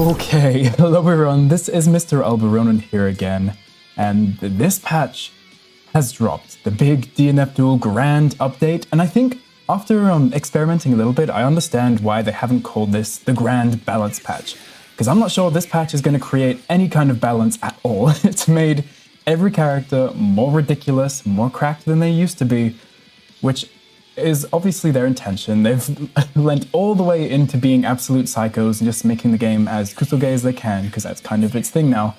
Okay, hello everyone, this is Mr. Alberonen here again, and this patch has dropped, the big DNF Duel Grand Update, and I think after experimenting a little bit, I understand why they haven't called this the Grand Balance Patch, because I'm not sure this patch is going to create any kind of balance at all. It's made every character more ridiculous, more cracked than they used to be, which is obviously their intention. They've lent all the way into being absolute psychos and just making the game as kusoge as they can, because that's kind of its thing now.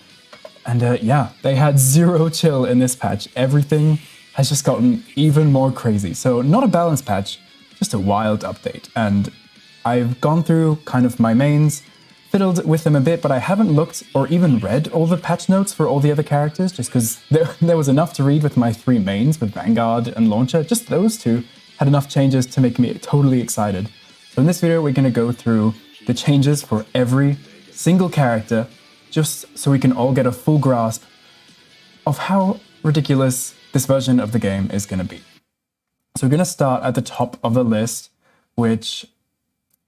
And yeah, they had zero chill in this patch. Everything has just gotten even more crazy. So not a balance patch, just a wild update. And I've gone through kind of my mains, fiddled with them a bit, but I haven't looked or even read all the patch notes for all the other characters, just because there was enough to read with my three mains, with Vanguard and Launcher. Just those two had enough changes to make me totally excited. So in this video, we're going to go through the changes for every single character, just so we can all get a full grasp of how ridiculous this version of the game is going to be. So we're going to start at the top of the list, which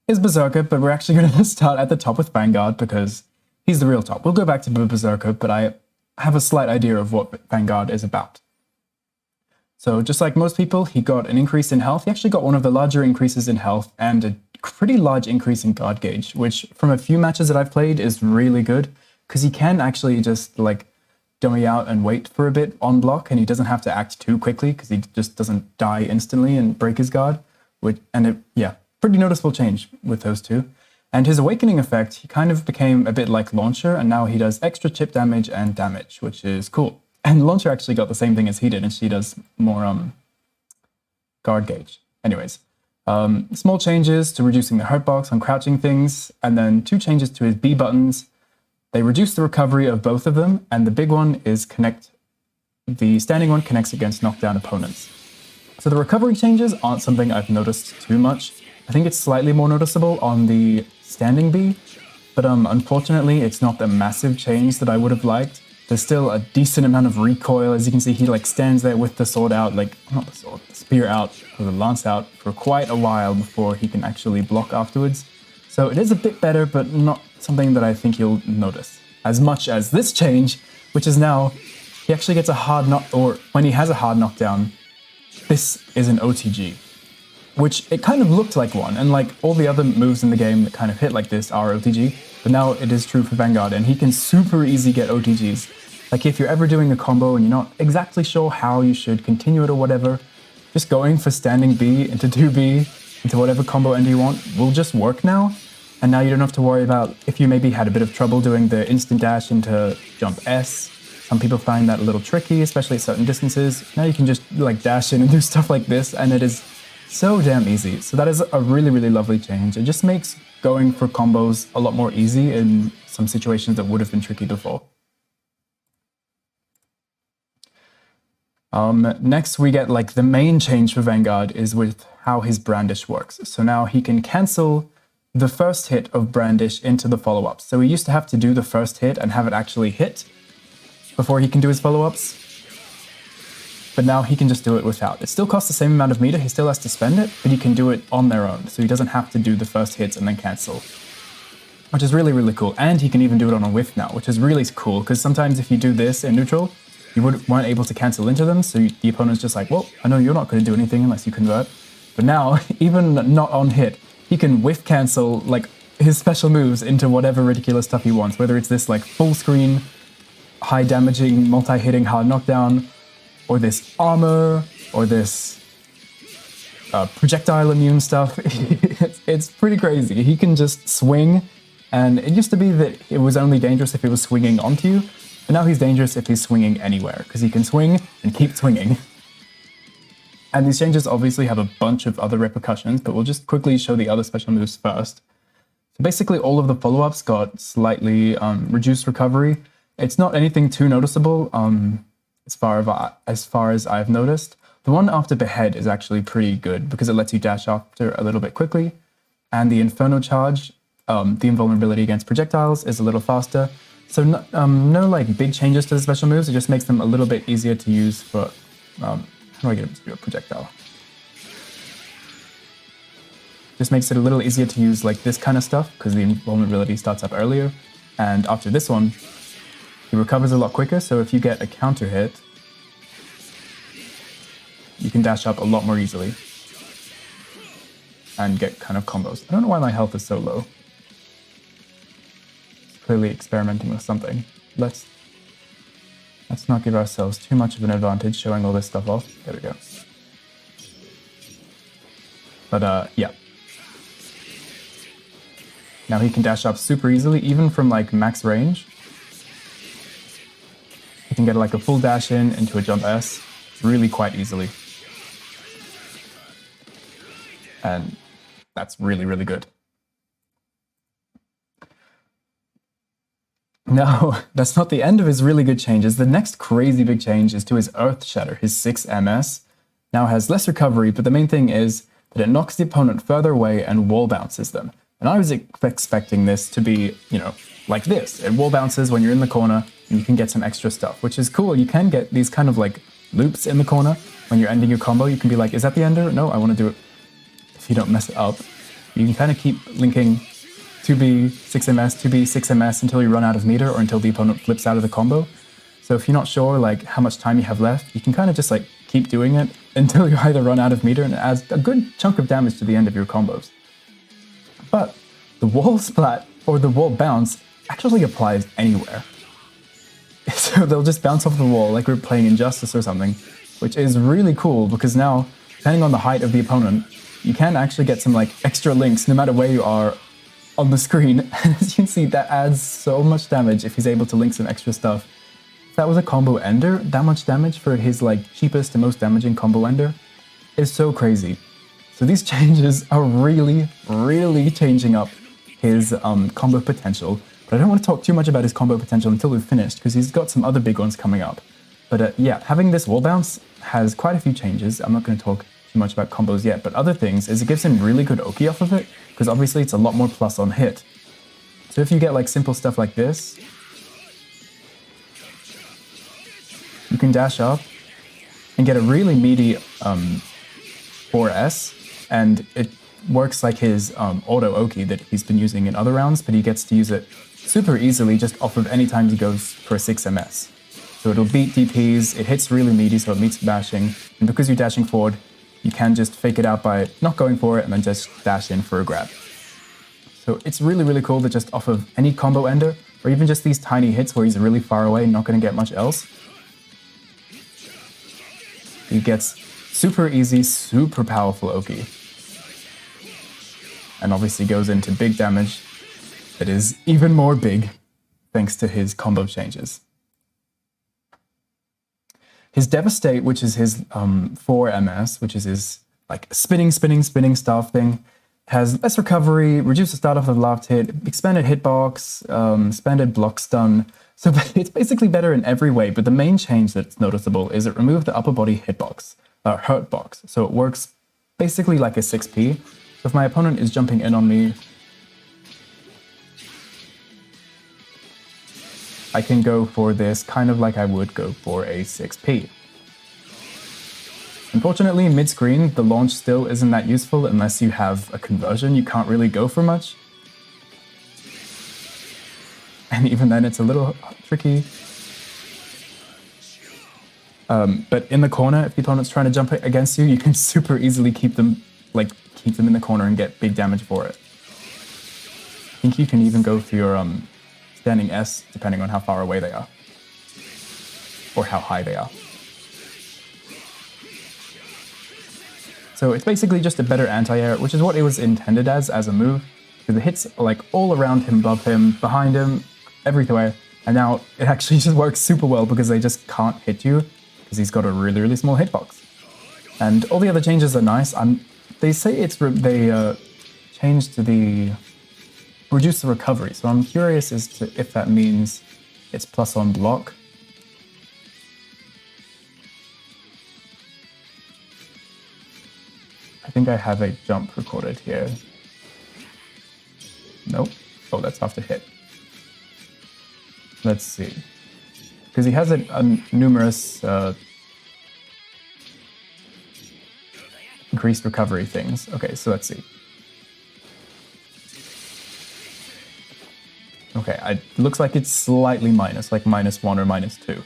is Berserker, but we're actually going to start at the top with Vanguard because he's the real top. We'll go back to Berserker, but I have a slight idea of what Vanguard is about. So just like most people, he got an increase in health. He actually got one of the larger increases in health and a pretty large increase in guard gauge, which from a few matches that I've played is really good because he can actually just like dummy out and wait for a bit on block, and he doesn't have to act too quickly because he just doesn't die instantly and break his guard. Yeah, pretty noticeable change with those two. And his awakening effect, he kind of became a bit like Launcher, and now he does extra chip damage and damage, which is cool. And Launcher actually got the same thing as he did, and she does more guard gauge. Anyways, small changes to reducing the hurt box on crouching things, and then two changes to his B buttons. They reduce the recovery of both of them, and the big one is the standing one connects against knockdown opponents. So the recovery changes aren't something I've noticed too much. I think it's slightly more noticeable on the standing B, but unfortunately it's not the massive change that I would have liked. There's still a decent amount of recoil. As you can see, he like stands there with the sword out, like, not the sword, the spear out, or the lance out for quite a while before he can actually block afterwards. So it is a bit better, but not something that I think you'll notice as much as this change, which is now he actually gets a hard knock, or when he has a hard knockdown, this is an OTG, which it kind of looked like one, and like all the other moves in the game that kind of hit like this are OTG, but now it is true for Vanguard, and he can super easy get OTGs. Like if you're ever doing a combo and you're not exactly sure how you should continue it or whatever, just going for standing B into 2B into whatever combo end you want will just work now. And now you don't have to worry about if you maybe had a bit of trouble doing the instant dash into jump S. Some people find that a little tricky, especially at certain distances. Now you can just like dash in and do stuff like this, and it is so damn easy. So that is a really, really lovely change. It just makes going for combos a lot more easy in some situations that would have been tricky before. Next we get like the main change for Vanguard is with how his brandish works. So now he can cancel the first hit of brandish into the follow-ups. So he used to have to do the first hit and have it actually hit before he can do his follow-ups. But now he can just do it without. It still costs the same amount of meter, he still has to spend it, but he can do it on their own. So he doesn't have to do the first hits and then cancel, which is really, really cool. And he can even do it on a whiff now, which is really cool, because sometimes if you do this in neutral, you weren't able to cancel into them, so the opponent's just like, well, I know you're not going to do anything unless you convert. But now, even not on hit, he can whiff cancel like his special moves into whatever ridiculous stuff he wants, whether it's this like full screen, high damaging, multi-hitting hard knockdown, or this armor, or this projectile immune stuff. It's pretty crazy. He can just swing, and it used to be that it was only dangerous if it was swinging onto you, but now he's dangerous if he's swinging anywhere, because he can swing and keep swinging. And these changes obviously have a bunch of other repercussions, but we'll just quickly show the other special moves first. So basically all of the follow-ups got slightly reduced recovery. It's not anything too noticeable as far as I've noticed. The one after Behead is actually pretty good because it lets you dash after a little bit quickly. And the Inferno Charge, the invulnerability against projectiles, is a little faster. So no like big changes to the special moves, it just makes them a little bit easier to use for, how do I get him to do a projectile? Just makes it a little easier to use like this kind of stuff because the invulnerability starts up earlier. And after this one, he recovers a lot quicker, so if you get a counter hit, you can dash up a lot more easily and get kind of combos. I don't know why my health is so low. Clearly experimenting with something. Let's not give ourselves too much of an advantage showing all this stuff off. There we go. But yeah. Now he can dash up super easily, even from like max range. He can get like a full dash in into a jump S really quite easily. And that's really, really good. No, that's not the end of his really good changes. The next crazy big change is to his Earth Shatter. His 6 MS now has less recovery, but the main thing is that it knocks the opponent further away and wall bounces them. And I was expecting this to be, you know, like this. It wall bounces when you're in the corner and you can get some extra stuff, which is cool. You can get these kind of like loops in the corner when you're ending your combo. You can be like, is that the ender? No, I want to do it. If you don't mess it up, you can kind of keep linking 2B, 6MS, 2B, 6MS until you run out of meter or until the opponent flips out of the combo. So if you're not sure like how much time you have left, you can kind of just like keep doing it until you either run out of meter, and it adds a good chunk of damage to the end of your combos. But the wall splat or the wall bounce actually applies anywhere. So they'll just bounce off the wall like we're playing Injustice or something, which is really cool because now, depending on the height of the opponent, you can actually get some like extra links no matter where you are on the screen. And as you can see, that adds so much damage if he's able to link some extra stuff. If that was a combo ender, that much damage for his like cheapest and most damaging combo ender is so crazy. So these changes are really, really changing up his combo potential. But I don't want to talk too much about his combo potential until we've finished, because he's got some other big ones coming up. But yeah, having this wall bounce has quite a few changes. I'm not going to talk too much about combos yet, but other things is it gives him really good Oki off of it, because obviously it's a lot more plus on hit. So if you get like simple stuff like this, you can dash up and get a really meaty 4S, and it works like his auto Oki that he's been using in other rounds, but he gets to use it super easily just off of any time he goes for a 6 MS. So it'll beat DPs, it hits really meaty, so it meets bashing, and because you're dashing forward, you can just fake it out by not going for it and then just dash in for a grab. So it's really, really cool that just off of any combo ender, or even just these tiny hits where he's really far away and not going to get much else, he gets super easy, super powerful Oki. And obviously goes into big damage that is even more big thanks to his combo changes. His Devastate, which is his 4 MS, which is his like spinning staff thing, has less recovery, reduced the start off of the last hit, expanded hitbox, expanded block stun. So it's basically better in every way, but the main change that's noticeable is it removed the upper body hitbox, hurt box. So it works basically like a 6P. So if my opponent is jumping in on me, I can go for this kind of like I would go for a 6P. Unfortunately, mid-screen, the launch still isn't that useful unless you have a conversion. You can't really go for much. And even then, it's a little tricky. But in the corner, if the opponent's trying to jump against you, you can super easily keep them in the corner and get big damage for it. I think you can even go for your standing S, depending on how far away they are. Or how high they are. So it's basically just a better anti-air, which is what it was intended as a move. Because the hits are like all around him, above him, behind him, everywhere. And now it actually just works super well because they just can't hit you, because he's got a really, really small hitbox. And all the other changes are nice. They say they changed the reduce the recovery. So I'm curious as to if that means it's plus on block. I think I have a jump recorded here. Nope. Oh, that's after hit. Let's see. Because he has a numerous increased recovery things. Okay, so let's see. Okay, it looks like it's slightly minus, like -1 or -2.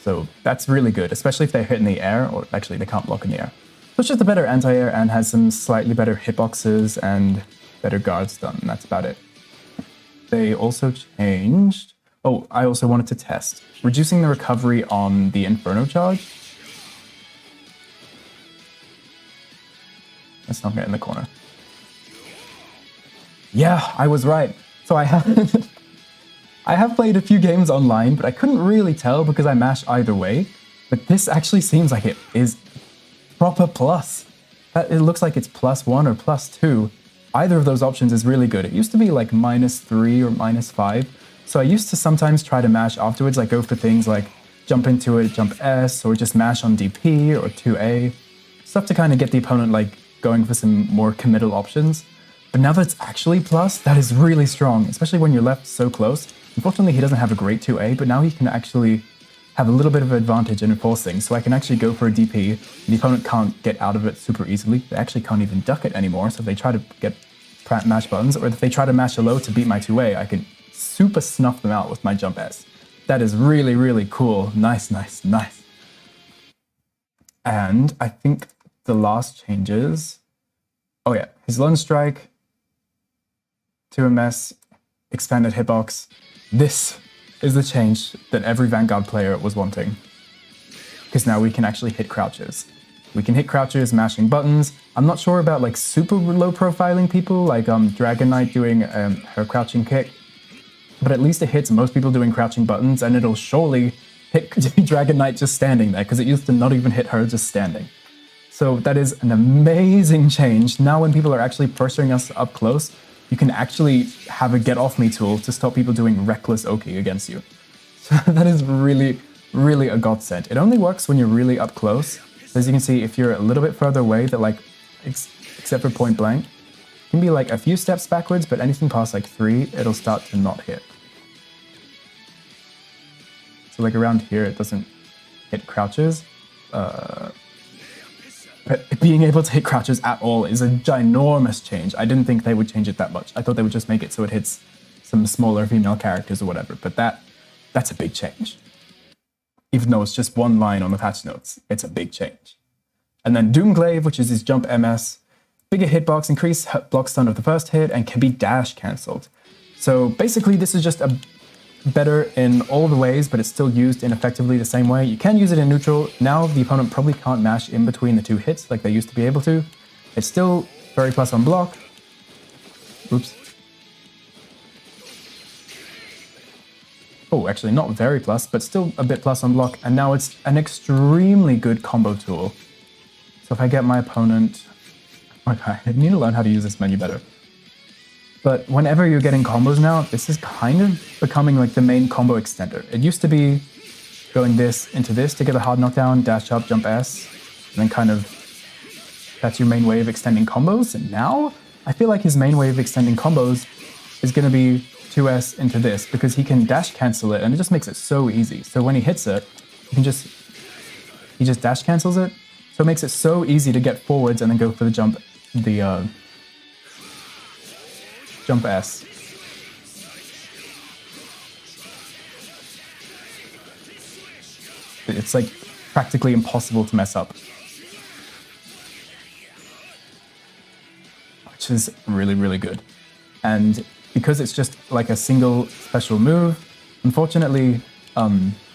So that's really good, especially if they hit in the air, or actually they can't block in the air. So it's just a better anti-air and has some slightly better hitboxes and better guards done, and that's about it. They also changed... Oh, I also wanted to test. Reducing the recovery on the Inferno charge. Let's not get in the corner. Yeah, I was right. So I have played a few games online, but I couldn't really tell because I mash either way. But this actually seems like it is proper plus. It looks like it's +1 or +2. Either of those options is really good. It used to be like -3 or -5. So I used to sometimes try to mash afterwards, like go for things like jump into it, jump S, or just mash on DP or 2A. Stuff to kind of get the opponent like going for some more committal options. But now that it's actually plus, that is really strong, especially when you're left so close. Unfortunately, he doesn't have a great 2A, but now he can actually have a little bit of advantage in enforcing, so I can actually go for a DP, and the opponent can't get out of it super easily. They actually can't even duck it anymore, so if they try to get mash buttons, or if they try to mash a low to beat my 2A, I can super snuff them out with my jump S. That is really, really cool. Nice, nice, nice. And I think the last changes... Oh yeah, his Lone Strike, 2MS, expanded hitbox. This is the change that every Vanguard player was wanting. Because now we can actually hit crouches. We can hit crouches mashing buttons. I'm not sure about like super low profiling people, like Dragon Knight doing her crouching kick. But at least it hits most people doing crouching buttons, and it'll surely hit Dragon Knight just standing there, because it used to not even hit her just standing. So that is an amazing change. Now when people are actually pressuring us up close, you can actually have a get off me tool to stop people doing reckless Oki against you. So that is really, really a godsend. It only works when you're really up close. So as you can see, if you're a little bit further away, that like, except for point blank, it can be like a few steps backwards, but anything past like 3, it'll start to not hit. So like around here, it doesn't hit crouches. But being able to hit crouches at all is a ginormous change. I didn't think they would change it that much. I thought they would just make it so it hits some smaller female characters or whatever, but that's a big change. Even though it's just one line on the patch notes, it's a big change. And then Doomglaive, which is his jump MS, bigger hitbox, increased block stun of the first hit, and can be dash cancelled. So basically this is just a better in all the ways, but it's still used in effectively the same way. You can use it in neutral. Now the opponent probably can't mash in between the 2 hits like they used to be able to. It's still very plus on block. Oops. Oh, actually not very plus, but still a bit plus on block. And now it's an extremely good combo tool. So if I get my opponent... Okay, I need to learn how to use this menu better. But whenever you're getting combos now, this is kind of becoming like the main combo extender. It used to be going this into this to get a hard knockdown, dash up, jump S, and then kind of that's your main way of extending combos. And now I feel like his main way of extending combos is going to be 2S into this, because he can dash cancel it, and it just makes it so easy. So when he hits it, he just dash cancels it. So it makes it so easy to get forwards and then go for the jump, jump S. It's like practically impossible to mess up. Which is really, really good. And because it's just like a single special move, unfortunately,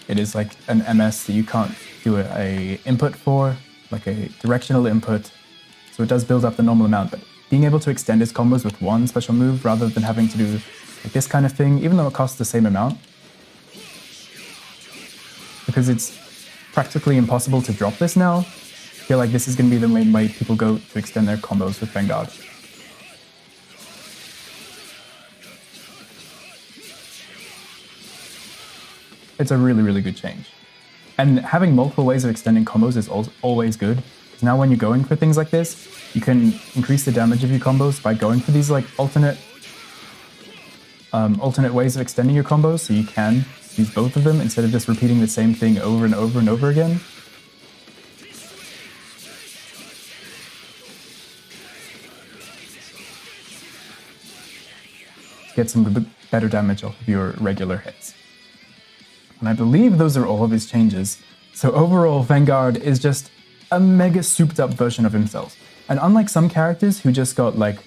it is like an MS that you can't do a input for, like a directional input. So it does build up the normal amount, but being able to extend his combos with one special move rather than having to do like this kind of thing, even though it costs the same amount, because it's practically impossible to drop this now, I feel like this is going to be the main way people go to extend their combos with Vanguard. It's a really, really good change. And having multiple ways of extending combos is always good, because now when you're going for things like this, you can increase the damage of your combos by going for these like alternate ways of extending your combos, so you can use both of them instead of just repeating the same thing over and over and over again. Get some better damage off of your regular hits. And I believe those are all of his changes. So overall, Vanguard is just a mega souped up version of himself. And unlike some characters who just got like,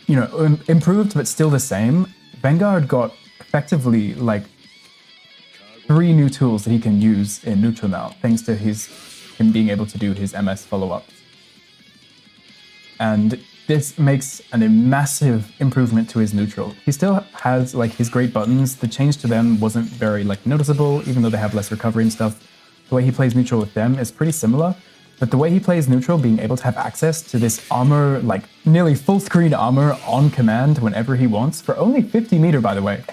you know, improved but still the same, Vanguard got effectively like 3 new tools that he can use in neutral now, thanks to him being able to do his MS follow-ups. And this makes a massive improvement to his neutral. He still has like his great buttons. The change to them wasn't very like noticeable, even though they have less recovery and stuff. The way he plays neutral with them is pretty similar, but the way he plays neutral, being able to have access to this armor, like nearly full screen armor on command whenever he wants, for only 50 meter, by the way.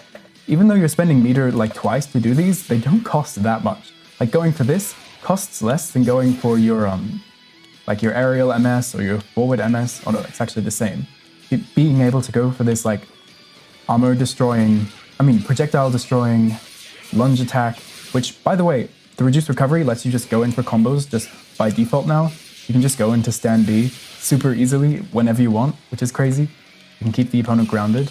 Even though you're spending meter like twice to do these, they don't cost that much. Like going for this costs less than going for your like your aerial MS or your forward MS. Oh no, it's actually the same. Being able to go for this like armor destroying, projectile destroying lunge attack, which by the way, the reduced recovery lets you just go in for combos just by default now. You can just go into stand B super easily whenever you want, which is crazy. You can keep the opponent grounded.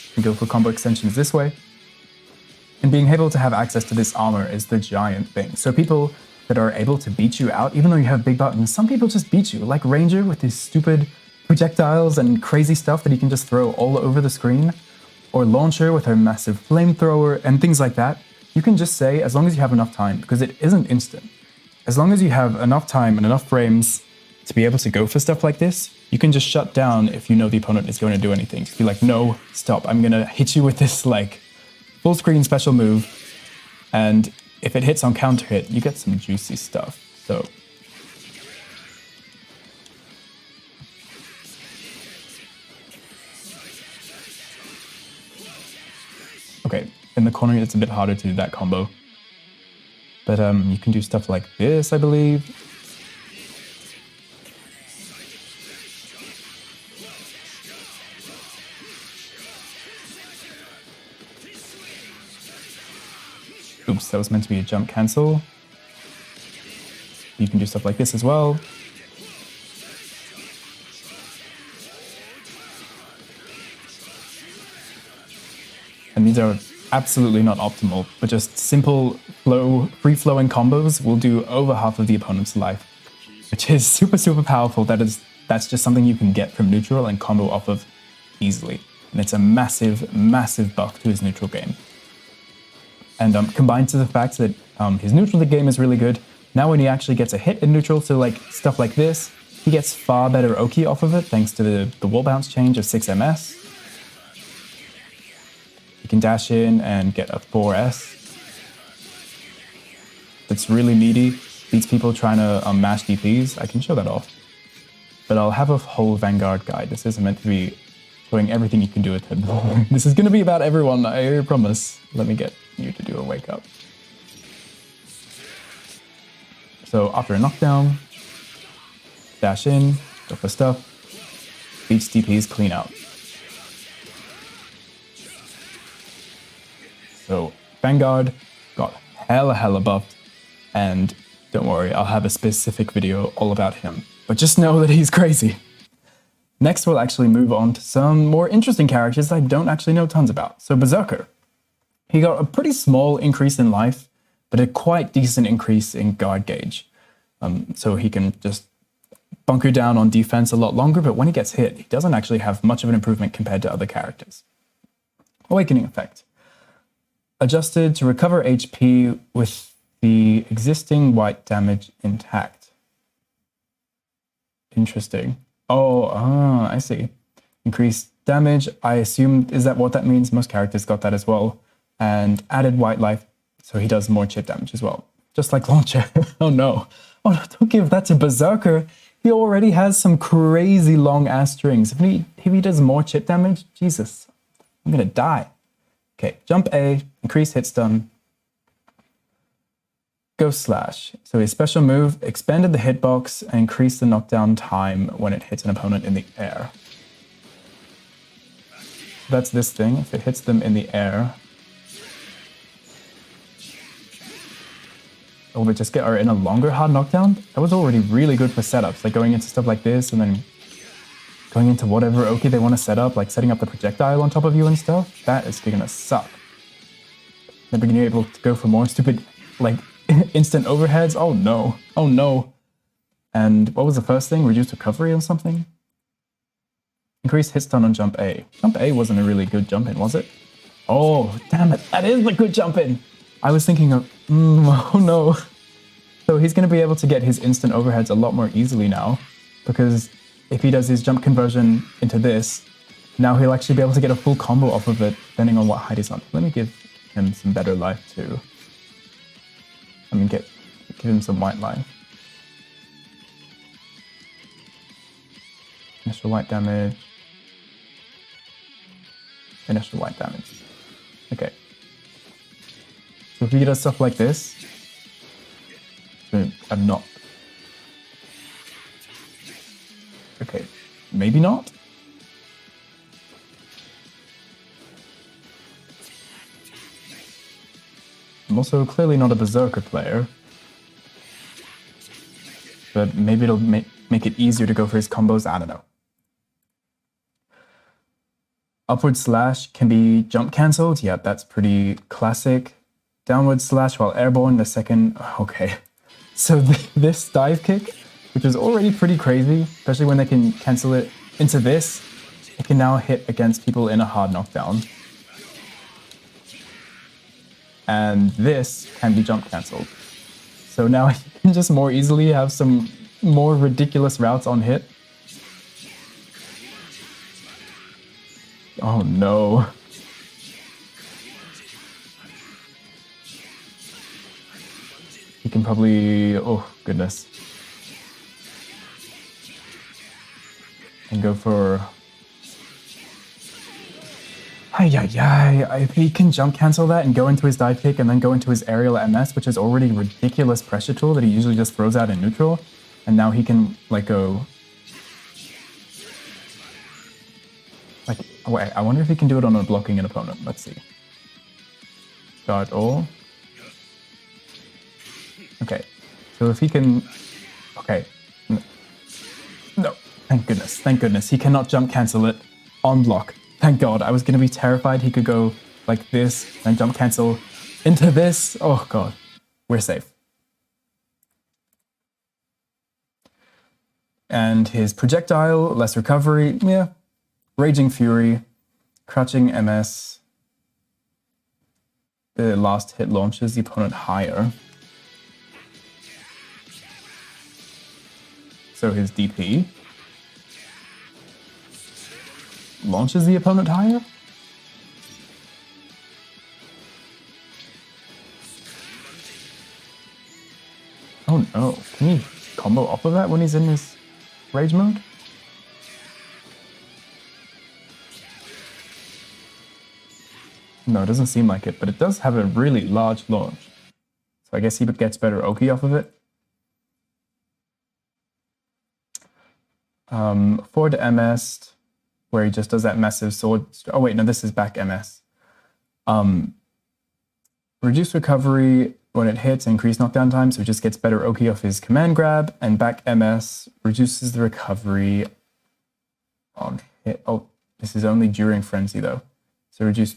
You can go for combo extensions this way. And being able to have access to this armor is the giant thing. So people that are able to beat you out, even though you have big buttons, some people just beat you, like Ranger with his stupid projectiles and crazy stuff that he can just throw all over the screen, or Launcher with her massive flamethrower and things like that. You can just say, as long as you have enough time, because it isn't instant. As long as you have enough time and enough frames to be able to go for stuff like this, you can just shut down if you know the opponent is going to do anything. Just be like, no, stop, I'm gonna hit you with this like full screen special move, and if it hits on counter hit, you get some juicy stuff. So okay, in the corner it's a bit harder to do that combo, but you can do stuff like this, I believe. Oops, that was meant to be a jump cancel. You can do stuff like this as well. And these are absolutely not optimal, but just simple, free-flowing combos will do over half of the opponent's life, which is super, super powerful. That's just something you can get from neutral and combo off of easily. And it's a massive, massive buff to his neutral game. And combined to the fact that his neutral game is really good, now when he actually gets a hit in neutral, so like stuff like this, he gets far better Oki off of it thanks to the wall bounce change of 6 MS. He can dash in and get a 4S. That's really meaty, beats people trying to mash DPs. I can show that off. But I'll have a whole Vanguard guide. This isn't meant to be showing everything you can do with him. This is going to be about everyone, I promise. Let me get you to do a wake up. So after a knockdown, dash in, go for stuff, beats DPs clean out. So Vanguard got hella buffed, and don't worry, I'll have a specific video all about him. But just know that he's crazy. Next, we'll actually move on to some more interesting characters I don't actually know tons about. So Berserker. He got a pretty small increase in life, but a quite decent increase in guard gauge. So he can just bunker down on defense a lot longer, but when he gets hit, he doesn't actually have much of an improvement compared to other characters. Awakening effect. Adjusted to recover HP with the existing white damage intact. Interesting. I see. Increased damage, I assume, is that what that means? Most characters got that as well. And added white life, so he does more chip damage as well. Just like Launcher. Oh no. Oh no, don't give that to Berserker. He already has some crazy long ass strings. If he does more chip damage, Jesus, I'm gonna die. Okay, jump A, increase hit stun. Ghost Slash. So his special move expanded the hitbox and increased the knockdown time when it hits an opponent in the air. That's this thing. If it hits them in the air, or in a longer hard knockdown, that was already really good for setups, like going into stuff like this and then going into whatever Oki they want to set up, like setting up the projectile on top of you and stuff, that is gonna suck. Never being able to go for more stupid, like, instant overheads. Oh no. Oh no. And what was the first thing? Reduced recovery or something? Increased hit stun on jump A. Jump A wasn't a really good jump in, was it? Oh, damn it. That is the good jump in. I was thinking of, oh no. So he's going to be able to get his instant overheads a lot more easily now, because if he does his jump conversion into this, now he'll actually be able to get a full combo off of it, depending on what height he's on. Let me give him some better life too. I mean, give him some white life. Initial white damage. Initial white damage. Okay. So if he does stuff like this, I'm not. Okay, maybe not. I'm also clearly not a Berserker player, but maybe it'll make it easier to go for his combos, I don't know. Upward slash can be jump cancelled, yeah, that's pretty classic. Downward slash while airborne, the second, okay. So this dive kick, which is already pretty crazy, especially when they can cancel it into this, it can now hit against people in a hard knockdown. And this can be jump cancelled. So now you can just more easily have some more ridiculous routes on hit. Oh no. He can probably, oh goodness. And go for... If he can jump cancel that and go into his dive kick and then go into his aerial MS, which is already a ridiculous pressure tool that he usually just throws out in neutral, and now he can like go... Like, wait, I wonder if he can do it on a blocking an opponent. Let's see. Guard all. Okay, so if he can... Okay. No, thank goodness. He cannot jump cancel it on block. Thank God, I was going to be terrified he could go like this, and jump cancel into this. Oh God, we're safe. And his projectile, less recovery, yeah. Raging Fury, Crouching MS. The last hit launches the opponent higher. So his DP launches the opponent higher? Oh no, can he combo off of that when he's in his rage mode? No, it doesn't seem like it, but it does have a really large launch. So I guess he gets better Oki off of it. Forward MS, where he just does that massive sword... Oh wait, no, this is back MS. Reduce recovery when it hits, increase knockdown time, so it just gets better Oki off his command grab, and back MS reduces the recovery on hit. Oh, this is only during frenzy though. So reduce...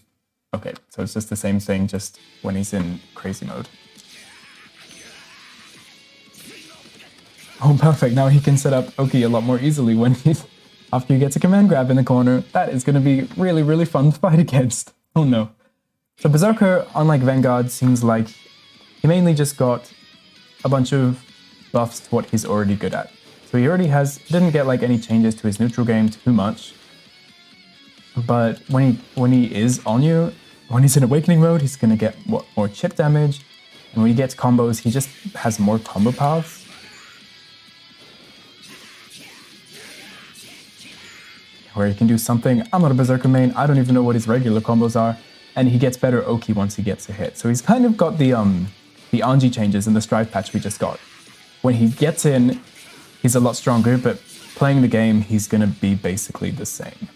Okay, so it's just the same thing, just when he's in crazy mode. Oh, perfect. Now he can set up Oki a lot more easily when he's... After he gets a command grab in the corner. That is going to be really, really fun to fight against. Oh no. So Berserker, unlike Vanguard, seems like he mainly just got a bunch of buffs to what he's already good at. So he already didn't get like any changes to his neutral game too much. But when he is on you, when he's in Awakening mode, he's going to get more chip damage. And when he gets combos, he just has more combo paths. Where he can do something. I'm not a Berserker main, I don't even know what his regular combos are, and he gets better Oki once he gets a hit. So he's kind of got the Anji changes in the Strive patch we just got. When he gets in, he's a lot stronger, but playing the game, he's going to be basically the same.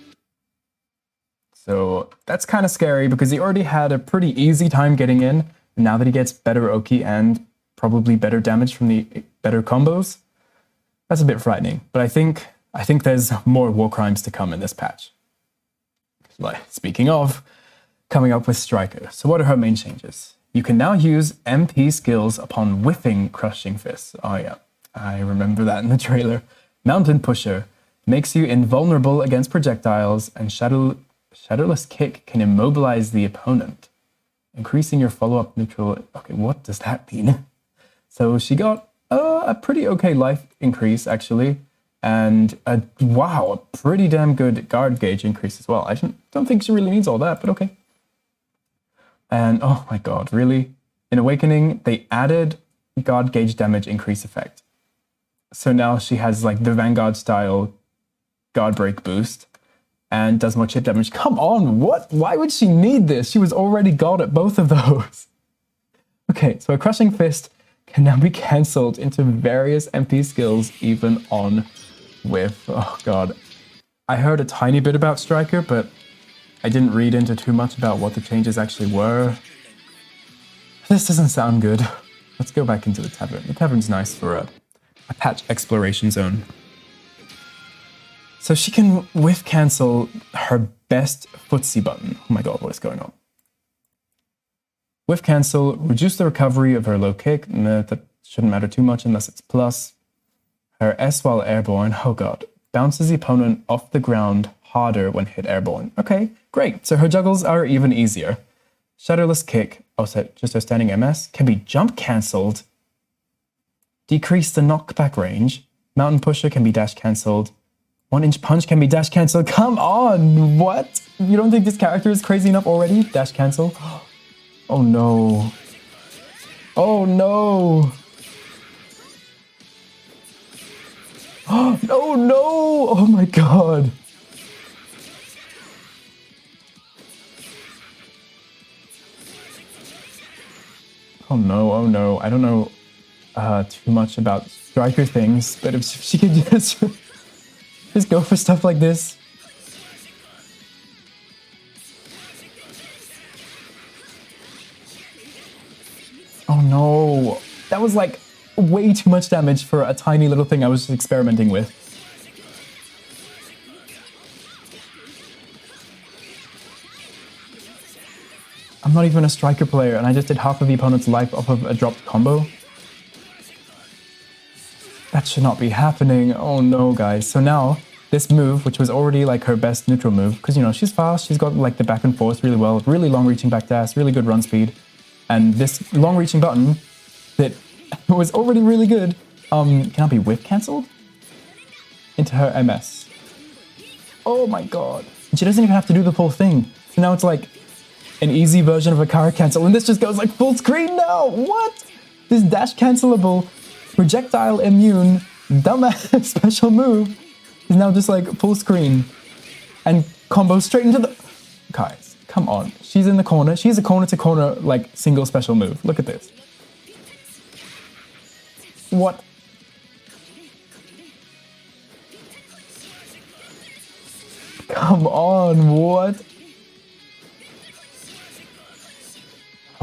So that's kind of scary because he already had a pretty easy time getting in, and now that he gets better Oki and probably better damage from the better combos, that's a bit frightening. But I think I think there's more war crimes to come in this patch. Like, speaking of, coming up with Striker. So what are her main changes? You can now use MP skills upon whiffing Crushing Fist. Oh yeah, I remember that in the trailer. Mountain Pusher makes you invulnerable against projectiles, and Shadowless Kick can immobilize the opponent, increasing your follow-up neutral. Okay, what does that mean? So she got a pretty okay life increase, actually, and a pretty damn good guard gauge increase as well. I don't think she really needs all that, but okay. And oh my god, really? In Awakening, they added guard gauge damage increase effect. So now she has like the Vanguard style guard break boost and does more chip damage. Come on, what? Why would she need this? She was already god at both of those. Okay, so a Crushing Fist can now be cancelled into various MP skills, even on Whiff. Oh god. I heard a tiny bit about Striker, but I didn't read into too much about what the changes actually were. This doesn't sound good. Let's go back into the tavern. The tavern's nice for a patch exploration zone. So she can whiff cancel her best footsie button. Oh my god, what is going on? Whiff cancel, reduce the recovery of her low kick. Nah, that shouldn't matter too much unless it's plus. Her S while airborne, oh god. Bounces the opponent off the ground harder when hit airborne. Okay, great. So her juggles are even easier. Shadowless Kick, also just her standing MS, can be jump cancelled. Decrease the knockback range. Mountain Pusher can be dash cancelled. 1-inch punch can be dash cancelled. Come on, what? You don't think this character is crazy enough already? Dash cancel? Oh no. Oh no. Oh no! Oh my god. Oh no, oh no. I don't know too much about Striker things, but if she could just go for stuff like this. Oh no. That was like way too much damage for a tiny little thing I was just experimenting with. I'm not even a Striker player, and I just did half of the opponent's life off of a dropped combo. That should not be happening. Oh no, guys. So now, this move, which was already like her best neutral move, because, you know, she's fast, she's got like the back and forth really well, really long reaching back dash, really good run speed. And this long reaching button that was already really good cannot be whiff cancelled into her MS. Oh my god. And she doesn't even have to do the full thing. So now it's like an easy version of a card cancel, and this just goes like full screen now. What? This dash cancelable, projectile immune, dumbass special move is now just like full screen and combo straight into the... Guys, come on. She's in the corner. She's a corner to corner like single special move. Look at this. What? Come on, what?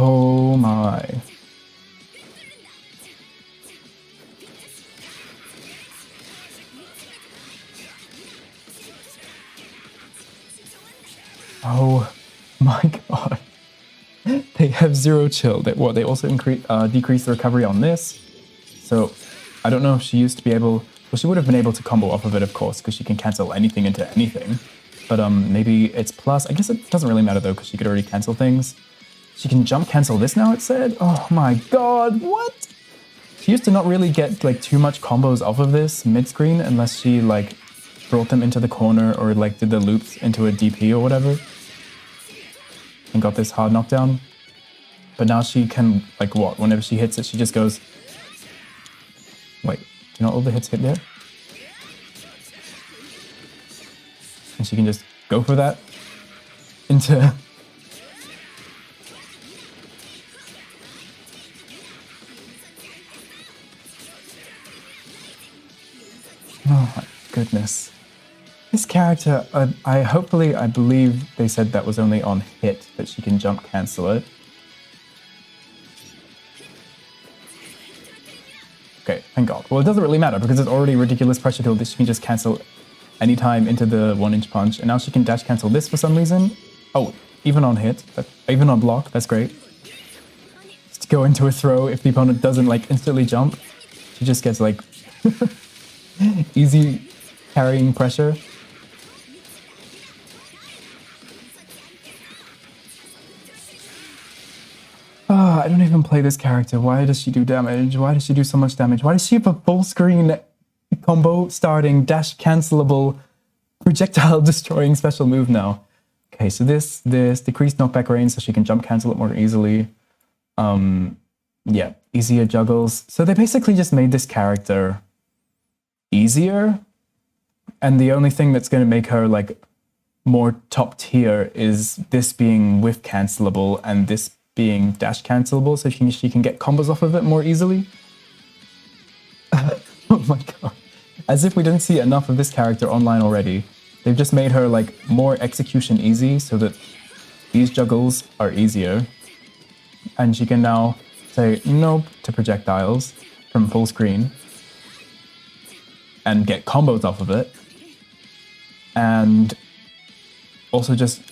Oh my. Oh my god. They have zero chill. They also decrease the recovery on this. So I don't know if she used to be able... Well, she would have been able to combo off of it, of course, because she can cancel anything into anything. But maybe it's plus. I guess it doesn't really matter, though, because she could already cancel things. She can jump cancel this now, it said? Oh my god, what? She used to not really get like too much combos off of this mid-screen unless she like brought them into the corner or like did the loops into a DP or whatever. And got this hard knockdown. But now she can, like what? Whenever she hits it, she just goes... Wait, do not all the hits hit there? And she can just go for that into... Oh my goodness. This character, I believe they said that was only on hit, that she can jump cancel it. Okay, thank god. Well, it doesn't really matter because it's already ridiculous pressure field that she can just cancel anytime into the 1-inch punch, and now she can dash cancel this for some reason. Oh, even on hit, even on block, that's great. Just to go into a throw if the opponent doesn't like instantly jump, she just gets like easy carrying pressure. I don't even play this character. Why does she do damage? Why does she do so much damage? Why does she have a full screen combo starting dash cancelable projectile destroying special move now? Okay, so this decreased knockback range so she can jump cancel it more easily. Yeah, easier juggles. So they basically just made this character easier, and the only thing that's going to make her like more top tier is this being whiff cancelable and this being dash cancelable, so she can get combos off of it more easily. Oh my god. As if we didn't see enough of this character online already. They've just made her like more execution easy so that these juggles are easier. And she can now say nope to projectiles from full screen and get combos off of it. And also just,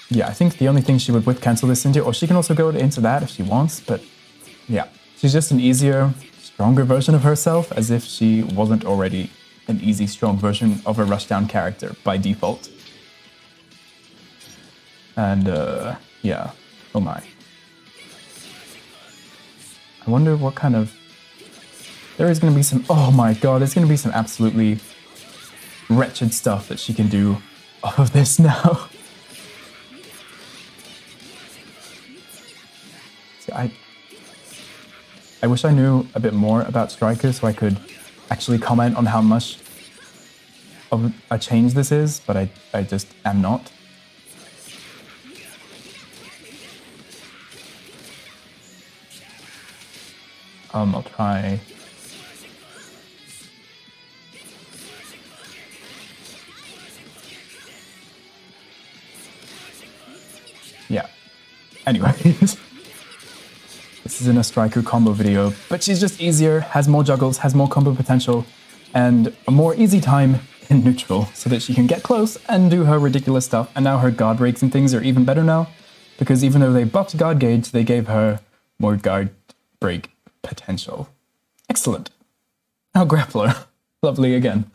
yeah, I think the only thing she would whip cancel this into, or she can also go into that if she wants, but yeah. She's just an easier, stronger version of herself, as if she wasn't already an easy, strong version of a rushdown character by default. And, yeah. Oh my. I wonder what kind of... There is going to be some... Oh my god, there's going to be some absolutely wretched stuff that she can do off of this now. See, I wish I knew a bit more about Striker so I could actually comment on how much of a change this is, but I just am not. I'll try... Yeah. Anyways. This isn't a Striker combo video, but she's just easier, has more juggles, has more combo potential, and a more easy time in neutral, so that she can get close and do her ridiculous stuff. And now her guard breaks and things are even better now, because even though they buffed guard gauge, they gave her more guard break potential. Excellent. Now Grappler. Lovely again.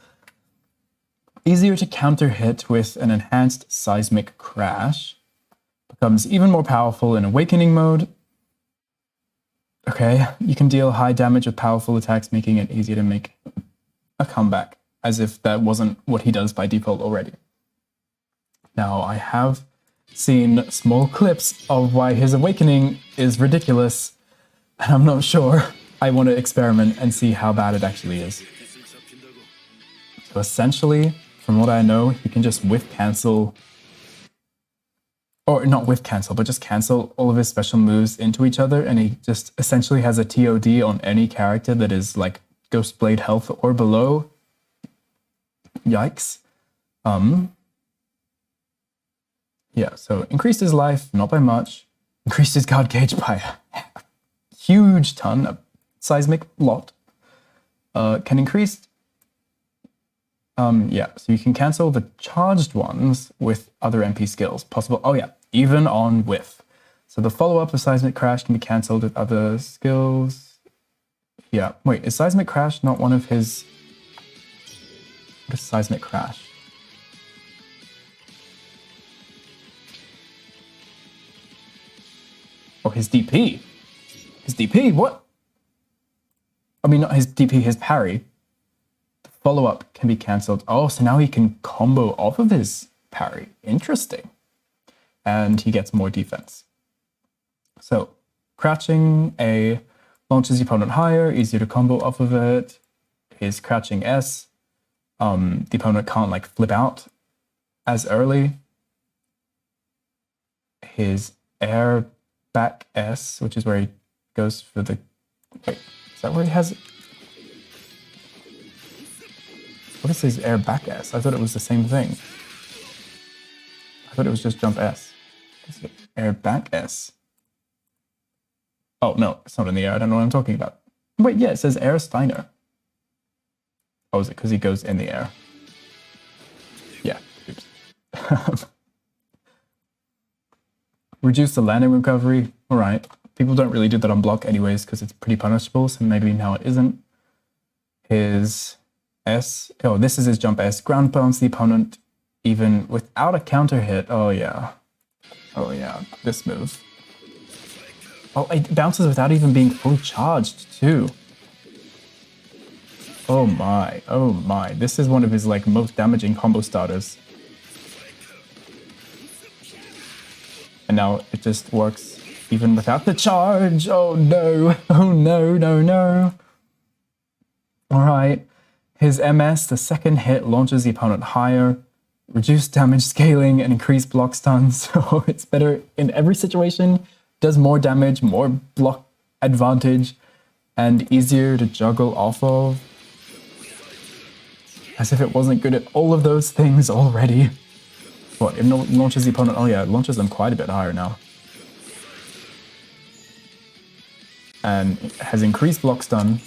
Easier to counter hit with an enhanced seismic crash. Becomes even more powerful in awakening mode. Okay, you can deal high damage with powerful attacks, making it easier to make a comeback, as if that wasn't what he does by default already. Now, I have seen small clips of why his awakening is ridiculous, and I'm not sure. I want to experiment and see how bad it actually is. So essentially, from what I know, he can just whiff cancel, or not whiff cancel, but just cancel all of his special moves into each other, and he just essentially has a TOD on any character that is like Ghostblade health or below. Yikes. Yeah, so increased his life, not by much. Increased his guard gauge by a huge ton, a seismic lot. Can increase... yeah, so you can cancel the charged ones with other MP skills. Possible, oh yeah, even on whiff. So the follow-up of Seismic Crash can be cancelled with other skills. Yeah, wait, is Seismic Crash not one of his... What is Seismic Crash? Oh, his DP. His DP, what? I mean, not his DP, his parry. Follow-up can be cancelled. Oh, so now he can combo off of his parry. Interesting. And he gets more defense. So, crouching A launches the opponent higher, easier to combo off of it. His crouching S, the opponent can't like flip out as early. His air back S, which is where he goes for the... Wait, is that where he has it? What is his air back S? I thought it was the same thing. I thought it was just jump S. Air back S. Oh, no, it's not in the air. I don't know what I'm talking about. Wait, yeah, it says air Steiner. Oh, is it because he goes in the air? Reduce the landing recovery. All right. People don't really do that on block anyways because it's pretty punishable, so maybe now it isn't. His S. Oh, this is his jump S. Ground pounds the opponent even without a counter hit. Oh, yeah. Oh, yeah. This move. Oh, it bounces without even being fully charged, too. Oh, my. Oh, my. This is one of his, like, most damaging combo starters. And now it just works even without the charge. Oh, no. Oh, no, no, no. All right. His MS, the second hit, launches the opponent higher. Reduced damage scaling and increased block stun. So it's better in every situation. Does more damage, more block advantage, and easier to juggle off of. As if it wasn't good at all of those things already. What, it launches the opponent? Oh yeah, it launches them quite a bit higher now. And it has increased block stun.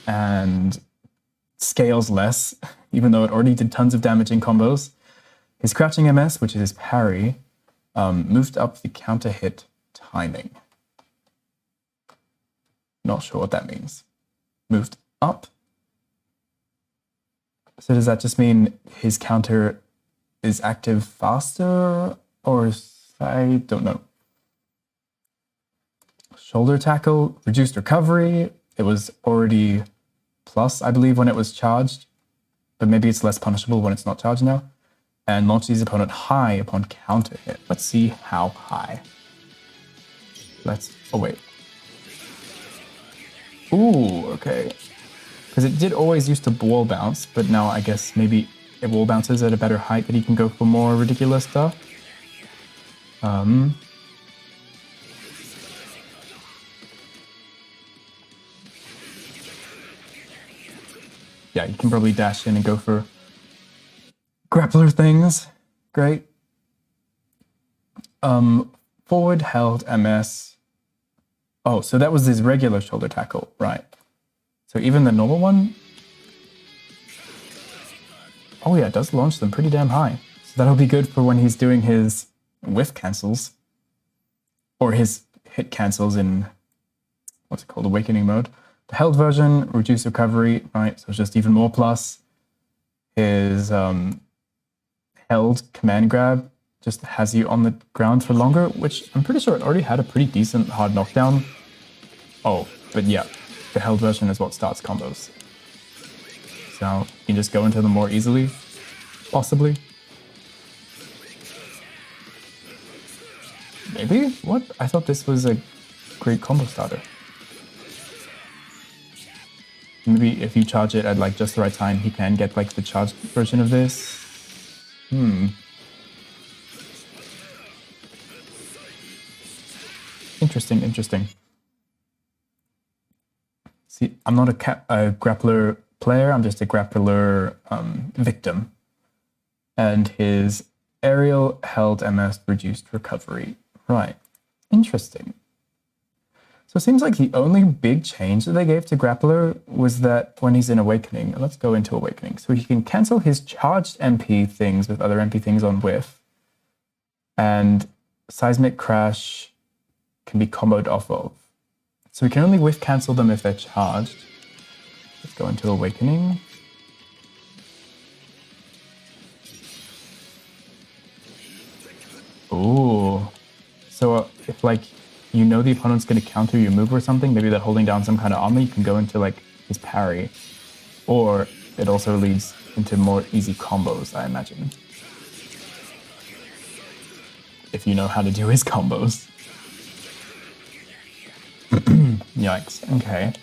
And scales less, even though it already did tons of damage in combos. His crouching MS, which is his parry, moved up the counter hit timing. Not sure what that means. Moved up. So does that just mean his counter is active faster? Or I don't know. Shoulder tackle, reduced recovery. It was already plus, I believe, when it was charged, but maybe it's less punishable when it's not charged now. And launches his opponent high upon counter hit. Let's see how high. Oh wait. Ooh, okay. Because it did always used to wall bounce, but now I guess maybe it wall bounces at a better height that he can go for more ridiculous stuff. Yeah, you can probably dash in and go for grappler things. Great. Forward held MS. Oh, so that was his regular shoulder tackle, right? So even the normal one. Oh yeah, it does launch them pretty damn high. So that'll be good for when he's doing his whiff cancels. Or his hit cancels in, what's it called, awakening mode. The held version, reduce recovery, right? So it's just even more plus. His held command grab just has you on the ground for longer, which I'm pretty sure it already had a pretty decent hard knockdown. Oh, but yeah, the held version is what starts combos. So you can just go into them more easily, possibly. Maybe? What? I thought this was a great combo starter. Maybe if you charge it at like just the right time, he can get like the charged version of this. Interesting, interesting. See, I'm not a grappler player, I'm just a grappler victim. And his aerial held MS reduced recovery. Right, interesting. So it seems like the only big change that they gave to Grappler was that when he's in Awakening, let's go into Awakening. So he can cancel his charged MP things with other MP things on whiff. And Seismic Crash can be comboed off of. So we can only whiff cancel them if they're charged. Let's go into Awakening. Ooh. So if like, you know the opponent's going to counter your move or something, maybe they're holding down some kind of armor, you can go into like his parry. Or it also leads into more easy combos, I imagine. If you know how to do his combos. Yikes, okay.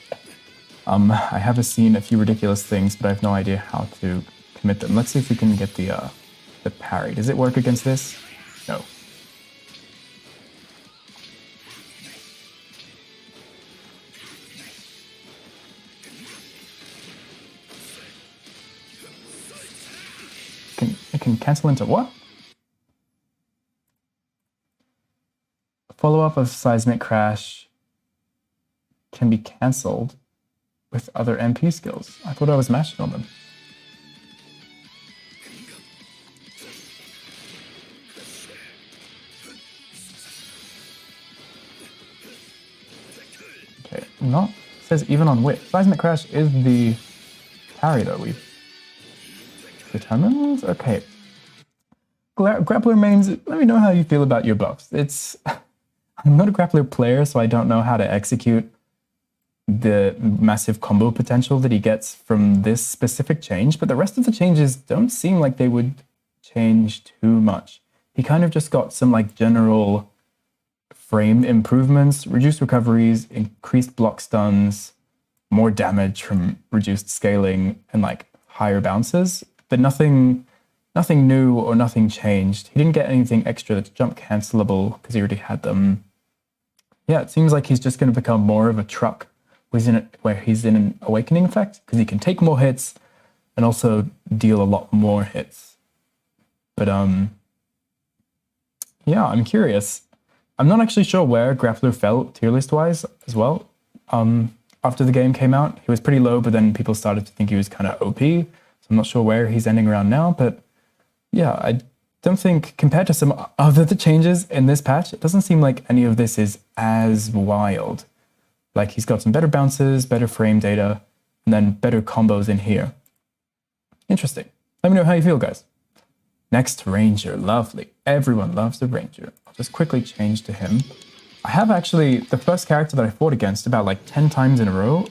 I have seen a few ridiculous things, but I have no idea how to commit them. Let's see if we can get the parry. Does it work against this? No. It can cancel into what? Follow-up of Seismic Crash can be cancelled with other MP skills. I thought I was mashing on them. not. It says even on wit. Seismic Crash is the parry that we've determined. Okay. Grappler mains, let me know how you feel about your buffs. I'm not a grappler player, so I don't know how to execute the massive combo potential that he gets from this specific change, but the rest of the changes don't seem like they would change too much. He kind of just got some like general frame improvements, reduced recoveries, increased block stuns, more damage from reduced scaling, and like higher bounces, but nothing new or nothing changed. He didn't get anything extra that's jump cancelable because he already had them. Yeah, it seems like he's just going to become more of a truck where he's in an awakening effect because he can take more hits and also deal a lot more hits. But yeah, I'm curious. I'm not actually sure where Grappler fell tier list wise as well. After the game came out, he was pretty low, but then people started to think he was kind of OP. So I'm not sure where he's ending around now, but yeah, I don't think compared to some other changes in this patch, it doesn't seem like any of this is as wild. Like he's got some better bounces, better frame data, and then better combos in here. Interesting. Let me know how you feel, guys. Next, Ranger. Lovely. Everyone loves the Ranger. I'll just quickly change to him. I have actually, the first character that I fought against about like 10 times in a row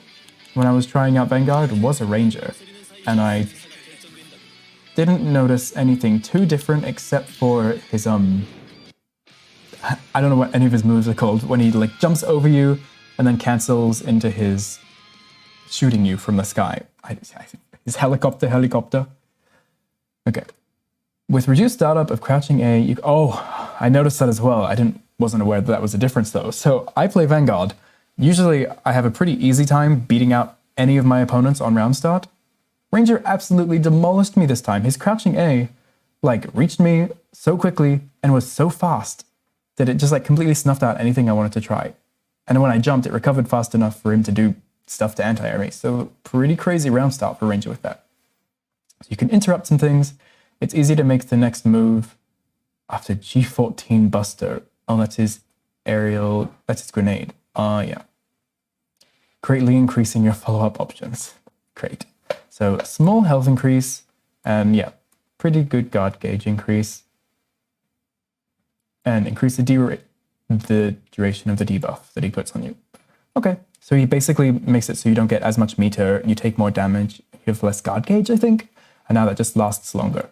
when I was trying out Vanguard was a Ranger. And I didn't notice anything too different except for his, I don't know what any of his moves are called, when he like jumps over you and then cancels into his shooting you from the sky. His helicopter. Okay. With reduced startup of crouching A, I noticed that as well. Wasn't aware that was a difference though. So I play Vanguard. Usually I have a pretty easy time beating out any of my opponents on round start. Ranger absolutely demolished me this time. His crouching A like reached me so quickly and was so fast that it just like completely snuffed out anything I wanted to try. And when I jumped, it recovered fast enough for him to do stuff to anti-air me. So pretty crazy round start for Ranger with that. So you can interrupt some things. It's easy to make the next move after G14 Buster. Oh, that's his aerial, that's his grenade. Yeah. Greatly increasing your follow-up options. Great. So small health increase, and yeah, pretty good guard gauge increase. And increase the duration of the debuff that he puts on you. Okay, so he basically makes it so you don't get as much meter, you take more damage, you have less guard gauge, I think, and now that just lasts longer.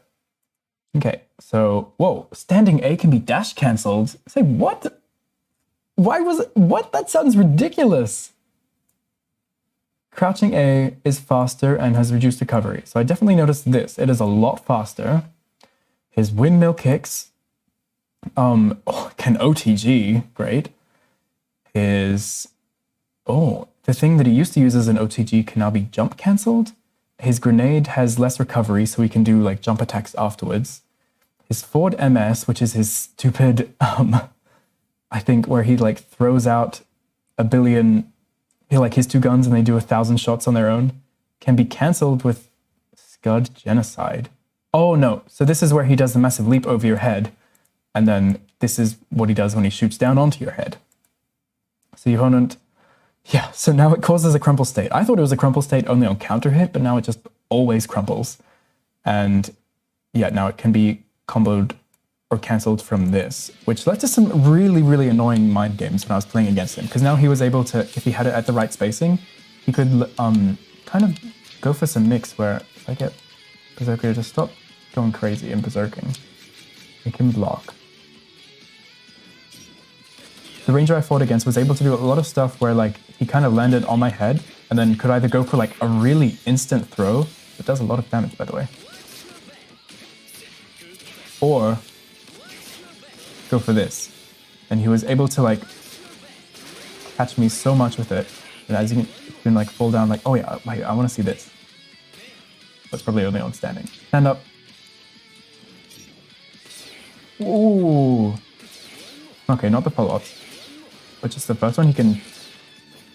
Okay, so, whoa, standing A can be dash cancelled. Say, what? What? That sounds ridiculous. Crouching A is faster and has reduced recovery. So I definitely noticed this. It is a lot faster. His windmill kicks can OTG, great. The thing that he used to use as an OTG can now be jump cancelled. His grenade has less recovery, so he can do like jump attacks afterwards. His forward MS, which is his stupid, I think where he like throws out a billion, his two guns and they do 1,000 shots on their own, can be cancelled with Scud Genocide. Oh no, so this is where he does the massive leap over your head, and then this is what he does when he shoots down onto your head. So the opponent, yeah, so now it causes a crumple state. I thought it was a crumple state only on counter hit, but now it just always crumples. And yeah, now it can be comboed or cancelled from this, which led to some really, really annoying mind games when I was playing against him. Because now he was able to, if he had it at the right spacing, he could kind of go for some mix where if I get Berserker to stop going crazy and berserking, he can block. The Ranger I fought against was able to do a lot of stuff where like he kind of landed on my head and then could either go for like a really instant throw, it does a lot of damage by the way, or go for this. And he was able to like catch me so much with it that as you can like fall down like, oh yeah, wait, I want to see this. That's probably only on standing. Stand up. Ooh. Okay, not the follow-ups, but just the first one he can...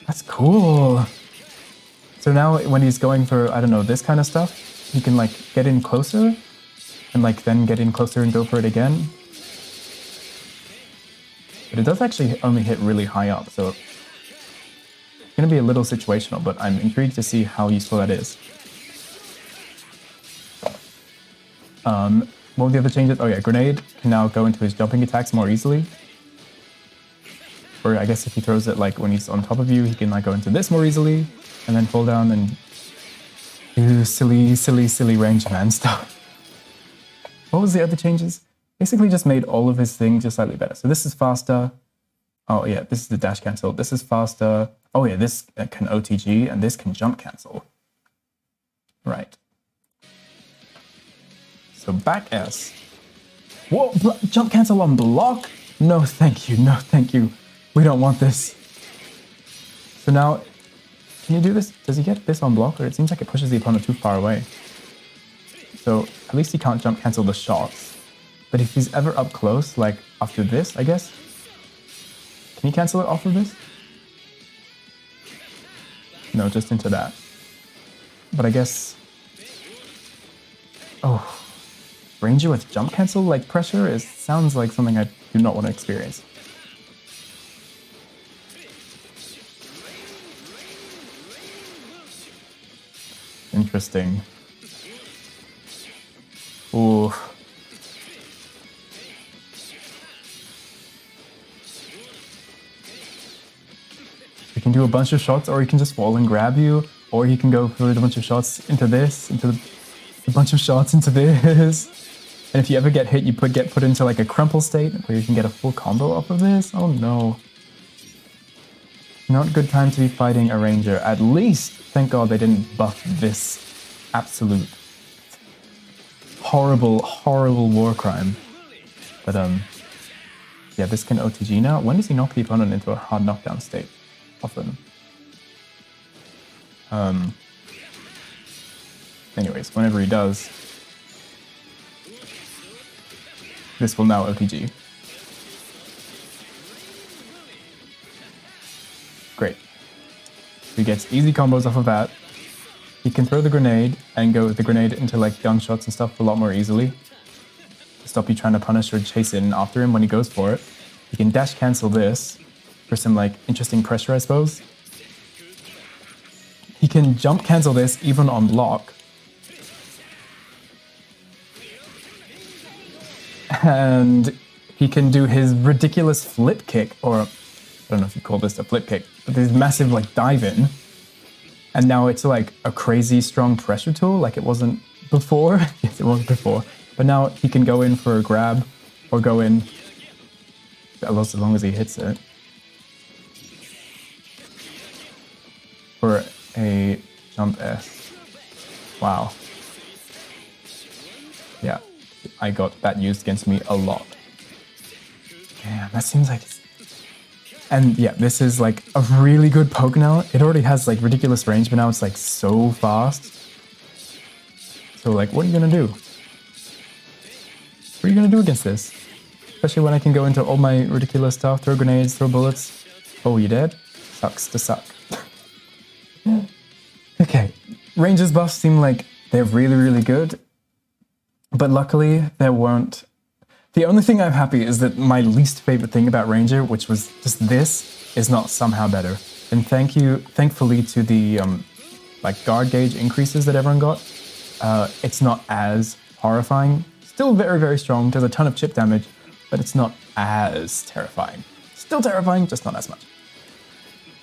That's cool. So now when he's going for, I don't know, this kind of stuff, he can like get in closer and like then get in closer and go for it again. But it does actually only hit really high up, so going to be a little situational, but I'm intrigued to see how useful that is. What were the other changes? Oh yeah, Grenade can now go into his jumping attacks more easily. Or I guess if he throws it like when he's on top of you, he can like go into this more easily, and then fall down and do silly range man stuff. What was the other changes? Basically just made all of his things just slightly better. So this is faster. Oh yeah, this is the dash cancel. This is faster. Oh yeah, this can OTG and this can jump cancel. Right. So back S. Whoa, jump cancel on block? No thank you, no thank you. We don't want this. So now, can you do this? Does he get this on block? Or it seems like it pushes the opponent too far away. So at least he can't jump cancel the shots. But if he's ever up close, like after this, I guess. Can he cancel it off of this? No, just into that. But I guess... Oh. Ranger with jump cancel like pressure sounds like something I do not want to experience. Interesting. Ooh. He can do a bunch of shots, or he can just fall and grab you, or he can go for a bunch of shots into this, into a bunch of shots into this. And if you ever get hit, you get put into like a crumple state where you can get a full combo off of this. Oh no. Not a good time to be fighting a ranger. At least, thank God they didn't buff this absolute horrible war crime. But yeah, this can OTG now. When does he knock the opponent into a hard knockdown state? Often. Anyways, whenever he does, this will now OTG. Great. He gets easy combos off of that. He can throw the grenade and go with the grenade into like gunshots and stuff a lot more easily. Stop you trying to punish or chase in after him when he goes for it. He can dash cancel this for some like interesting pressure, I suppose. He can jump cancel this even on block. And he can do his ridiculous flip kick, or I don't know if you call this a flip kick, but this massive like dive in. And now it's like a crazy strong pressure tool like it wasn't before. Yes, it was before. But now he can go in for a grab or go in, as long as he hits it, for a jump S. Wow. Yeah. I got that used against me a lot. Damn, that seems like it's... And yeah, this is like a really good poke now. It already has like ridiculous range, but now it's like so fast. So like, what are you gonna do? What are you gonna do against this? Especially when I can go into all my ridiculous stuff, throw grenades, throw bullets. Oh, you dead? Sucks to suck. Okay, Rangers buffs seem like they're really good. But luckily, there weren't... The only thing I'm happy is that my least favorite thing about Ranger, which was just this, is not somehow better. And thankfully to the like guard gauge increases that everyone got, it's not as horrifying. Still very strong, does a ton of chip damage, but it's not as terrifying. Still terrifying, just not as much.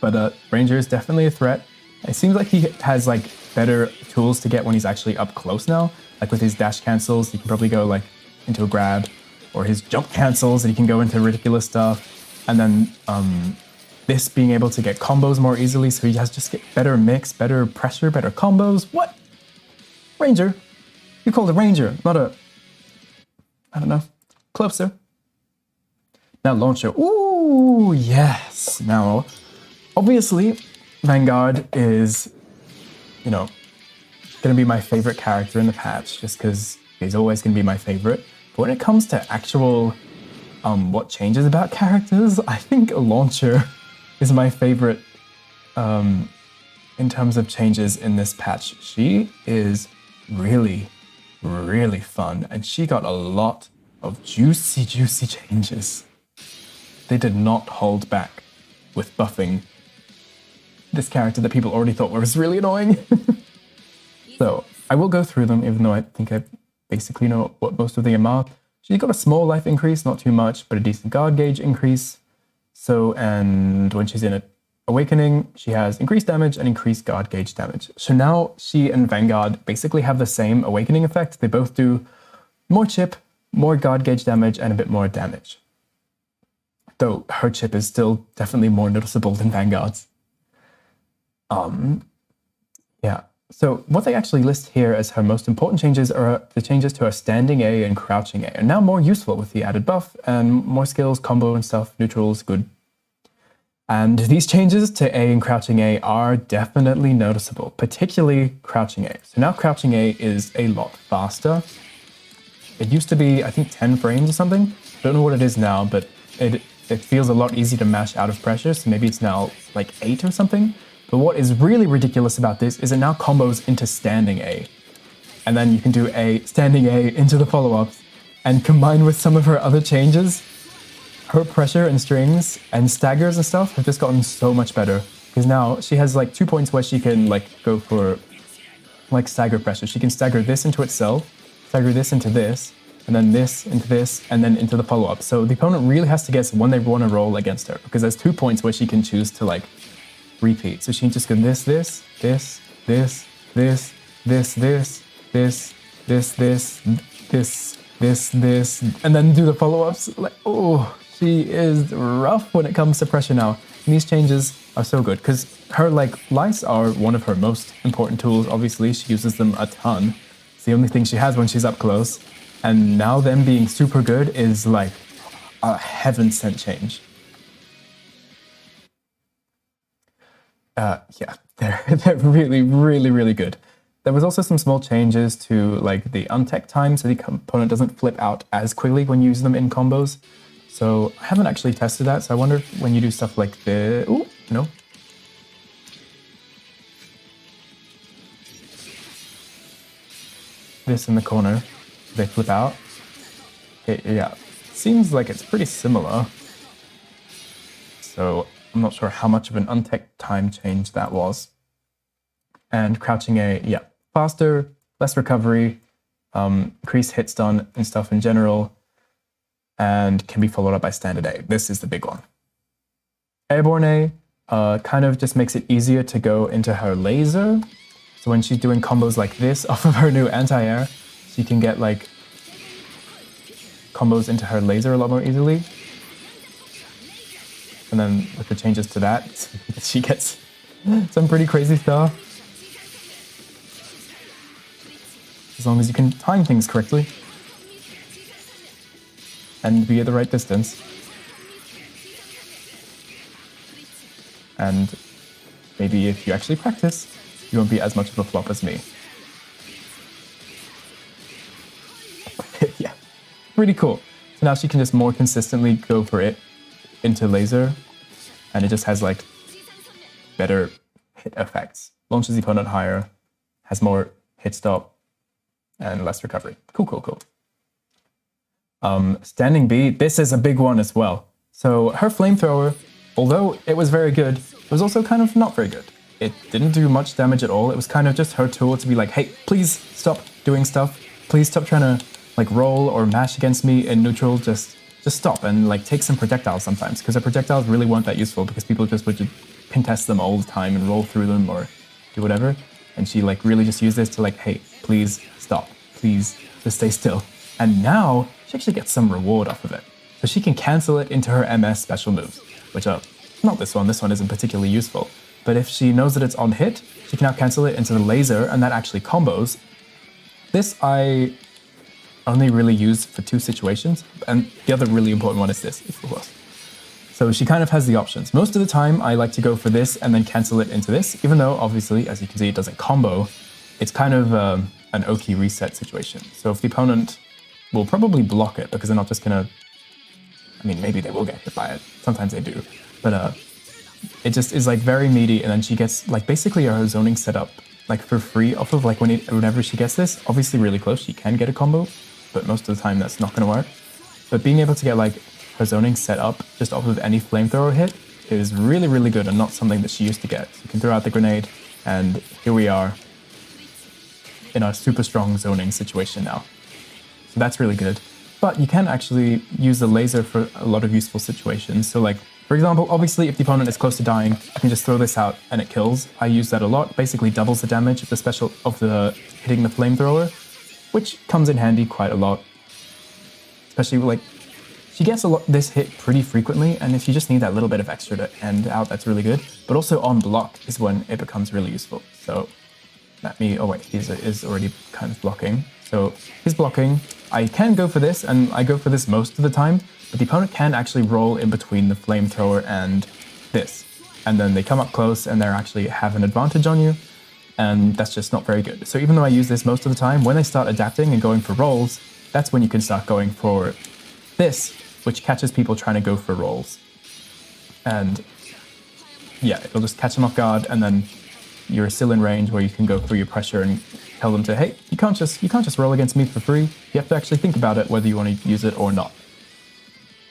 But Ranger is definitely a threat. It seems like he has like better tools to get when he's actually up close now. Like with his dash cancels, he can probably go like into a grab, or his jump cancels, and he can go into ridiculous stuff. And then this being able to get combos more easily, so he has just get better mix, better pressure, better combos. What? Ranger? You called a Ranger, not a... I don't know. Closer. Now Launcher. Ooh, yes. Now, obviously, Vanguard is, you know, going to be my favorite character in the patch, just because he's always going to be my favorite. But when it comes to actual what changes about characters, I think Launcher is my favorite in terms of changes in this patch. She is really fun, and she got a lot of juicy changes. They did not hold back with buffing this character that people already thought was really annoying. So I will go through them, even though I think I basically know what most of them are. She's got a small life increase, not too much, but a decent guard gauge increase. So, and when she's in an awakening, she has increased damage and increased guard gauge damage. So now she and Vanguard basically have the same awakening effect. They both do more chip, more guard gauge damage, and a bit more damage. Though her chip is still definitely more noticeable than Vanguard's. Yeah. So what they actually list here as her most important changes are the changes to her standing A and crouching A, and now more useful with the added buff and more skills, combo and stuff, neutrals, good. And these changes to A and crouching A are definitely noticeable, particularly crouching A. So now crouching A is a lot faster. It used to be, I think, 10 frames or something. Don't know what it is now, but it feels a lot easier to mash out of pressure, so maybe it's now like 8 or something. But what is really ridiculous about this is it now combos into standing A. And then you can do a standing A into the follow-ups, and combined with some of her other changes, her pressure and strings and staggers and stuff have just gotten so much better. Because now she has like 2 points where she can like go for like stagger pressure. She can stagger this into itself, stagger this into this, and then this into this, and then into the follow-up. So the opponent really has to guess when they want to roll against her, because there's 2 points where she can choose to like repeat. So she can just go this, this, this, this, this, this, this, this, this, this, this, this, this, and then do the follow-ups. Like, oh, she is rough when it comes to pressure now. And these changes are so good because her like lights are one of her most important tools. Obviously, she uses them a ton. It's the only thing she has when she's up close. And now them being super good is like a heaven-sent change. Yeah, they're really, really, really good. There was also some small changes to like the untech time, so the opponent doesn't flip out as quickly when you use them in combos. So I haven't actually tested that, so I wonder if when you do stuff like this... Ooh, no. This in the corner, they flip out. Yeah, seems like it's pretty similar. So I'm not sure how much of an untech time change that was. And crouching A, yeah, faster, less recovery, increased hit stun and stuff in general, and can be followed up by standard A. This is the big one. Airborne A kind of just makes it easier to go into her laser. So when she's doing combos like this off of her new anti-air, she can get like combos into her laser a lot more easily. And then with the changes to that, she gets some pretty crazy stuff. As long as you can time things correctly. And be at the right distance. And maybe if you actually practice, you won't be as much of a flop as me. Yeah, pretty cool. So now she can just more consistently go for it into laser, and it just has like better hit effects. Launches the opponent higher, has more hit stop, and less recovery. Cool, cool, cool. Standing B, this is a big one as well. So her flamethrower, although it was very good, was also kind of not very good. It didn't do much damage at all. It was kind of just her tool to be like, hey, please stop doing stuff. Please stop trying to like roll or mash against me in neutral. Just stop and like take some projectiles sometimes, because her projectiles really weren't that useful because people just would contest them all the time and roll through them or do whatever. And she like really just used this to like, hey, please stop. Please just stay still. And now she actually gets some reward off of it. So she can cancel it into her MS special moves, which are not this one. This one isn't particularly useful. But if she knows that it's on hit, she can now cancel it into the laser, and that actually combos. This I only really use for 2 situations, and the other really important one is this, of course. So she kind of has the options. Most of the time, I like to go for this and then cancel it into this, even though, obviously, as you can see, it doesn't combo. It's kind of an Oki reset situation. So if the opponent will probably block it, because they're not just gonna... I mean, maybe they will get hit by it. Sometimes they do. But it just is like very meaty, and then she gets like basically her zoning set up like for free off of like whenever she gets this. Obviously really close, she can get a combo, but most of the time that's not going to work. But being able to get like her zoning set up just off of any flamethrower hit is really, really good and not something that she used to get. So you can throw out the grenade, and here we are in a super strong zoning situation now. So that's really good. But you can actually use the laser for a lot of useful situations. So like, for example, obviously if the opponent is close to dying, I can just throw this out and it kills. I use that a lot, basically doubles the damage of the special of the hitting the flamethrower, which comes in handy quite a lot. Especially like, she gets this hit pretty frequently, and if you just need that little bit of extra to end out, that's really good. But also on block is when it becomes really useful. So let me, oh wait, he is already kind of blocking. So he's blocking. I can go for this, and I go for this most of the time, but the opponent can actually roll in between the flamethrower and this. And then they come up close and they actually have an advantage on you, and that's just not very good. So even though I use this most of the time, when they start adapting and going for rolls, that's when you can start going for this, which catches people trying to go for rolls. And yeah, it'll just catch them off guard, and then you're still in range where you can go for your pressure and tell them to, hey, you can't just roll against me for free. You have to actually think about it whether you want to use it or not.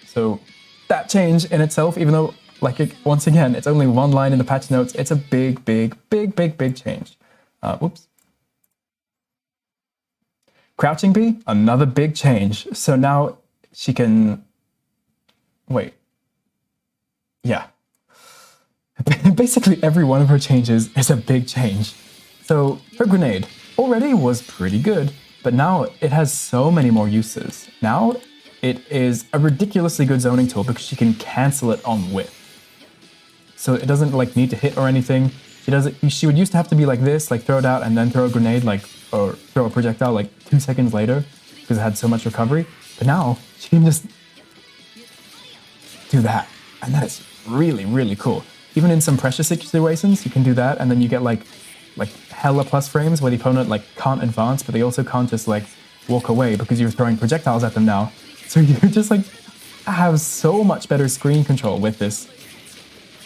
So that change in itself, even though, like, once again, it's only one line in the patch notes, it's a big change. Whoops. Crouching B, another big change. So now she can, wait. Yeah. Basically every one of her changes is a big change. So her grenade already was pretty good, but now it has so many more uses. Now it is a ridiculously good zoning tool because she can cancel it on whiff. So it doesn't like need to hit or anything. She would used to have to be like this, like throw it out and then throw a grenade, like, or throw a projectile like 2 seconds later because it had so much recovery. But now she can just do that, and that is really cool. Even in some pressure situations, you can do that, and then you get like hella plus frames where the opponent like can't advance, but they also can't just like walk away because you're throwing projectiles at them now. So you just like have so much better screen control with this,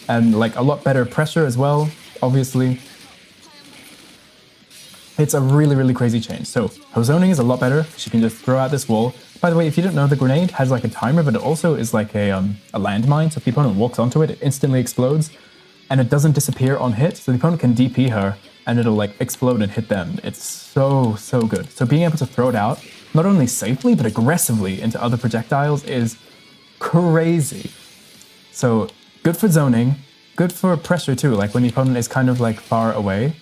and like a lot better pressure as well. Obviously, it's a really crazy change. So her zoning is a lot better. She can just throw out this wall. By the way, if you didn't know, the grenade has like a timer, but it also is like a landmine. So if the opponent walks onto it, it instantly explodes, and it doesn't disappear on hit. So the opponent can DP her, and it'll like explode and hit them. It's so good. So being able to throw it out, not only safely, but aggressively into other projectiles is crazy. So good for zoning, good for pressure too. Like when the opponent is kind of like far away,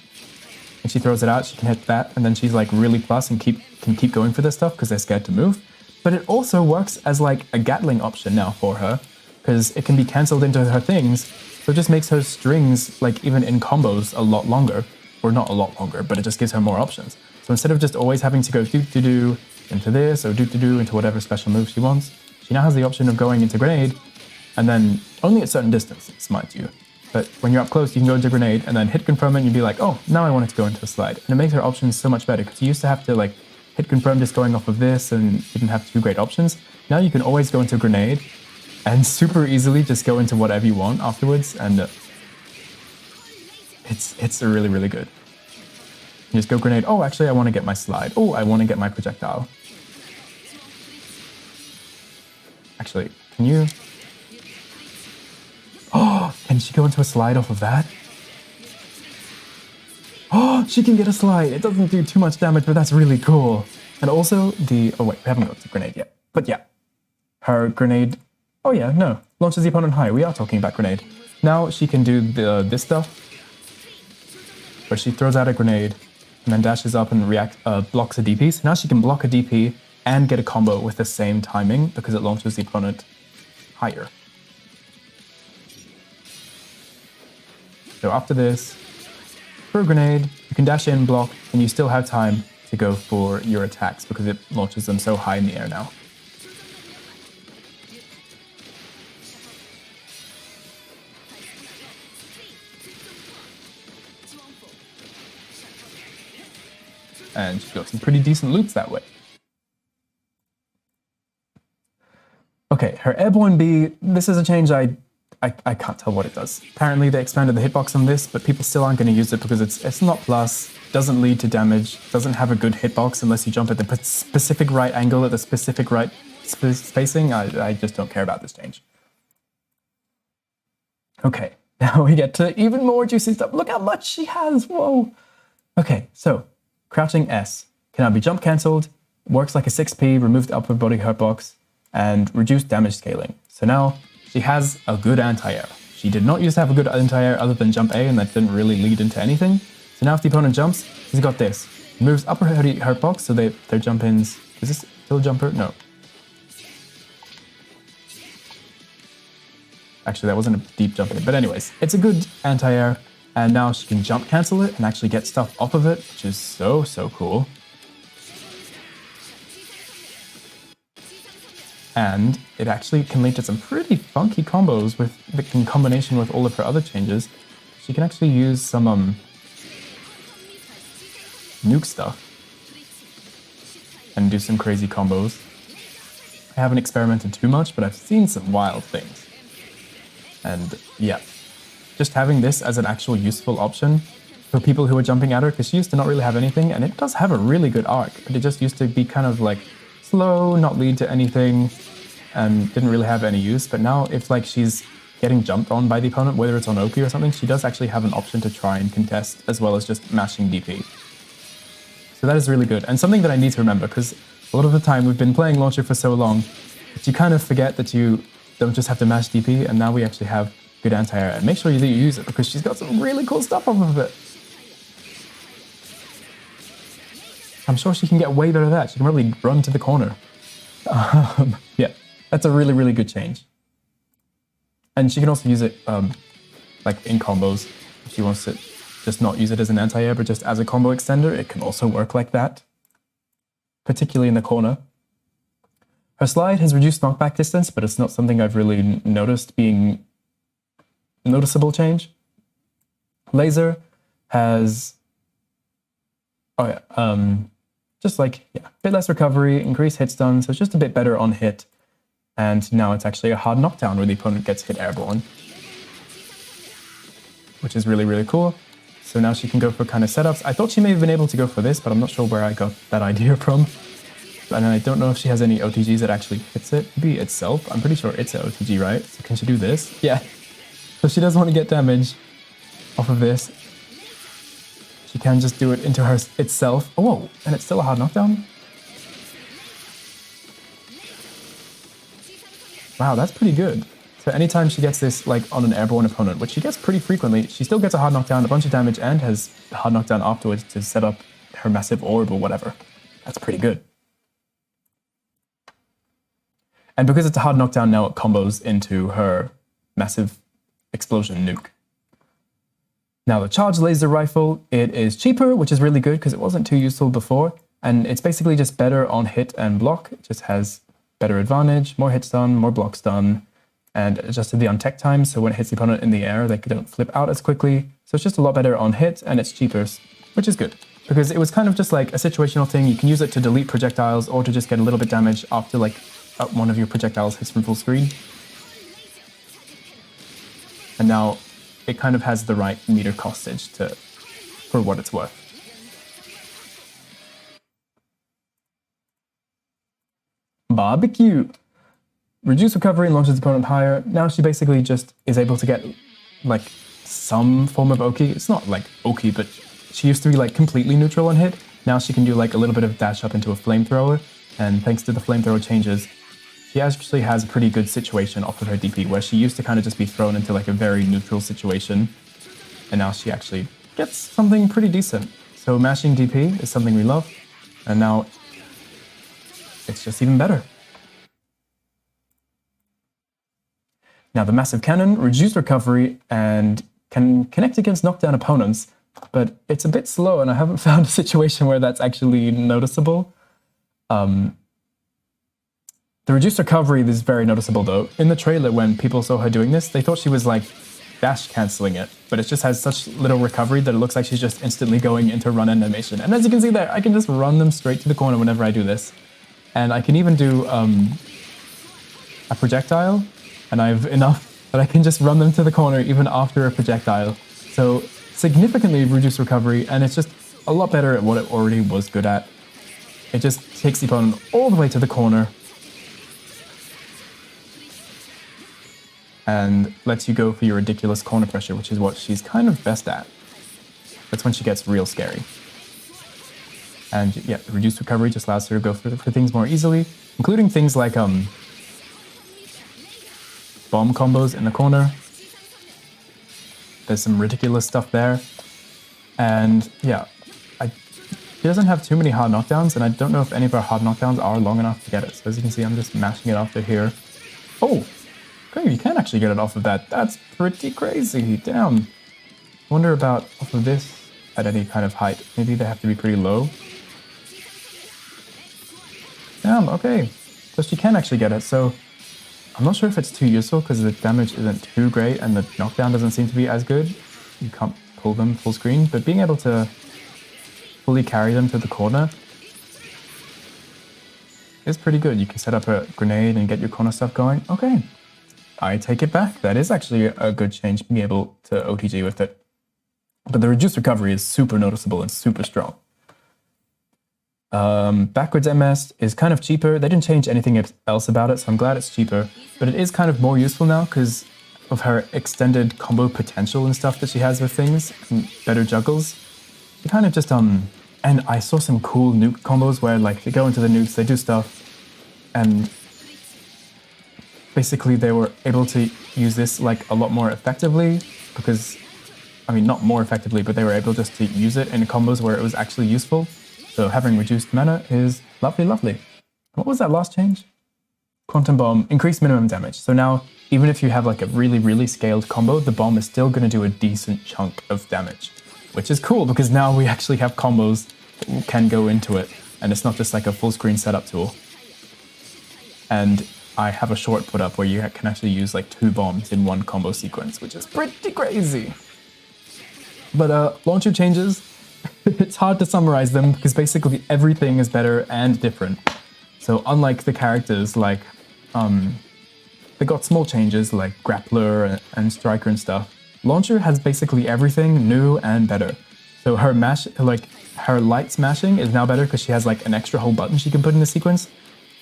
and she throws it out, she can hit that, and then she's like really plus and can keep going for this stuff because they're scared to move. But it also works as like a Gatling option now for her, because it can be cancelled into her things, so it just makes her strings, like even in combos, a lot longer. Or not a lot longer, but it just gives her more options. So instead of just always having to go do into this, or do into whatever special move she wants, she now has the option of going into grenade, and then only at certain distances, mind you. But when you're up close, you can go into grenade, and then hit confirm it, and you'd be like, oh, now I want it to go into a slide. And it makes her options so much better, because you used to have to like hit confirm just going off of this, and you didn't have 2 great options. Now you can always go into grenade, and super easily just go into whatever you want afterwards, and it's really good. You just go grenade, oh, actually I want to get my slide. Oh, I want to get my projectile. Actually, can you? Oh, can she go into a slide off of that? Oh, she can get a slide. It doesn't do too much damage, but that's really cool. And also oh wait, we haven't got to grenade yet. But yeah, her grenade, oh yeah, no, launches the opponent high. We are talking about grenade. Now she can do this stuff, where she throws out a grenade and then dashes up and blocks a DP. So now she can block a DP and get a combo with the same timing because it launches the opponent higher. So after this, for a grenade, you can dash in, block, and you still have time to go for your attacks because it launches them so high in the air now. And she got some pretty decent loots that way. Okay, her Airborne B, this is a change I can't tell what it does. Apparently they expanded the hitbox on this, but people still aren't going to use it because it's not plus, doesn't lead to damage, doesn't have a good hitbox unless you jump at the specific right angle at the specific right spacing. I just don't care about this change. Okay, now we get to even more juicy stuff. Look how much she has, whoa. Okay, so crouching S can now be jump cancelled, works like a 6p, remove the upper body hurt box, and reduce damage scaling. So now she has a good anti-air. She did not used to have a good anti-air other than jump A, and that didn't really lead into anything. So now if the opponent jumps, he's got this. Moves upper hurt box, so their jump ins. Is this still a jumper? No. Actually, that wasn't a deep jump in, but anyways, it's a good anti-air, and now she can jump cancel it and actually get stuff off of it, which is so cool. And it actually can lead to some pretty funky combos in combination with all of her other changes. She can actually use some nuke stuff and do some crazy combos. I haven't experimented too much, but I've seen some wild things. And yeah, just having this as an actual useful option for people who are jumping at her, because she used to not really have anything, and it does have a really good arc, but it just used to be kind of like slow, not lead to anything, and didn't really have any use. But now if like she's getting jumped on by the opponent, whether it's on Oki or something, she does actually have an option to try and contest as well as just mashing DP. So that is really good, and something that I need to remember, because a lot of the time we've been playing Launcher for so long that you kind of forget that you don't just have to mash DP, and now we actually have good anti-air. And make sure that you use it, because she's got some really cool stuff off of it. I'm sure she can get way better at that. She can really run to the corner. Yeah, that's a really good change. And she can also use it like in combos. If she wants to just not use it as an anti-air, but just as a combo extender, it can also work like that, particularly in the corner. Her slide has reduced knockback distance, but it's not something I've really noticed being noticeable change. Laser has, just like, yeah, a bit less recovery, increased hit stun, so it's just a bit better on hit. And now it's actually a hard knockdown where the opponent gets hit airborne, which is really cool. So now she can go for kind of setups. I thought she may have been able to go for this, but I'm not sure where I got that idea from. And I don't know if she has any OTGs that actually hits it. Maybe itself. I'm pretty sure it's an OTG, right? So can she do this? Yeah. So she doesn't want to get damage off of this. She can just do it into her itself. Oh, whoa. And it's still a hard knockdown? Wow, that's pretty good. So anytime she gets this like on an airborne opponent, which she gets pretty frequently, she still gets a hard knockdown, a bunch of damage, and has a hard knockdown afterwards to set up her massive orb or whatever. That's pretty good. And because it's a hard knockdown, now it combos into her massive explosion nuke. Now the charged laser rifle, it is cheaper, which is really good because it wasn't too useful before. And it's basically just better on hit and block. It just has better advantage, more hit stun, more block stun, and adjusted the untech time. So when it hits the opponent in the air, they don't flip out as quickly. So it's just a lot better on hit, and it's cheaper, which is good. Because it was kind of just like a situational thing. You can use it to delete projectiles or to just get a little bit damage after like one of your projectiles hits from full screen. And now it kind of has the right meter costage for what it's worth. Barbecue. Reduce recovery and launches the opponent higher. Now she basically just is able to get like some form of Oki. It's not like Oki, but she used to be like completely neutral on hit. Now she can do like a little bit of dash up into a flamethrower. And thanks to the flamethrower changes, she actually has a pretty good situation off of her DP, where she used to kind of just be thrown into like a very neutral situation. And now she actually gets something pretty decent. So mashing DP is something we love. And now it's just even better. Now the massive cannon, reduced recovery, and can connect against knockdown opponents, but it's a bit slow, and I haven't found a situation where that's actually noticeable. The reduced recovery is very noticeable though. In the trailer, when people saw her doing this, they thought she was like dash cancelling it, but it just has such little recovery that it looks like she's just instantly going into run animation. And as you can see there, I can just run them straight to the corner whenever I do this. And I can even do a projectile, and I have enough that I can just run them to the corner even after a projectile. So significantly reduced recovery, and it's just a lot better at what it already was good at. It just takes the opponent all the way to the corner. and lets you go for your ridiculous corner pressure, which is what she's kind of best at. That's when she gets real scary. And yeah, reduced recovery just allows her to go for things more easily, including things like bomb combos in the corner. There's some ridiculous stuff there. And yeah, she doesn't have too many hard knockdowns, and I don't know if any of our hard knockdowns are long enough to get it. So as you can see, I'm just mashing it after here. Oh, great, you can actually get it off of that. That's pretty crazy, damn. I wonder about off of this at any kind of height. Maybe they have to be pretty low. Damn, okay. So she can actually get it, so I'm not sure if it's too useful because the damage isn't too great and the knockdown doesn't seem to be as good. You can't pull them full screen, but being able to fully carry them to the corner is pretty good. You can set up a grenade and get your corner stuff going. Okay, I take it back. That is actually a good change, being able to OTG with it. But the reduced recovery is super noticeable and super strong. Backwards MS is kind of cheaper. They didn't change anything else about it, so I'm glad it's cheaper. But it is kind of more useful now because of her extended combo potential and stuff that she has with things, and better juggles. You kind of just, and I saw some cool nuke combos where, like, they go into the nukes, they do stuff, and basically they were able to use this, like, a lot more effectively, because, I mean, not more effectively, but they were able just to use it in combos where it was actually useful. So having reduced mana is lovely, lovely. What was that last change? Quantum Bomb, increased minimum damage. So now, even if you have like a really, really scaled combo, the bomb is still going to do a decent chunk of damage, which is cool because now we actually have combos that can go into it, and it's not just like a full screen setup tool. And I have a short put up where you can actually use like 2 bombs in one combo sequence, which is pretty crazy. But launcher changes, it's hard to summarize them because basically everything is better and different. So unlike the characters, like, they got small changes like Grappler and Striker and stuff. Launcher has basically everything new and better. So her her light smashing is now better because she has like an extra whole button she can put in the sequence.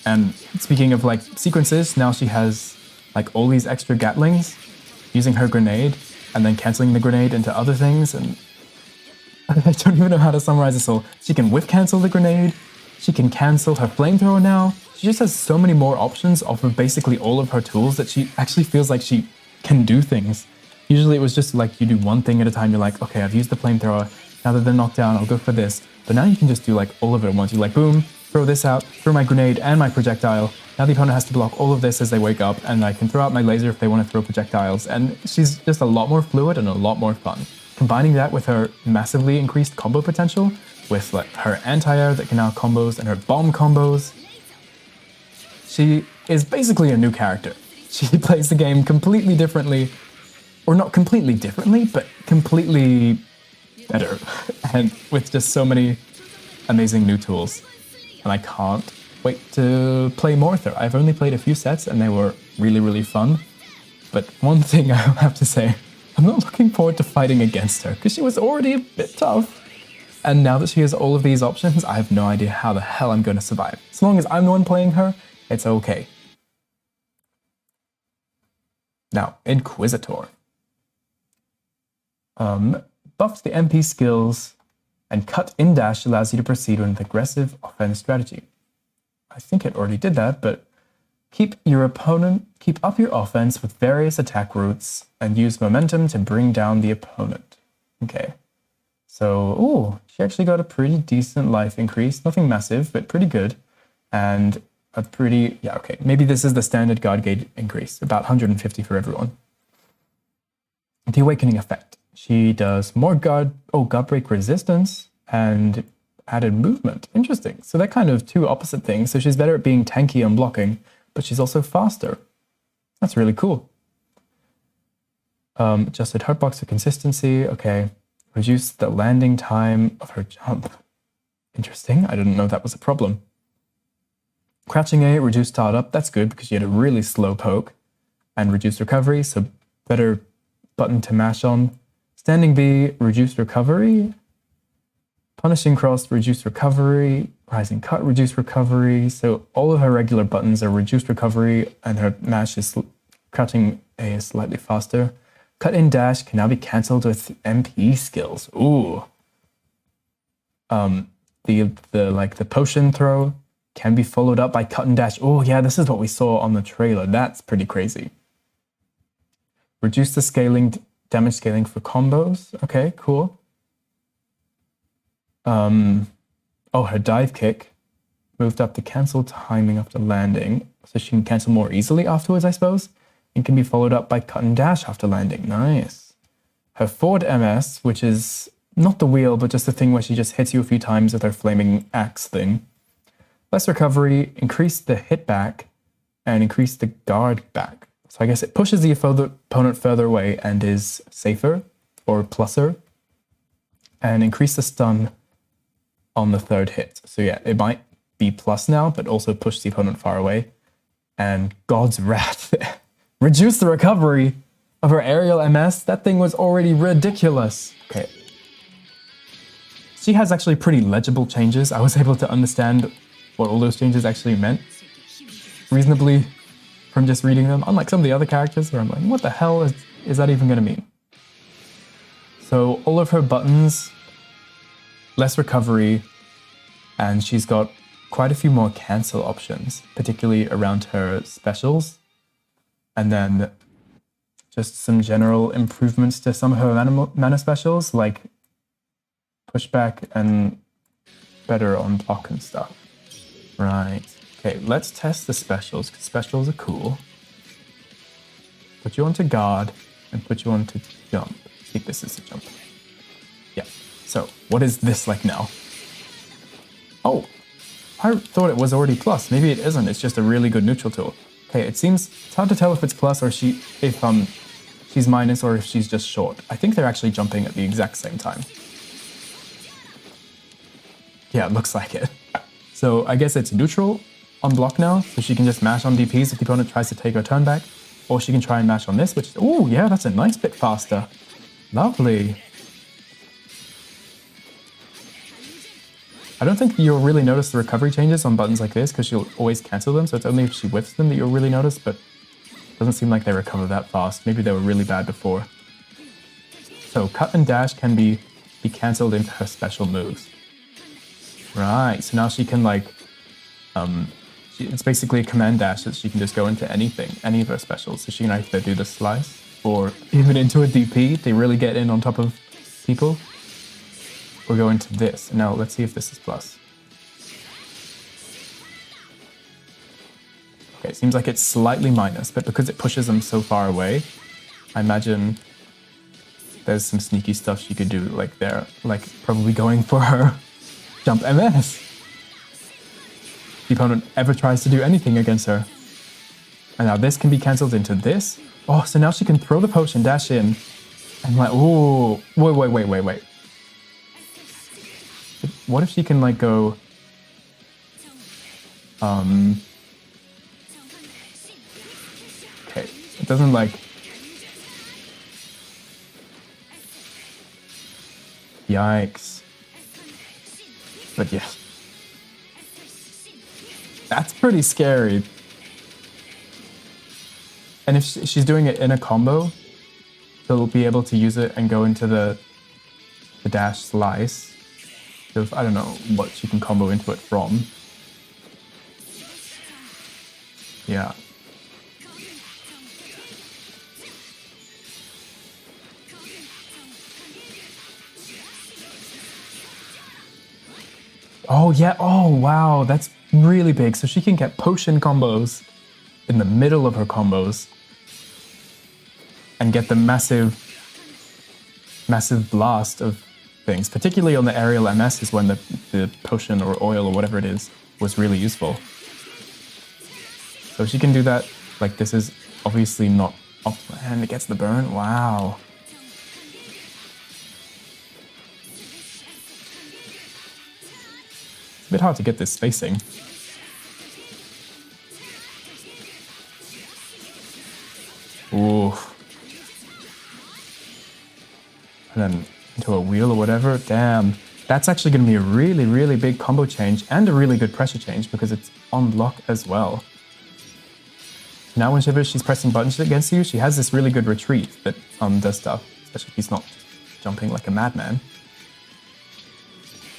And speaking of like sequences, now she has like all these extra Gatlings using her grenade and then canceling the grenade into other things. And I don't even know how to summarize this all. She can whiff cancel the grenade. She can cancel her flamethrower now. She just has so many more options off of basically all of her tools that she actually feels like she can do things. Usually it was just like you do one thing at a time. You're like, okay, I've used the flamethrower. Now that they're knocked down, I'll go for this. But now you can just do like all of it at once. You're like, boom, throw this out, throw my grenade and my projectile. Now the opponent has to block all of this as they wake up, and I can throw out my laser if they want to throw projectiles. And she's just a lot more fluid and a lot more fun. Combining that with her massively increased combo potential, with like her anti-air that can now combos and her bomb combos, she is basically a new character. She plays the game completely differently, or not completely differently, but completely better, and with just so many amazing new tools. And I can't wait to play more with her. I've only played a few sets and they were really, really fun. But one thing I have to say, I'm not looking forward to fighting against her because she was already a bit tough. And now that she has all of these options, I have no idea how the hell I'm going to survive. As long as I'm the one playing her, it's okay. Now, Inquisitor. Buffs the MP skills, and cut in dash allows you to proceed with an aggressive offense strategy. I think it already did that, but keep up your offense with various attack routes and use momentum to bring down the opponent. Okay. So, ooh, she actually got a pretty decent life increase. Nothing massive, but pretty good. And a pretty, yeah, okay. Maybe this is the standard guard gauge increase, about 150 for everyone. The Awakening effect. She does more guard break resistance and added movement. Interesting. So they're kind of two opposite things. So she's better at being tanky and blocking, but she's also faster. That's really cool. Adjusted hurtbox for consistency. Okay. Reduce the landing time of her jump. Interesting. I didn't know that was a problem. Crouching A, reduced startup. That's good because she had a really slow poke. And reduced recovery, so better button to mash on. Standing B, reduced recovery. Punishing cross, reduced recovery. Rising cut, reduced recovery. So all of her regular buttons are reduced recovery, and her mash is crouching A is slightly faster. Cut in dash can now be cancelled with MP skills. Ooh. The potion throw can be followed up by cut and dash. Oh yeah, this is what we saw on the trailer. That's pretty crazy. Reduce the damage scaling for combos. Okay, cool. Oh, her dive kick moved up the cancel timing after landing, so she can cancel more easily afterwards, I suppose. And can be followed up by cut and dash after landing. Nice. Her forward MS, which is not the wheel, but just the thing where she just hits you a few times with her flaming axe thing. Less recovery, increase the hit back, and increase the guard back. So I guess it pushes the opponent further away and is safer, or pluser. And increase the stun on the third hit. So yeah, it might be plus now, but also push the opponent far away. And God's Wrath. Reduce the recovery of her aerial MS. That thing was already ridiculous. Okay. She has actually pretty legible changes. I was able to understand what all those changes actually meant reasonably from just reading them, unlike some of the other characters where I'm like, what the hell is that even going to mean? So all of her buttons, less recovery, and she's got quite a few more cancel options, particularly around her specials. And then just some general improvements to some of her mana specials, like pushback and better on block and stuff. Right. Okay, let's test the specials, because specials are cool. Put you onto guard and put you onto jump. I think this is a jump. Yeah. So, what is this like now? Oh, I thought it was already plus. Maybe it isn't. It's just a really good neutral tool. Okay, it's hard to tell if it's plus or if she's minus or if she's just short. I think they're actually jumping at the exact same time. Yeah, it looks like it. So I guess it's neutral on block now, so she can just mash on DPs if the opponent tries to take her turn back, or she can try and mash on this, which, oh yeah, that's a nice bit faster. Lovely. I don't think you'll really notice the recovery changes on buttons like this, because she'll always cancel them, so it's only if she whiffs them that you'll really notice, but it doesn't seem like they recover that fast. Maybe they were really bad before. So cut and dash can be cancelled into her special moves. Right, so now she can it's basically a command dash that she can just go into anything, any of her specials. So she can either do the slice or even into a DP to really get in on top of people, or go into this. Now let's see if this is plus. Okay, it seems like it's slightly minus, but because it pushes them so far away, I imagine there's some sneaky stuff she could do like there, like probably going for her jump MS. The opponent ever tries to do anything against her. And now this can be cancelled into this. Oh, so now she can throw the potion, dash in, and like, ooh, wait. What if she can like go, okay, it doesn't like, yikes. But yeah, that's pretty scary. And if she's doing it in a combo, she'll be able to use it and go into the dash slice. So if, I don't know what she can combo into it from. Yeah. Oh yeah, oh wow, that's really big. So she can get potion combos in the middle of her combos and get the massive blast of things, particularly on the aerial MS is when the potion or oil or whatever it is was really useful. So she can do that, like this is obviously not optimal, and it gets the burn, wow. It's a bit hard to get this spacing. Ooh. And then into a wheel or whatever, damn. That's actually going to be a really, really big combo change and a really good pressure change because it's on block as well. Now whenever she's pressing buttons against you, she has this really good retreat that does stuff, especially if he's not jumping like a madman.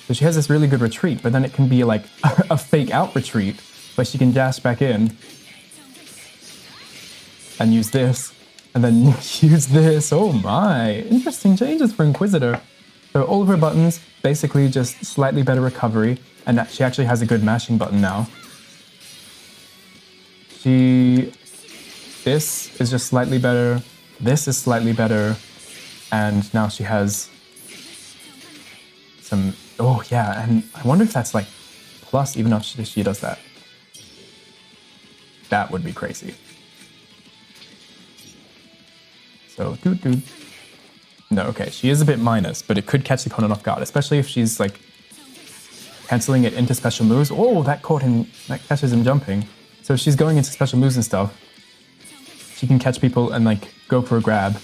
So she has this really good retreat, but then it can be like a fake out retreat where she can dash back in and use this, and then use this. Oh my, interesting changes for Inquisitor. So all of her buttons, basically just slightly better recovery, and she actually has a good mashing button now. This is just slightly better, this is slightly better, and now she has some, oh yeah, and I wonder if that's like plus even if she does that. That would be crazy. So, no, okay, she is a bit minus, but it could catch the opponent off guard, especially if she's like canceling it into special moves. Oh, that caught him, that catches him jumping. So if she's going into special moves and stuff, she can catch people and like go for a grab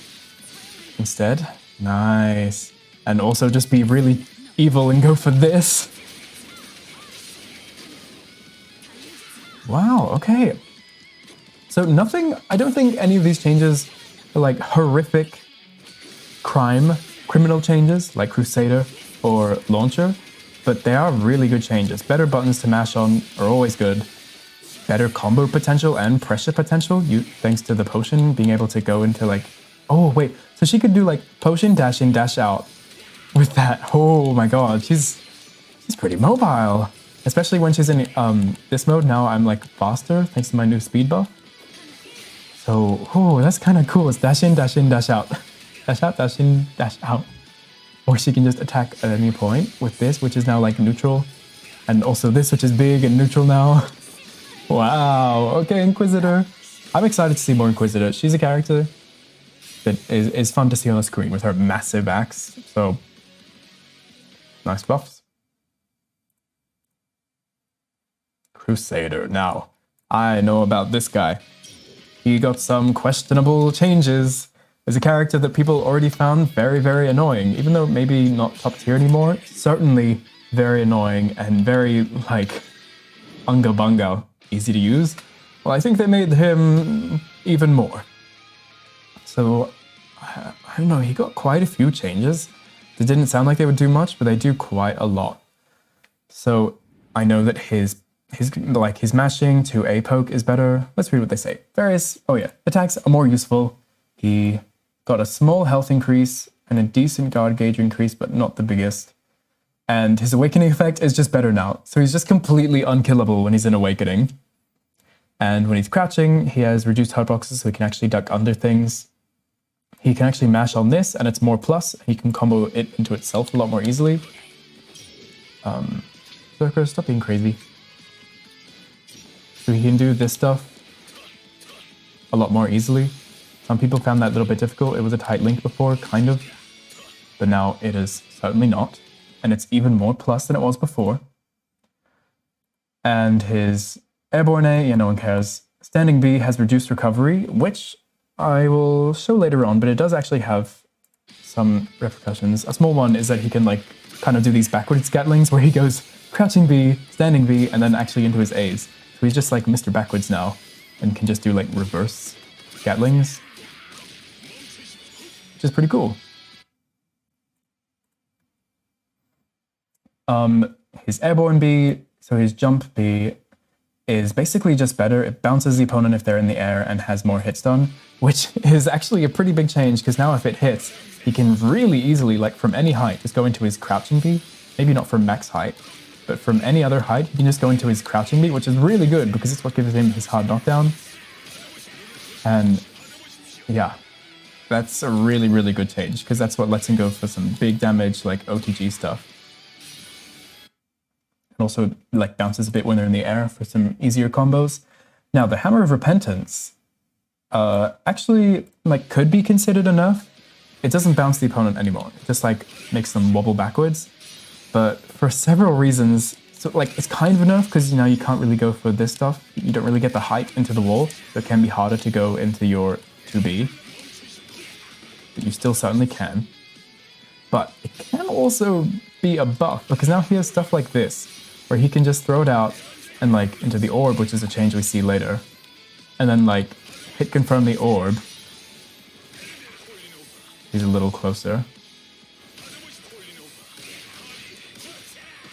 instead. Nice. And also just be really evil and go for this. Wow, okay. So nothing, I don't think any of these changes are like horrific criminal changes like Crusader or Launcher, but they are really good changes. Better buttons to mash on are always good. Better combo potential and pressure potential, thanks to the potion being able to go into like, oh wait, so she could do like potion, dash in, dash out with that. Oh my god, she's pretty mobile. Especially when she's in this mode. Now I'm like faster thanks to my new speed buff. So, oh, that's kind of cool. It's dash in, dash out. Dash out, dash in, dash out. Or she can just attack at any point with this, which is now like neutral. And also this, which is big and neutral now. Wow, okay, Inquisitor. I'm excited to see more Inquisitor. She's a character that is fun to see on the screen with her massive axe. So, nice buffs. Crusader. Now, I know about this guy. He got some questionable changes. As a character that people already found very, very annoying, even though maybe not top tier anymore, certainly very annoying and very, like, unga bunga, easy to use. Well, I think they made him even more. So, I don't know, he got quite a few changes. They didn't sound like they would do much, but they do quite a lot. So, I know that his mashing to a poke is better. Let's read what they say. Attacks are more useful. He got a small health increase and a decent guard gauge increase, but not the biggest. And his awakening effect is just better now. So he's just completely unkillable when he's in awakening. And when he's crouching, he has reduced hitboxes, so he can actually duck under things. He can actually mash on this, and it's more plus. He can combo it into itself a lot more easily. Berserker, stop being crazy. So he can do this stuff a lot more easily. Some people found that a little bit difficult. It was a tight link before, kind of. But now it is certainly not. And it's even more plus than it was before. And his Airborne A, yeah, no one cares. Standing B has reduced recovery, which I will show later on, but it does actually have some repercussions. A small one is that he can like kind of do these backwards Gatlings where he goes crouching B, standing B, and then actually into his A's. So he's just like Mr. Backwards now and can just do like reverse Gatlings, which is pretty cool. His Airborne B, so his Jump B, is basically just better. It bounces the opponent if they're in the air and has more hits done, which is actually a pretty big change because now if it hits, he can really easily, like from any height, just go into his crouching B. Maybe not from max height, but from any other height, he can just go into his crouching B, which is really good because it's what gives him his hard knockdown. And yeah, that's a really, really good change because that's what lets him go for some big damage like OTG stuff. And also like bounces a bit when they're in the air for some easier combos. Now the Hammer of Repentance actually like could be considered a nerf. It doesn't bounce the opponent anymore. It just like makes them wobble backwards. But for several reasons, so like it's kind of a nerf because you know you can't really go for this stuff. You don't really get the height into the wall, so it can be harder to go into your 2B. But you still certainly can. But it can also be a buff because now he has stuff like this, where he can just throw it out and like into the orb, which is a change we see later. And then like hit confirm the orb. He's a little closer.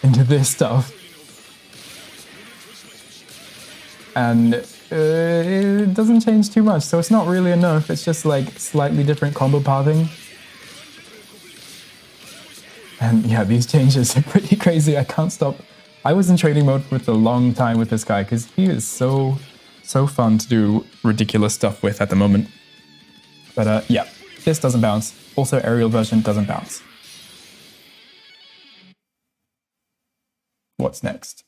Into this stuff. And it doesn't change too much, so it's not really a nerf, it's just like slightly different combo pathing. And yeah, these changes are pretty crazy, I can't stop. I was in training mode for a long time with this guy, because he is so fun to do ridiculous stuff with at the moment. But yeah, this doesn't bounce. Also, aerial version doesn't bounce. What's next?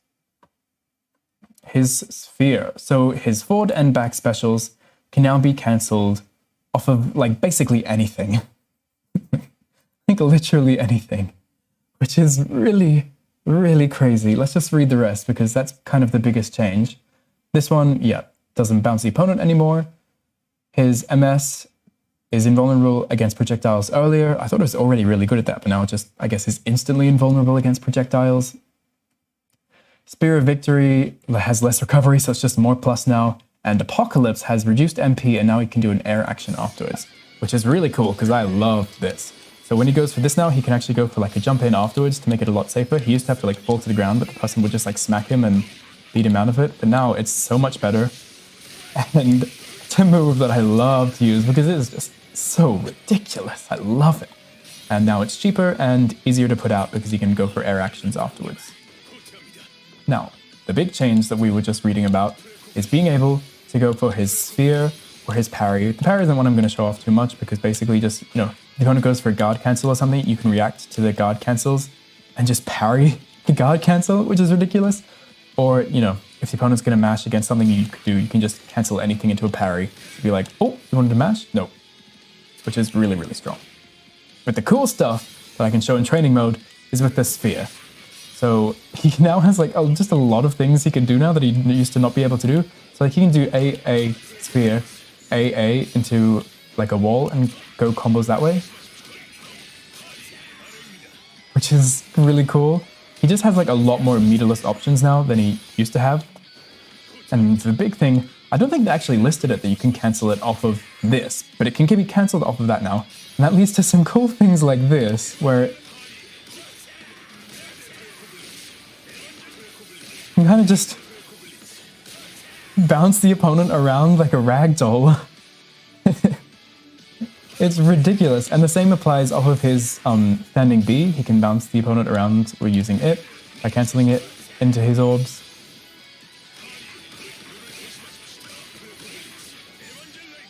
His sphere. So his forward and back specials can now be cancelled off of like basically anything. Like literally anything. Which is really, really crazy. Let's just read the rest because that's kind of the biggest change. This one, yeah, doesn't bounce the opponent anymore. His MS is invulnerable against projectiles earlier. I thought it was already really good at that, but now it just, I guess, is instantly invulnerable against projectiles. Spear of Victory has less recovery, so it's just more plus now. And Apocalypse has reduced MP, and now he can do an air action afterwards, which is really cool because I loved this. So when he goes for this now, he can actually go for like a jump in afterwards to make it a lot safer. He used to have to like fall to the ground, but the person would just like smack him and beat him out of it. But now it's so much better. And it's a move that I love to use because it is just so ridiculous. I love it. And now it's cheaper and easier to put out because you can go for air actions afterwards. Now, the big change that we were just reading about is being able to go for his sphere or his parry. The parry isn't one I'm going to show off too much because basically just, you know, if the opponent goes for a guard cancel or something, you can react to the guard cancels and just parry the guard cancel, which is ridiculous. Or, you know, if the opponent's going to mash against something you could do, you can just cancel anything into a parry. Be like, oh, you wanted to mash? No. Which is really, really strong. But the cool stuff that I can show in training mode is with the sphere. So he now has like just a lot of things he can do now that he used to not be able to do. So like he can do A, sphere, A into like a wall and go combos that way. Which is really cool. He just has like a lot more meterless options now than he used to have. And the big thing, I don't think they actually listed it that you can cancel it off of this, but it can be cancelled off of that now. And that leads to some cool things like this, where you kind of just bounce the opponent around like a rag doll. It's ridiculous. And the same applies off of his standing B. He can bounce the opponent around or using it by cancelling it into his orbs.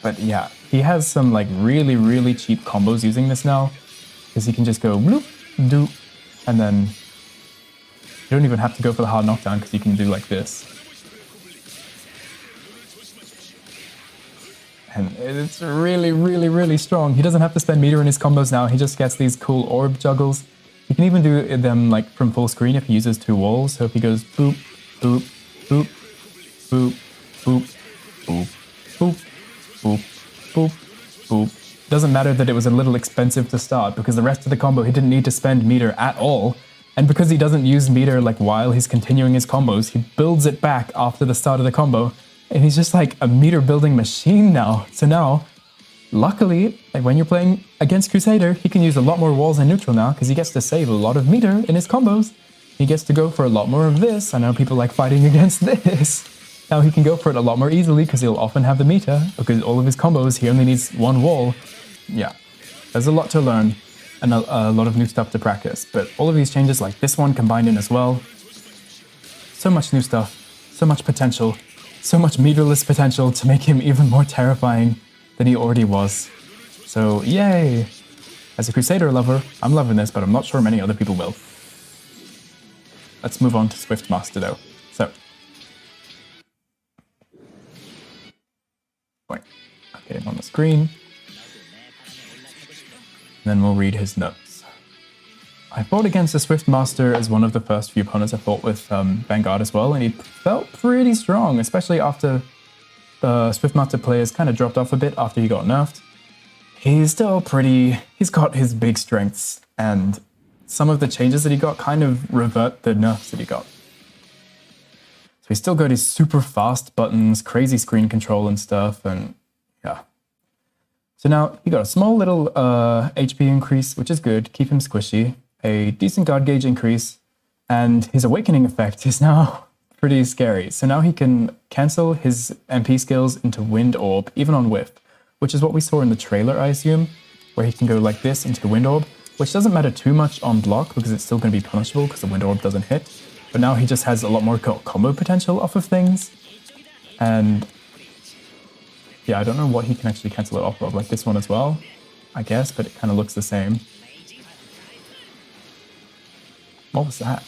But yeah, he has some like really, really cheap combos using this now. Because he can just go bloop, doop, and then you don't even have to go for the hard knockdown because you can do like this. And it's really, really, really strong. He doesn't have to spend meter in his combos now. He just gets these cool orb juggles. He can even do them like from full screen if he uses two walls. So if he goes boop, boop, boop, boop, boop, boop, boop, boop, boop, boop. Doesn't matter that it was a little expensive to start because the rest of the combo he didn't need to spend meter at all. And because he doesn't use meter like while he's continuing his combos, he builds it back after the start of the combo. And he's just like a meter building machine now. So now, luckily, like when you're playing against Crusader, he can use a lot more walls and neutral now because he gets to save a lot of meter in his combos. He gets to go for a lot more of this. I know people like fighting against this. Now he can go for it a lot more easily because he'll often have the meter because all of his combos, he only needs one wall. Yeah, there's a lot to learn and a lot of new stuff to practice. But all of these changes like this one combined in as well. So much new stuff, so much potential. So much meterless potential to make him even more terrifying than he already was. So, yay! As a Crusader lover, I'm loving this, but I'm not sure many other people will. Let's move on to Swiftmaster though. So, wait, I'll get him on the screen. And then we'll read his notes. I fought against the Swiftmaster as one of the first few opponents I fought with Vanguard as well, and he felt pretty strong, especially after the Swiftmaster players kind of dropped off a bit after he got nerfed. He's still he's got his big strengths, and some of the changes that he got kind of revert the nerfs that he got. So he's still got his super fast buttons, crazy screen control and stuff, and So now he got a small little HP increase, which is good, keep him squishy, a decent guard gauge increase, and his awakening effect is now pretty scary. So now he can cancel his MP skills into Wind Orb, even on whiff, which is what we saw in the trailer, I assume, where he can go like this into the Wind Orb, which doesn't matter too much on block because it's still going to be punishable because the Wind Orb doesn't hit. But now he just has a lot more combo potential off of things. And yeah, I don't know what he can actually cancel it off of, like this one as well, I guess, but it kind of looks the same. What was that?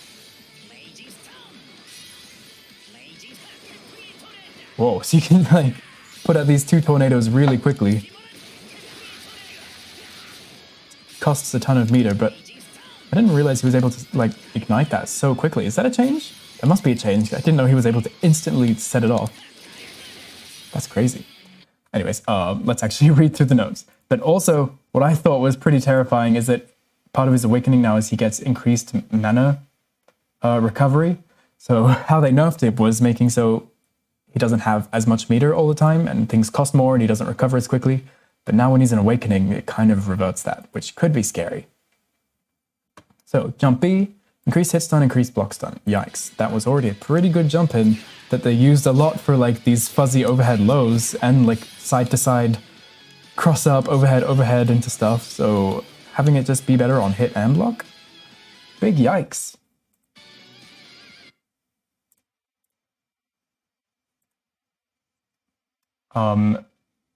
Whoa, so you can like put out these 2 tornadoes really quickly. Costs a ton of meter, but I didn't realize he was able to like ignite that so quickly. Is that a change? That must be a change. I didn't know he was able to instantly set it off. That's crazy. Anyways, let's actually read through the notes. But also, what I thought was pretty terrifying is that part of his awakening now is he gets increased mana recovery. So how they nerfed it was making so he doesn't have as much meter all the time and things cost more and he doesn't recover as quickly. But now when he's in awakening, it kind of reverts that, which could be scary. So jump B, increase hit stun, increase block stun. Yikes, that was already a pretty good jump in that they used a lot for like these fuzzy overhead lows and like side to side cross up overhead into stuff. So having it just be better on hit and block, big yikes.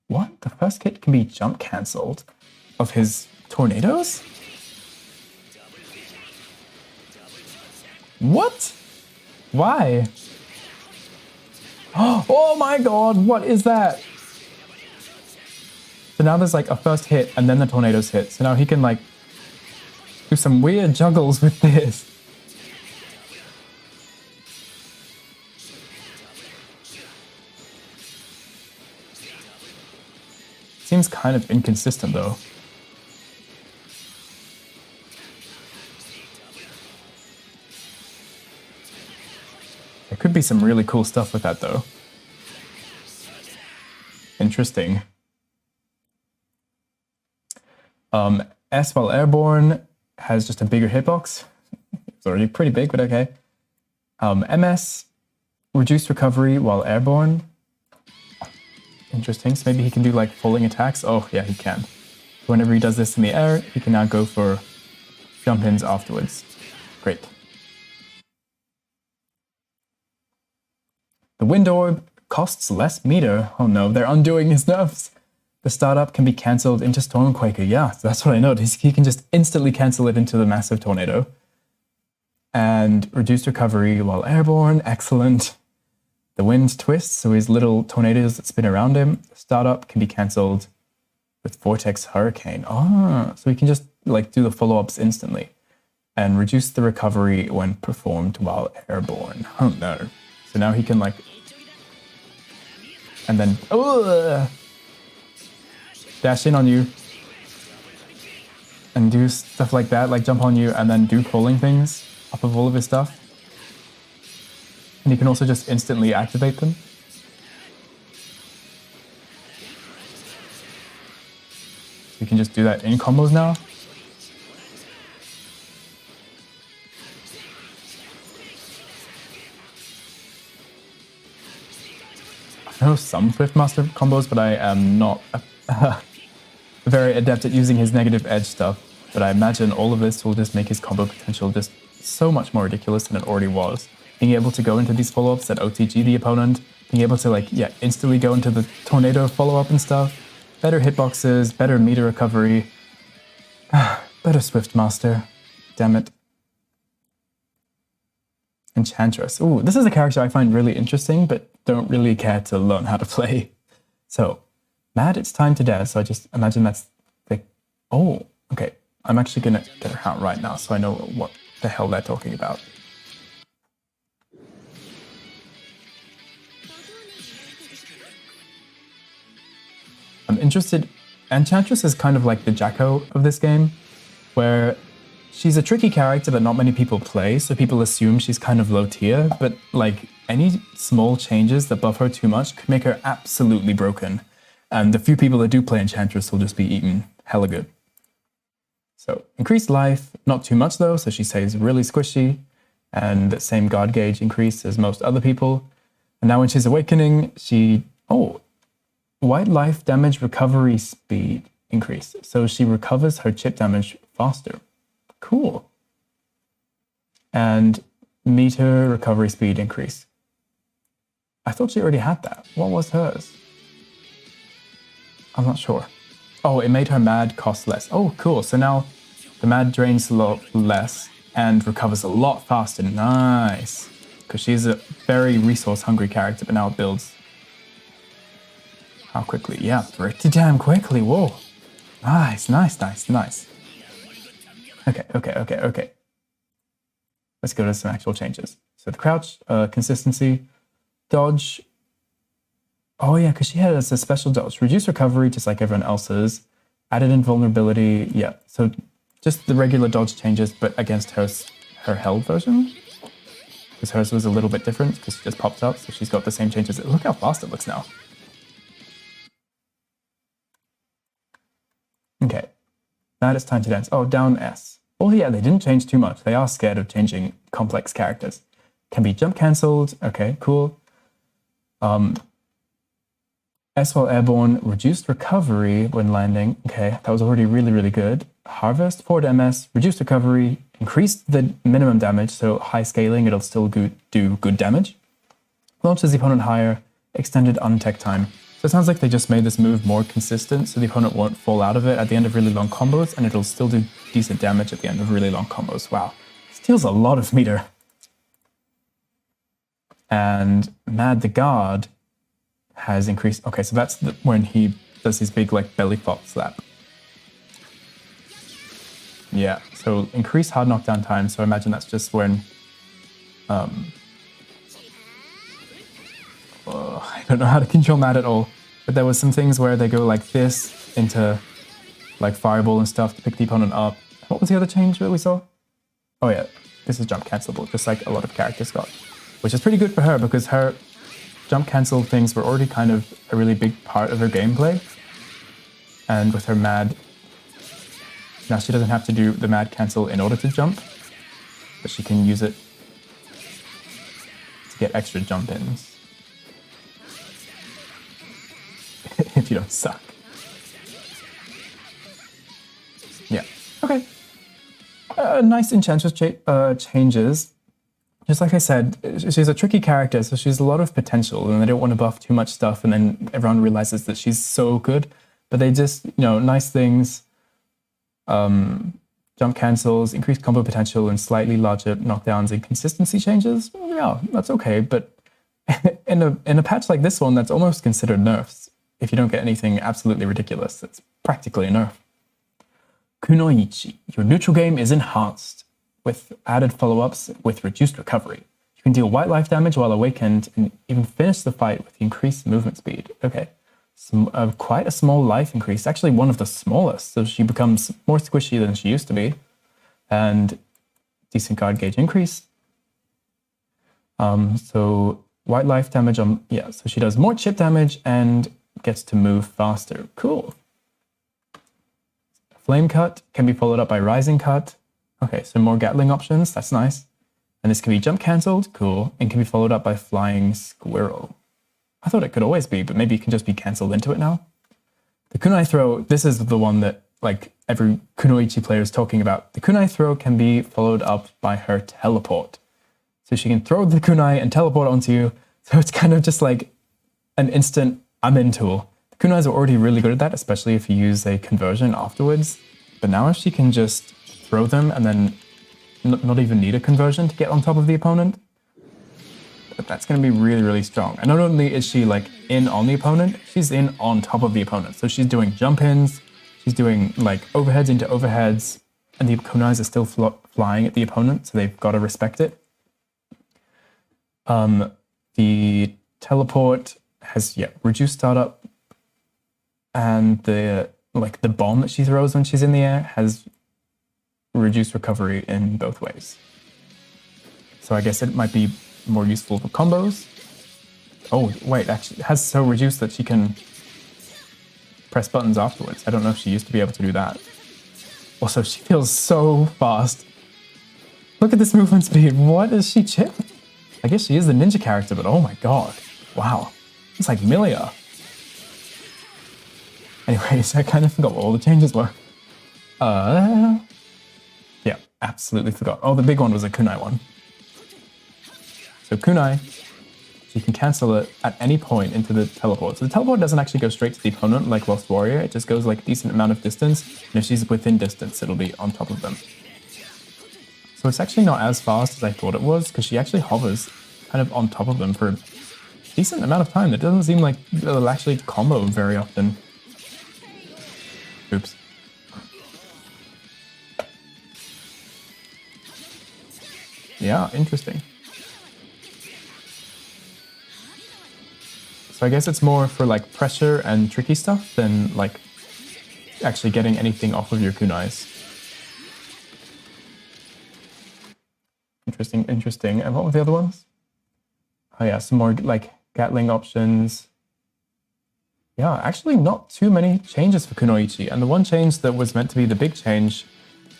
What? The first hit can be jump cancelled of his tornadoes? What? Why? Oh my god, what is that? So now there's like a first hit and then the tornadoes hit. So now he can like do some weird juggles with this. Seems kind of inconsistent though. There could be some really cool stuff with that though. Interesting. S while airborne has just a bigger hitbox. It's already pretty big, but okay. MS, reduced recovery while airborne. Interesting, so maybe he can do like falling attacks. Oh yeah, he can. Whenever he does this in the air, he can now go for jump ins afterwards. Great. The Wind Orb costs less meter. Oh no, they're undoing his nerfs. The startup can be cancelled into Stormquaker. Yeah, that's what I noticed. He can just instantly cancel it into the massive tornado. And reduced recovery while airborne. Excellent. The wind twists, so his little tornadoes that spin around him. The startup can be cancelled with Vortex Hurricane. Ah, so he can just like do the follow-ups instantly. And reduce the recovery when performed while airborne. Oh no. So now he can like... And then... dash in on you. And do stuff like that, like jump on you and then do falling things off of all of his stuff. And you can also just instantly activate them. You can just do that in combos now. I know some Swiftmaster combos, but I am not very adept at using his negative edge stuff. But I imagine all of this will just make his combo potential just so much more ridiculous than it already was. Being able to go into these follow-ups that OTG the opponent, being able to like, yeah, instantly go into the tornado follow-up and stuff, better hitboxes, better meter recovery, better Swiftmaster, damn it. Enchantress. Ooh, this is a character I find really interesting, but don't really care to learn how to play. So, Mad, it's time to dare, so I just imagine that's the... Oh, okay. I'm actually gonna get her out right now, so I know what the hell they're talking about. I'm interested... Enchantress is kind of like the Jacko of this game, where she's a tricky character that not many people play, so people assume she's kind of low tier, but like any small changes that buff her too much could make her absolutely broken. And the few people that do play Enchantress will just be eaten hella good. So increased life, not too much though, so she stays really squishy, and the same guard gauge increase as most other people. And now when she's awakening, white life damage recovery speed increase. So she recovers her chip damage faster. Cool. And meter recovery speed increase. I thought she already had that. What was hers? I'm not sure. Oh, it made her mad cost less. Oh, cool. So now the mad drains a lot less and recovers a lot faster. Nice. Because she's a very resource-hungry character, but now it builds. How quickly? Yeah, pretty damn quickly. Whoa. Nice, nice, nice, nice. Okay. Let's go to some actual changes. So the crouch, consistency, dodge. Oh yeah, because she has a special dodge. Reduce recovery just like everyone else's. Added invulnerability. Yeah, so just the regular dodge changes, but against her held version. Because hers was a little bit different because she just popped up, so she's got the same changes. Look how fast it looks now. Okay, now it's time to dance. Oh, down S. Oh yeah, they didn't change too much. They are scared of changing complex characters. Can be jump cancelled. Okay, cool. S while airborne, reduced recovery when landing. Okay, that was already really, really good. Harvest, forward MS, reduced recovery, increased the minimum damage, so high scaling, it'll still do good damage. Launches the opponent higher, extended untech time. So it sounds like they just made this move more consistent, so the opponent won't fall out of it at the end of really long combos, and it'll still do decent damage at the end of really long combos. Wow, steals a lot of meter. And Mad the Guard has increased. Okay, so that's when he does his big like belly flop slap. Yeah, so increased hard knockdown time. So I imagine that's just when I don't know how to control Mad at all, but there was some things where they go like this into like fireball and stuff to pick the opponent up. What was the other change that we saw? Oh yeah, this is jump cancelable, just like a lot of characters got, which is pretty good for her because her jump cancel things were already kind of a really big part of her gameplay. And with her Mad, now she doesn't have to do the Mad cancel in order to jump, but she can use it to get extra jump ins. If you don't suck. Yeah, okay. Nice Enchantress changes. Just like I said, she's a tricky character, so she has a lot of potential, and they don't want to buff too much stuff, and then everyone realizes that she's so good. But they just, nice things. Jump cancels, increased combo potential, and slightly larger knockdowns and consistency changes. Yeah, that's okay. But in a patch like this one, that's almost considered nerfs. If you don't get anything absolutely ridiculous, it's practically a nerf. Kunoichi, your neutral game is enhanced with added follow-ups with reduced recovery. You can deal white life damage while awakened and even finish the fight with increased movement speed. Okay, quite a small life increase, actually one of the smallest, so she becomes more squishy than she used to be, and decent guard gauge increase. So white life damage, so she does more chip damage and gets to move faster. Cool. Flame Cut can be followed up by Rising Cut. Okay, so more Gatling options, that's nice. And this can be jump cancelled, cool, and can be followed up by Flying Squirrel. I thought it could always be, but maybe it can just be cancelled into it now. The Kunai Throw, this is the one that like every Kunoichi player is talking about. The Kunai Throw can be followed up by her Teleport. So she can throw the Kunai and teleport onto you, so it's kind of just like an instant I'm in tool. The Kunais are already really good at that, especially if you use a conversion afterwards. But now if she can just throw them and then not even need a conversion to get on top of the opponent, that's going to be really, really strong. And not only is she like in on the opponent, she's in on top of the opponent. So she's doing jump ins, she's doing like overheads into overheads, and the Kunais are still flying at the opponent, so they've got to respect it. The teleport has reduced startup, and the bomb that she throws when she's in the air has reduced recovery in both ways. So I guess it might be more useful for combos. Oh wait, actually it has so reduced that she can press buttons afterwards. I don't know if she used to be able to do that. Also, she feels so fast. Look at this movement speed. What is she, Chip? I guess she is the ninja character, but oh my god. Wow. It's like Milia. Anyways, I kind of forgot what all the changes were. Yeah, absolutely forgot. Oh, the big one was a kunai one. So kunai, she can cancel it at any point into the teleport. So the teleport doesn't actually go straight to the opponent like Lost Warrior. It just goes like a decent amount of distance. And if she's within distance, it'll be on top of them. So it's actually not as fast as I thought it was, because she actually hovers kind of on top of them for a decent amount of time. It doesn't seem like it'll actually combo very often. Oops. Yeah, interesting. So I guess it's more for like pressure and tricky stuff than like actually getting anything off of your kunais. Interesting, interesting. And what were the other ones? Oh yeah, some more like Gatling options. Yeah, actually not too many changes for Kunoichi. And the one change that was meant to be the big change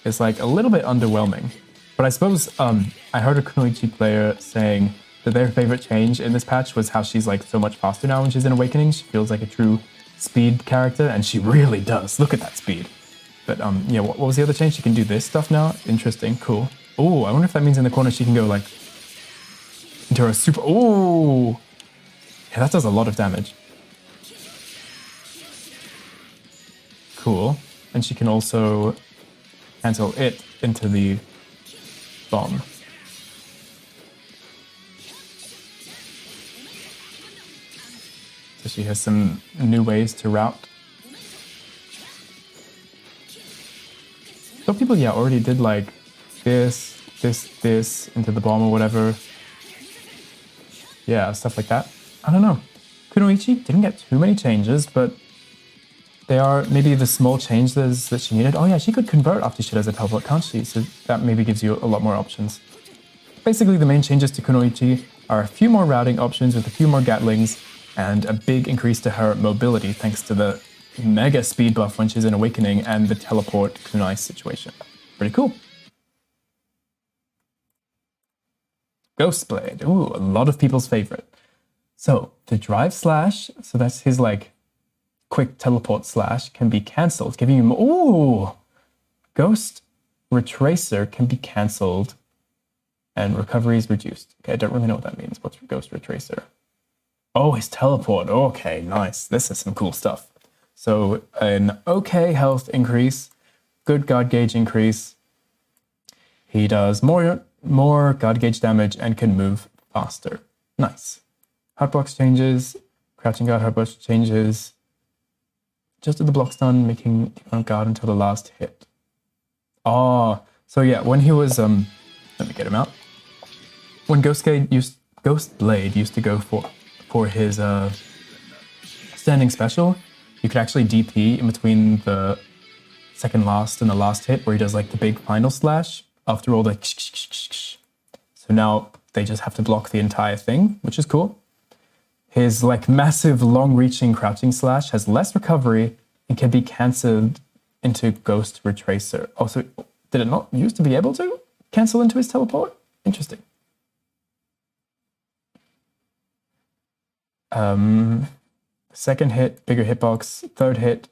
is like a little bit underwhelming. But I suppose I heard a Kunoichi player saying that their favorite change in this patch was how she's like so much faster now when she's in Awakening. She feels like a true speed character, and she really does. Look at that speed. But yeah, what was the other change? She can do this stuff now. Interesting, cool. Oh, I wonder if that means in the corner she can go like into her super. Oh, yeah, that does a lot of damage. Cool. And she can also cancel it into the bomb. So she has some new ways to route. So people, yeah, already did like this into the bomb or whatever. Yeah, stuff like that. I don't know. Kunoichi didn't get too many changes, but they are maybe the small changes that she needed. Oh yeah, she could convert after she does a teleport, can't she? So that maybe gives you a lot more options. Basically, the main changes to Kunoichi are a few more routing options with a few more Gatlings and a big increase to her mobility thanks to the mega speed buff when she's in Awakening and the teleport kunai situation. Pretty cool. Ghostblade. Ooh, a lot of people's favorite. So the drive slash, so that's his like quick teleport slash, can be cancelled, giving him, ooh, Ghost Retracer can be cancelled and recovery is reduced. Okay, I don't really know what that means. What's Ghost Retracer? Oh, his teleport. Okay, nice. This is some cool stuff. So an okay health increase, good guard gauge increase. He does more guard gauge damage and can move faster. Nice. Hotbox changes, crouching guard hotbox changes. Just at the block stun, making on guard until the last hit. Oh, so yeah, when he was let me get him out. When Ghostblade used to go for his standing special, you could actually DP in between the second last and the last hit, where he does like the big final slash after all the. So now they just have to block the entire thing, which is cool. His like massive long-reaching crouching slash has less recovery and can be cancelled into Ghost Retracer. Also, did it not used to be able to cancel into his teleport? Interesting. Second hit, bigger hitbox. Third hit,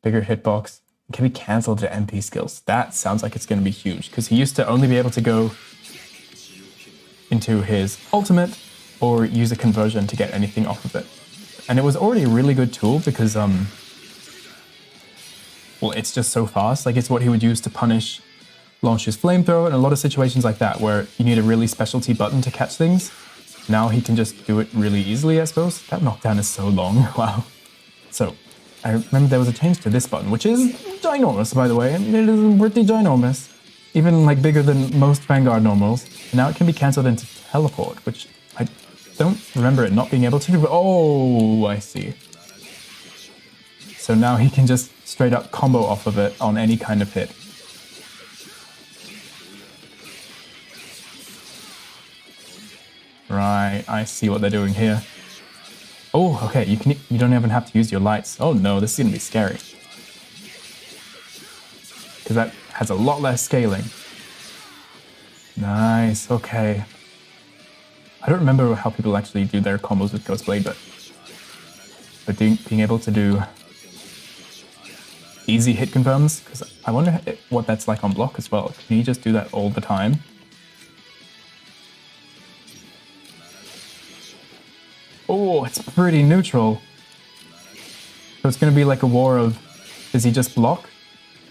bigger hitbox. It can be cancelled to MP skills. That sounds like it's going to be huge, because he used to only be able to go into his ultimate or use a conversion to get anything off of it. And it was already a really good tool because, well, it's just so fast. Like, it's what he would use to punish Launch's flamethrower and a lot of situations like that where you need a really specialty button to catch things. Now he can just do it really easily, I suppose. That knockdown is so long. Wow. So, I remember there was a change to this button, which is ginormous, by the way. It is pretty ginormous. Even, like, bigger than most Vanguard normals. And now it can be cancelled into teleport, which I don't remember it not being able to do, but oh, I see. So now he can just straight up combo off of it on any kind of hit. Right, I see what they're doing here. Oh, okay, you don't even have to use your lights. Oh no, this is gonna be scary. Because that has a lot less scaling. Nice, okay. I don't remember how people actually do their combos with Ghostblade, but being able to do easy hit confirms, because I wonder what that's like on block as well. Can you just do that all the time? Oh, it's pretty neutral. So it's going to be like a war of, does he just block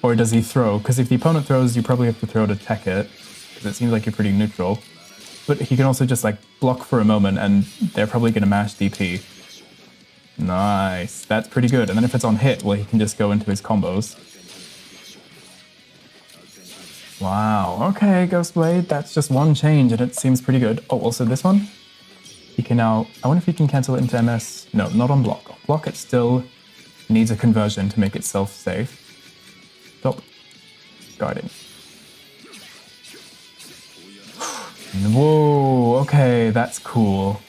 or does he throw? Because if the opponent throws, you probably have to throw to tech it, because it seems like you're pretty neutral. But he can also just like block for a moment and they're probably going to mash DP. Nice, that's pretty good. And then if it's on hit, well, he can just go into his combos. Wow, okay, Ghostblade, that's just one change and it seems pretty good. Oh, also this one? He can now, I wonder if he can cancel it into MS. No, not on block. On block, it still needs a conversion to make itself safe. Stop. Guarding. Whoa, okay, that's cool.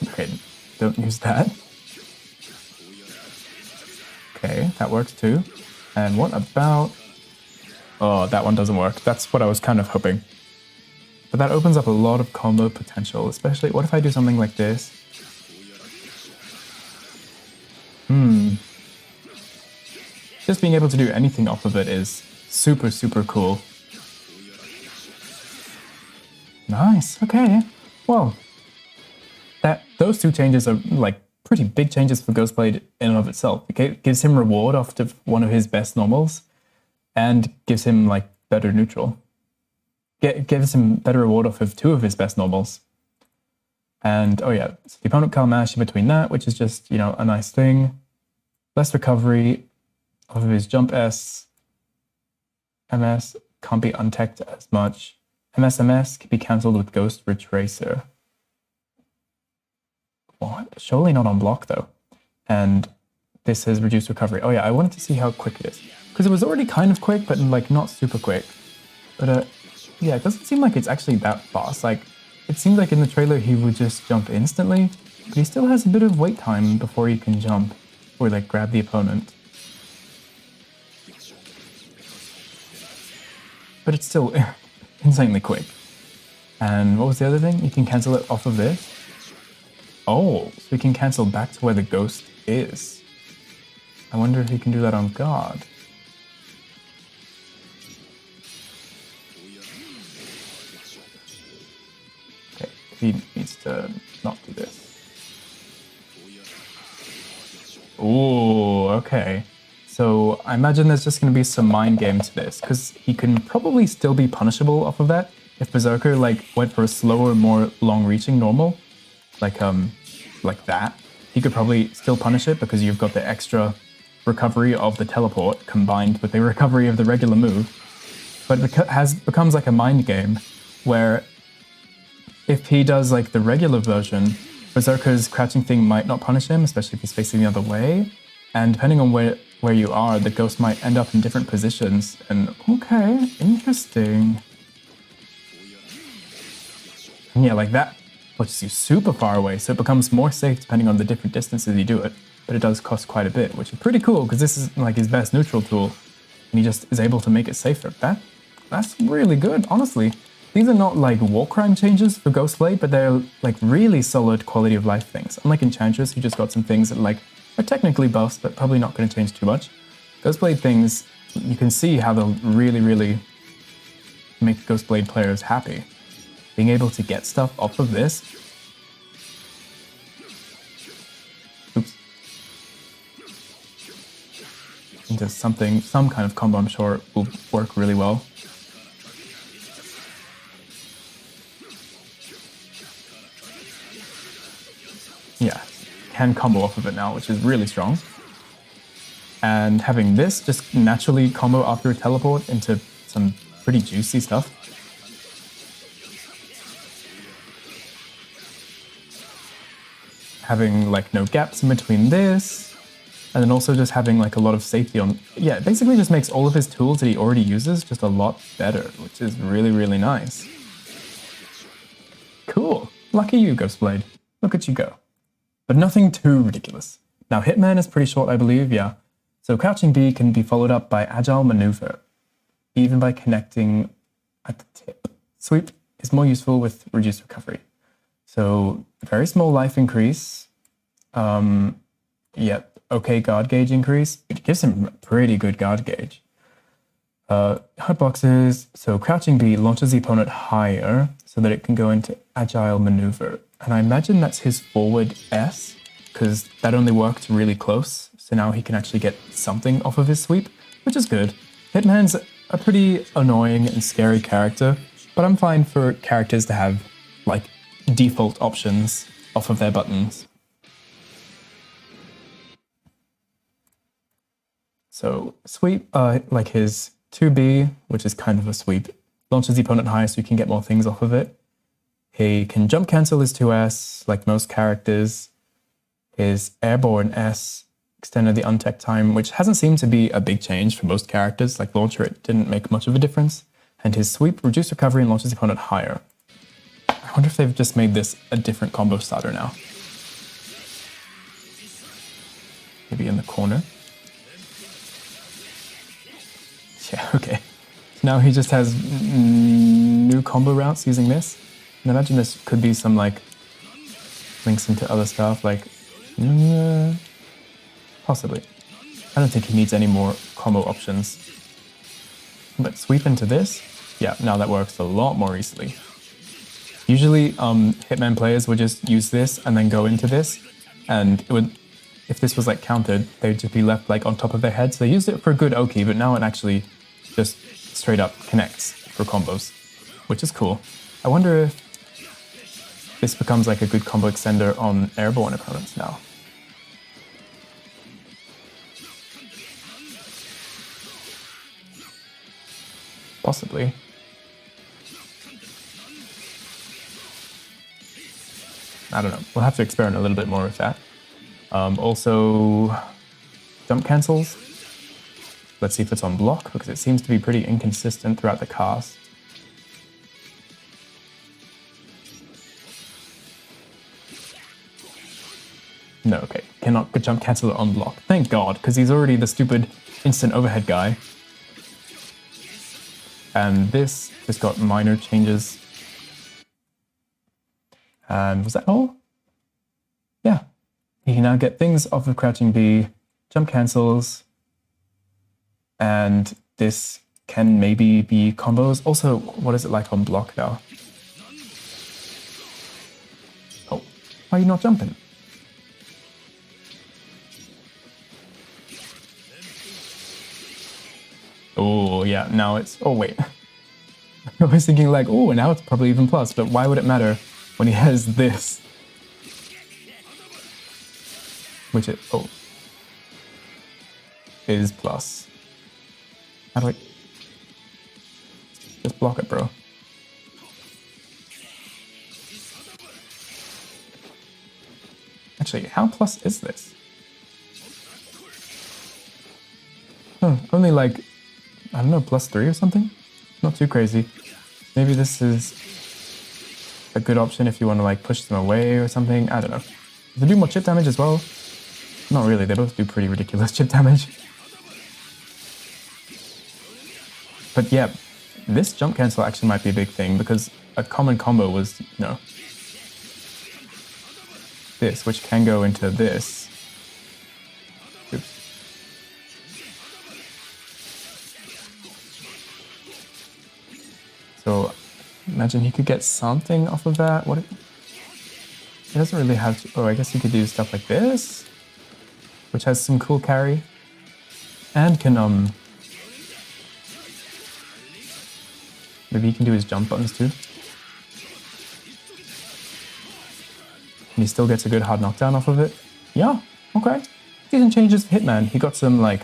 Okay, don't use that. Okay, that works too. And what about... Oh, that one doesn't work. That's what I was kind of hoping. But that opens up a lot of combo potential, especially... What if I do something like this? Just being able to do anything off of it is super, super cool. Nice, okay. Well, those two changes are like pretty big changes for Ghostblade in and of itself. It gives him reward after one of his best normals and gives him like better neutral. Gives him better reward off of two of his best normals. And oh yeah, so the opponent can't mash in between that, which is just, you know, a nice thing. Less recovery off of his jump S. MS can't be unteched as much. MS can be cancelled with Ghost Retracer. What? Surely not on block though. And this has reduced recovery. Oh yeah, I wanted to see how quick it is. Because it was already kind of quick, but like not super quick. But yeah, it doesn't seem like it's actually that fast. Like, it seemed like in the trailer he would just jump instantly, but he still has a bit of wait time before he can jump or like grab the opponent. But it's still insanely quick. And what was the other thing? You can cancel it off of this. Oh, so we can cancel back to where the ghost is. I wonder if he can do that on guard. Okay, he needs to not do this. Ooh, okay. So I imagine there's just going to be some mind game to this, because he can probably still be punishable off of that. If Berserker like went for a slower, more long-reaching normal, like that, he could probably still punish it because you've got the extra recovery of the teleport combined with the recovery of the regular move. But it becomes like a mind game where if he does like the regular version, Berserker's crouching thing might not punish him, especially if he's facing the other way. And depending on where you are, the ghost might end up in different positions. And okay, interesting. And yeah, like that pushes you super far away, so it becomes more safe depending on the different distances you do it. But it does cost quite a bit, which is pretty cool because this is like his best neutral tool, and he just is able to make it safer. That's really good, honestly. These are not like war crime changes for Ghostblade, but they're like really solid quality of life things. Unlike Enchantress, who just got some things that like are technically buffs, but probably not going to change too much. Ghostblade things, you can see how they'll really, really make Ghostblade players happy. Being able to get stuff off of this. Oops. Into some kind of combo I'm sure will work really well. Yeah, can combo off of it now, which is really strong. And having this just naturally combo after a teleport into some pretty juicy stuff. Having like no gaps in between this, and then also just having like a lot of safety on, yeah, it basically just makes all of his tools that he already uses just a lot better, which is really, really nice. Cool. lucky you, Ghostblade. Look at you go. But nothing too ridiculous. Now, Hitman is pretty short, I believe, yeah. So Crouching B can be followed up by Agile Maneuver, even by connecting at the tip. Sweep is more useful with reduced recovery. So, very small life increase. Yep, okay guard gauge increase. It gives him a pretty good guard gauge. Hotboxes, so Crouching B launches the opponent higher so that it can go into Agile Maneuver. And I imagine that's his forward S, because that only worked really close. So now he can actually get something off of his sweep, which is good. Hitman's a pretty annoying and scary character, but I'm fine for characters to have, like, default options off of their buttons. So sweep, like his 2B, which is kind of a sweep, launches the opponent higher so you can get more things off of it. He can jump cancel his 2S, like most characters. His airborne S extended the untech time, which hasn't seemed to be a big change for most characters. Like launcher, it didn't make much of a difference. And his sweep reduced recovery and launches the opponent higher. I wonder if they've just made this a different combo starter now. Maybe in the corner. Yeah, okay. Now he just has new combo routes using this. And imagine this could be some, like, links into other stuff, like, possibly. I don't think he needs any more combo options. But sweep into this, yeah, now that works a lot more easily. Usually, Hitman players would just use this and then go into this, and it would, if this was, like, countered, they'd just be left, like, on top of their heads. So they used it for a good Oki, but now it actually just straight up connects for combos, which is cool. I wonder if this becomes like a good combo extender on airborne opponents now. Possibly. I don't know. We'll have to experiment a little bit more with that. Also, jump cancels. Let's see if it's on block, because it seems to be pretty inconsistent throughout the cast. No, okay. Cannot jump cancel it on block. Thank God, because he's already the stupid instant overhead guy. And this just got minor changes. And was that all? Yeah. He can now get things off of Crouching B, jump cancels, and this can maybe be combos. Also, what is it like on block now? Oh, why are you not jumping? Oh, yeah, now it's... Oh, wait. I was thinking like, oh, now it's probably even plus, but why would it matter when he has this? Which it... Oh. Is plus. How do I... Just block it, bro. Actually, how plus is this? Oh, only like, I don't know, +3 or something? Not too crazy. Maybe this is a good option if you want to like push them away or something. I don't know. Does they do more chip damage as well? Not really, they both do pretty ridiculous chip damage. But yeah, this jump cancel actually might be a big thing, because a common combo was, you know, this, which can go into this. Oops. So imagine he could get something off of that. What? He doesn't really have to. Oh, I guess he could do stuff like this, which has some cool carry, and can maybe he can do his jump buttons too. And he still gets a good hard knockdown off of it. Yeah, okay. Decent changes for Hitman. He got some like,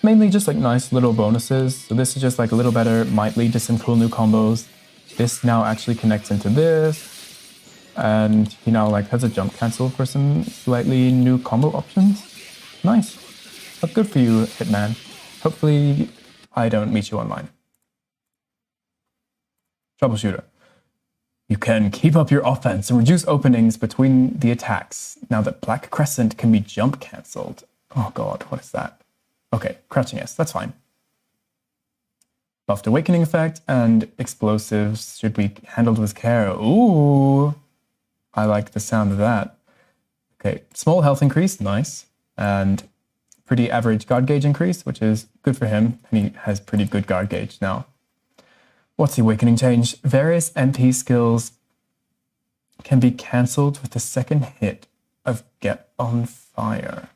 mainly just like nice little bonuses. So this is just like a little better, might lead to some cool new combos. This now actually connects into this. And he now like has a jump cancel for some slightly new combo options. Nice. But good for you, Hitman. Hopefully I don't meet you online. Troubleshooter. You can keep up your offense and reduce openings between the attacks now that Black Crescent can be jump cancelled. Oh god, what is that? Okay, crouching S, that's fine. Buffed Awakening effect and explosives should be handled with care. Ooh, I like the sound of that. Okay, small health increase, nice. And pretty average guard gauge increase, which is good for him. And he has pretty good guard gauge now. What's the awakening change? Various MP skills can be cancelled with the second hit of Get on Fire.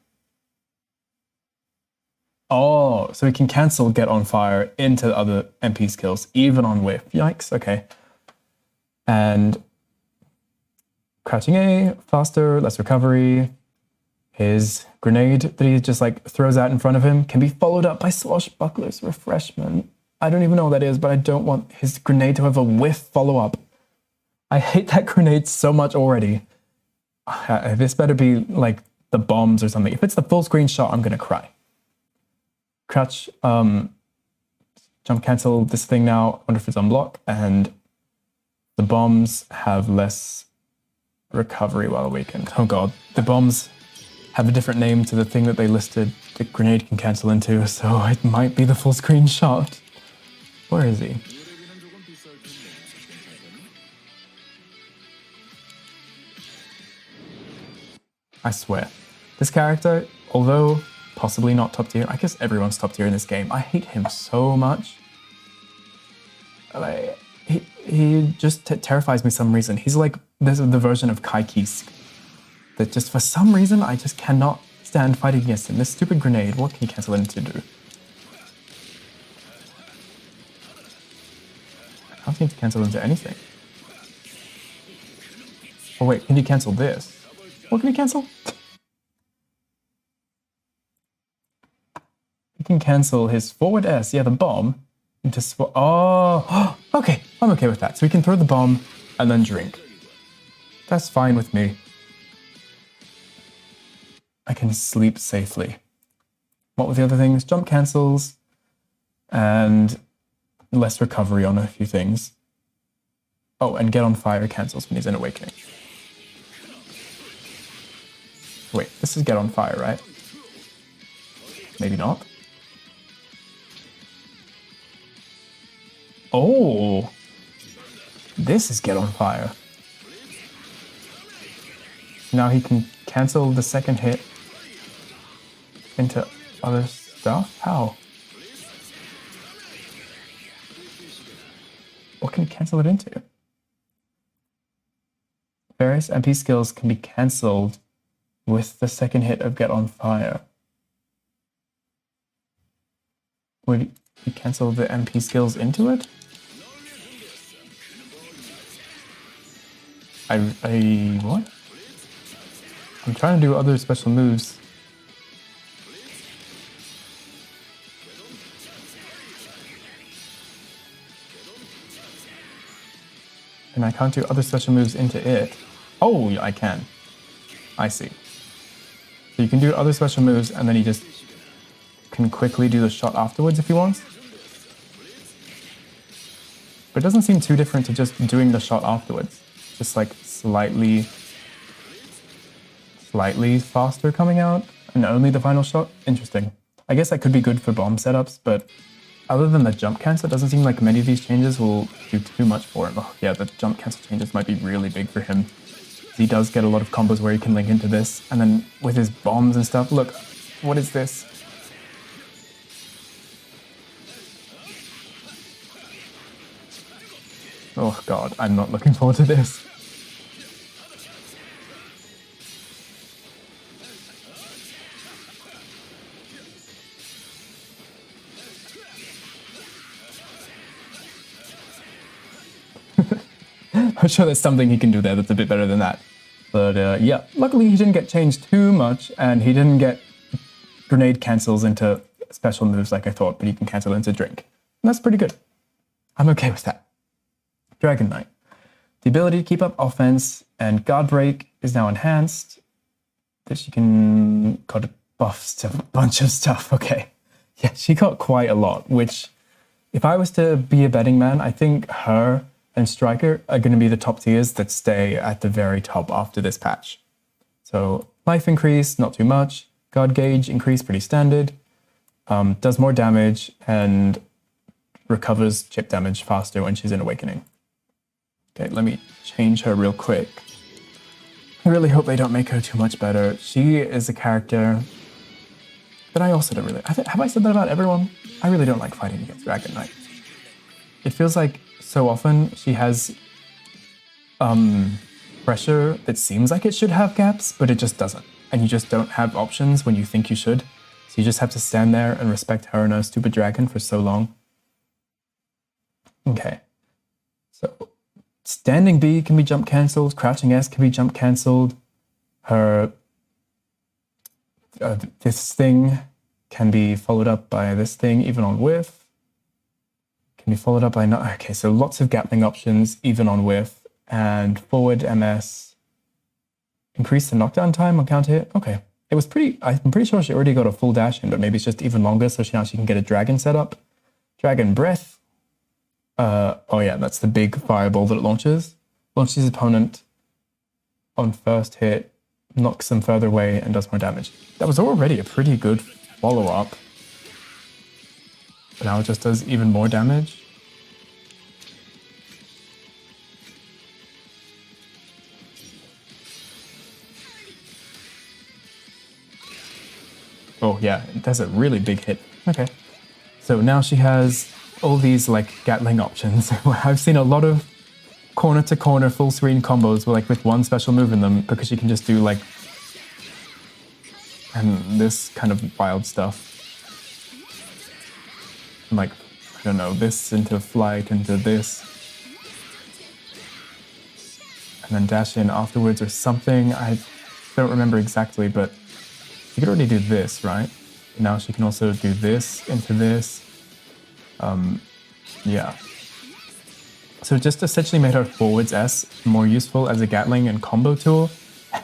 Oh, so he can cancel Get on Fire into other MP skills, even on Whiff. Yikes, okay. And crouching A, faster, less recovery. His grenade that he just like throws out in front of him can be followed up by Swashbuckler's Refreshment. I don't even know what that is, but I don't want his grenade to have a whiff follow-up. I hate that grenade so much already. This better be like the bombs or something. If it's the full screen shot, I'm gonna cry. Crouch, jump cancel this thing now. I wonder if it's unblock. And the bombs have less recovery while awakened. Oh god, the bombs have a different name to the thing that they listed the grenade can cancel into, so it might be the full screen shot. Where is he? I swear, this character, although possibly not top tier, I guess everyone's top tier in this game, I hate him so much. Like, he just terrifies me for some reason. He's like the version of Kaikis that just for some reason I just cannot stand fighting against him. This stupid grenade, what can he cancel into do? I don't seem to cancel into anything. Oh wait, can you cancel this? What can he cancel? He can cancel his forward S, yeah, the bomb, into oh, okay, I'm okay with that. So we can throw the bomb and then drink. That's fine with me. I can sleep safely. What were the other things? Jump cancels and less recovery on a few things. Oh, and Get on Fire cancels when he's in Awakening. Wait, this is Get on Fire, right? Maybe not. Oh, this is Get on Fire. Now he can cancel the second hit into other stuff? How? What can he cancel it into? Various MP skills can be cancelled with the second hit of Get on Fire. Would he cancel the MP skills into it? What? I'm trying to do other special moves. And I can't do other special moves into it. Oh, I can. I see. So you can do other special moves and then he just can quickly do the shot afterwards if he wants. But it doesn't seem too different to just doing the shot afterwards. Just like slightly faster coming out and only the final shot. Interesting. I guess that could be good for bomb setups, but other than the jump cancel, it doesn't seem like many of these changes will do too much for him. Oh, yeah, the jump cancel changes might be really big for him. He does get a lot of combos where he can link into this, and then with his bombs and stuff, look, what is this? Oh god, I'm not looking forward to this. I'm sure there's something he can do there that's a bit better than that. But yeah, luckily he didn't get changed too much, and he didn't get grenade cancels into special moves like I thought, but he can cancel into drink. And that's pretty good. I'm okay with that. Dragon Knight. The ability to keep up offense and guard break is now enhanced. That she can got buffs to a bunch of stuff. Okay. Yeah, she got quite a lot, which if I was to be a betting man, I think her and Striker are going to be the top tiers that stay at the very top after this patch. So life increase, not too much. Guard gauge increase, pretty standard. Does more damage and recovers chip damage faster when she's in Awakening. Okay, let me change her real quick. I really hope they don't make her too much better. She is a character that I also don't really... Have I said that about everyone? I really don't like fighting against Dragon Knight. It feels like so often she has pressure that seems like it should have gaps, but it just doesn't. And you just don't have options when you think you should. So you just have to stand there and respect her and her stupid dragon for so long. Okay. So standing B can be jump cancelled, crouching S can be jump cancelled. Her this thing can be followed up by this thing, even on whiff. Can be followed up by okay, so lots of gappling options, even on whiff. And forward MS. Increase the knockdown time on counter hit. Okay. It was I'm pretty sure she already got a full dash in, but maybe it's just even longer, so now she can get a dragon set up. Dragon breath. Oh yeah, that's the big fireball that it launches. Launches his opponent on first hit, knocks them further away, and does more damage. That was already a pretty good follow-up. But now it just does even more damage. Oh yeah, that's a really big hit. Okay. So now she has all these like Gatling options. I've seen a lot of corner to corner full screen combos with one special move in them, because she can just do like and this kind of wild stuff. Like, I don't know, this into flight, into this. And then dash in afterwards or something. I don't remember exactly, but she could already do this, right? Now she can also do this into this. Yeah. So it just essentially made her forwards S more useful as a Gatling and combo tool.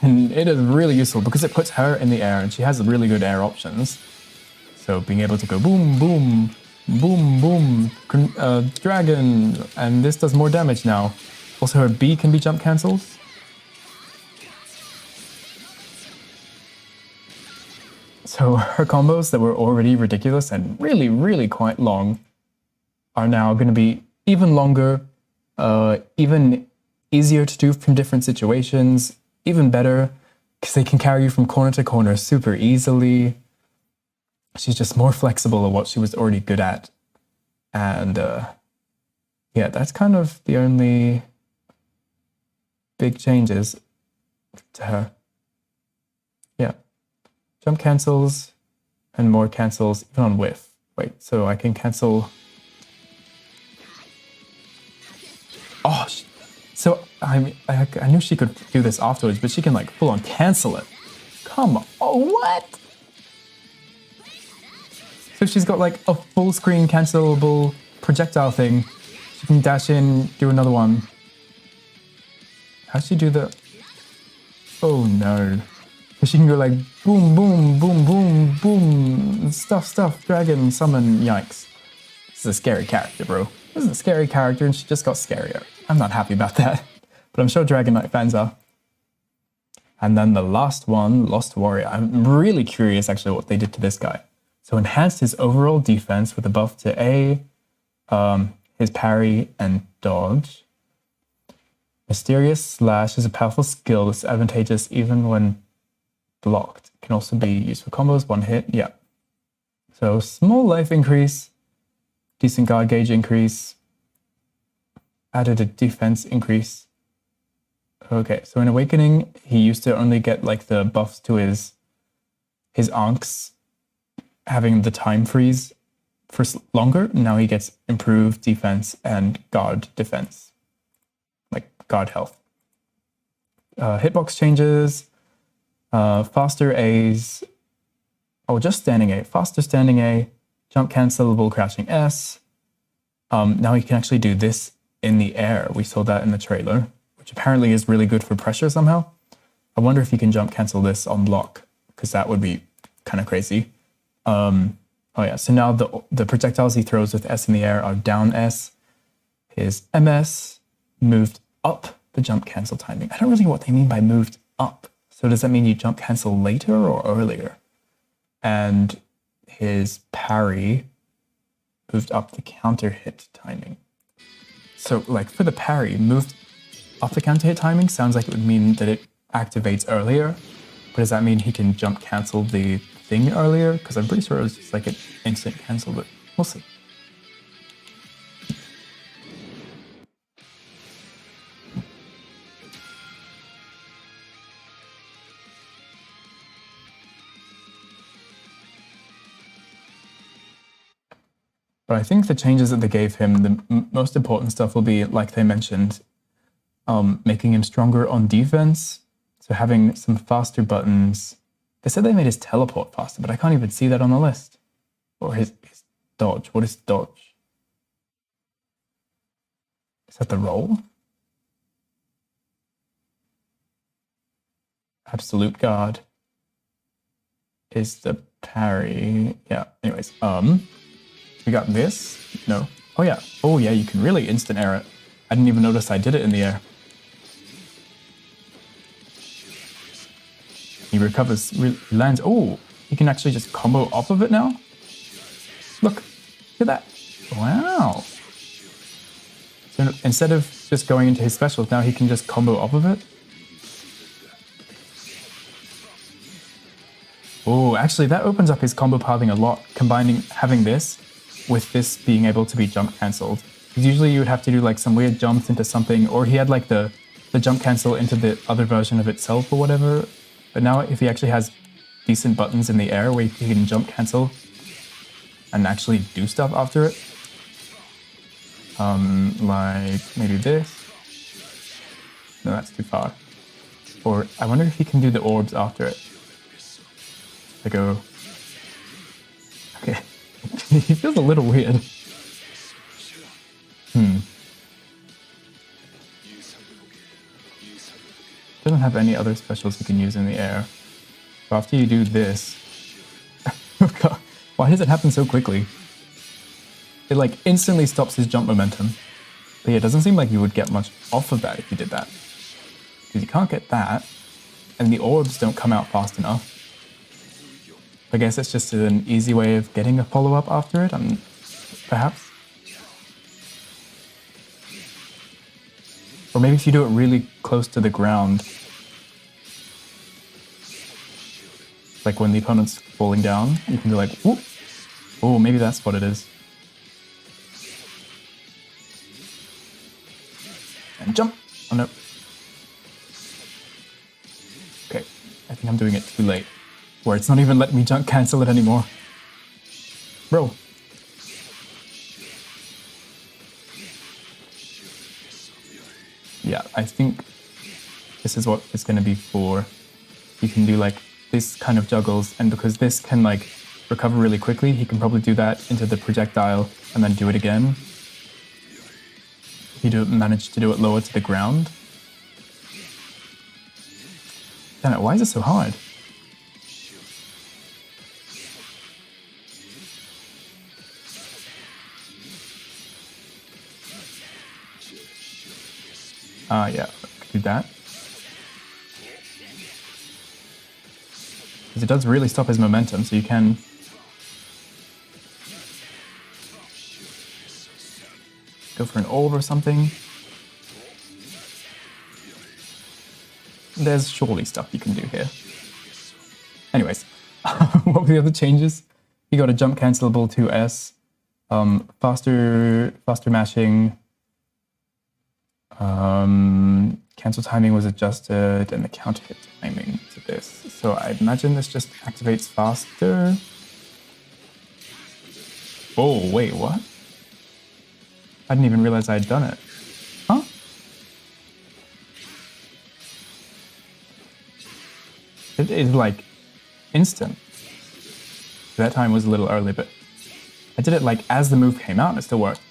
And it is really useful because it puts her in the air and she has really good air options. So being able to go boom, boom, boom, boom, dragon, and this does more damage now. Also her B can be jump cancelled. So her combos that were already ridiculous and really, really quite long are now going to be even longer, even easier to do from different situations, even better, because they can carry you from corner to corner super easily. She's just more flexible at what she was already good at. And yeah, that's kind of the only big changes to her. Yeah. Jump cancels and more cancels even on whiff. Wait, so I can cancel... Oh, so I knew she could do this afterwards, but she can like full on cancel it. Come on, oh, what? So she's got like a full screen cancelable projectile thing. She can dash in, do another one. How'd she do the... Oh no. She can go like boom, boom, boom, boom, boom, stuff, dragon, summon, yikes. This is a scary character, bro. This is a scary character and she just got scarier. I'm not happy about that, but I'm sure Dragon Knight fans are. And then the last one, Lost Warrior. I'm really curious actually what they did to this guy. So enhanced his overall defense with a buff to A, his parry and dodge. Mysterious Slash is a powerful skill that's advantageous even when blocked. Can also be used for combos, one hit, yeah. So small life increase, decent guard gauge increase, added a defense increase. Okay, so in Awakening, he used to only get like the buffs to his Ankhs having the time freeze for longer. Now he gets improved defense and guard defense, like guard health. Hitbox changes, faster A's, just standing A, faster standing A, jump cancelable crouching S. Now he can actually do this in the air. We saw that in the trailer, which apparently is really good for pressure somehow. I wonder if he can jump cancel this on block, because that would be kind of crazy. Oh yeah, so now the projectiles he throws with S in the air are down S. His MS moved up the jump cancel timing. I don't really know what they mean by moved up. So does that mean you jump cancel later or earlier? And his parry moved up the counter hit timing. So like for the parry, moved up the counter hit timing sounds like it would mean that it activates earlier. But does that mean he can jump cancel the thing earlier? Because I'm pretty sure it was just like an instant cancel, but we'll see. But I think the changes that they gave him, the most important stuff will be, like they mentioned, making him stronger on defense. So having some faster buttons. They said they made his teleport faster, but I can't even see that on the list. Or his dodge. What is dodge? Is that the roll? Absolute guard is the parry. Yeah, anyways. We got this. No. Oh yeah. Oh yeah, you can really instant air it. I didn't even notice I did it in the air. He recovers, lands. Oh, he can actually just combo off of it now. Look at that. Wow. So instead of just going into his specials, now he can just combo off of it. Oh, actually that opens up his combo pathing a lot, combining having this with this being able to be jump cancelled. Because usually you would have to do like some weird jumps into something, or he had like the jump cancel into the other version of itself or whatever. But now if he actually has decent buttons in the air where he can jump cancel and actually do stuff after it. Like maybe this. No, that's too far. Or I wonder if he can do the orbs after it. I go. Okay. He feels a little weird. Doesn't have any other specials you can use in the air. So after you do this... Oh god, why does it happen so quickly? It like instantly stops his jump momentum. But yeah, it doesn't seem like you would get much off of that if you did that. Because you can't get that, and the orbs don't come out fast enough. I guess it's just an easy way of getting a follow-up after it, perhaps. Or maybe if you do it really close to the ground. Like when the opponent's falling down, you can be like, whoop. Oh, maybe that's what it is. And jump. Oh no. Okay, I think I'm doing it too late. Where it's not even letting me jump cancel it anymore. Bro. Yeah, I think this is what it's going to be for. You can do like this kind of juggles, and because this can like recover really quickly, he can probably do that into the projectile and then do it again. If you manage to do it lower to the ground. Damn it, why is it so hard? Yeah, I could do that. Because it does really stop his momentum, so you can... go for an orb or something. There's surely stuff you can do here. Anyways, what were the other changes? You got a jump cancelable 2S, faster mashing, cancel timing was adjusted, and the counter hit timing to this. So I imagine this just activates faster. Oh, wait, what? I didn't even realize I had done it. Huh? It is like instant. That time was a little early, but I did it like as the move came out and it still worked.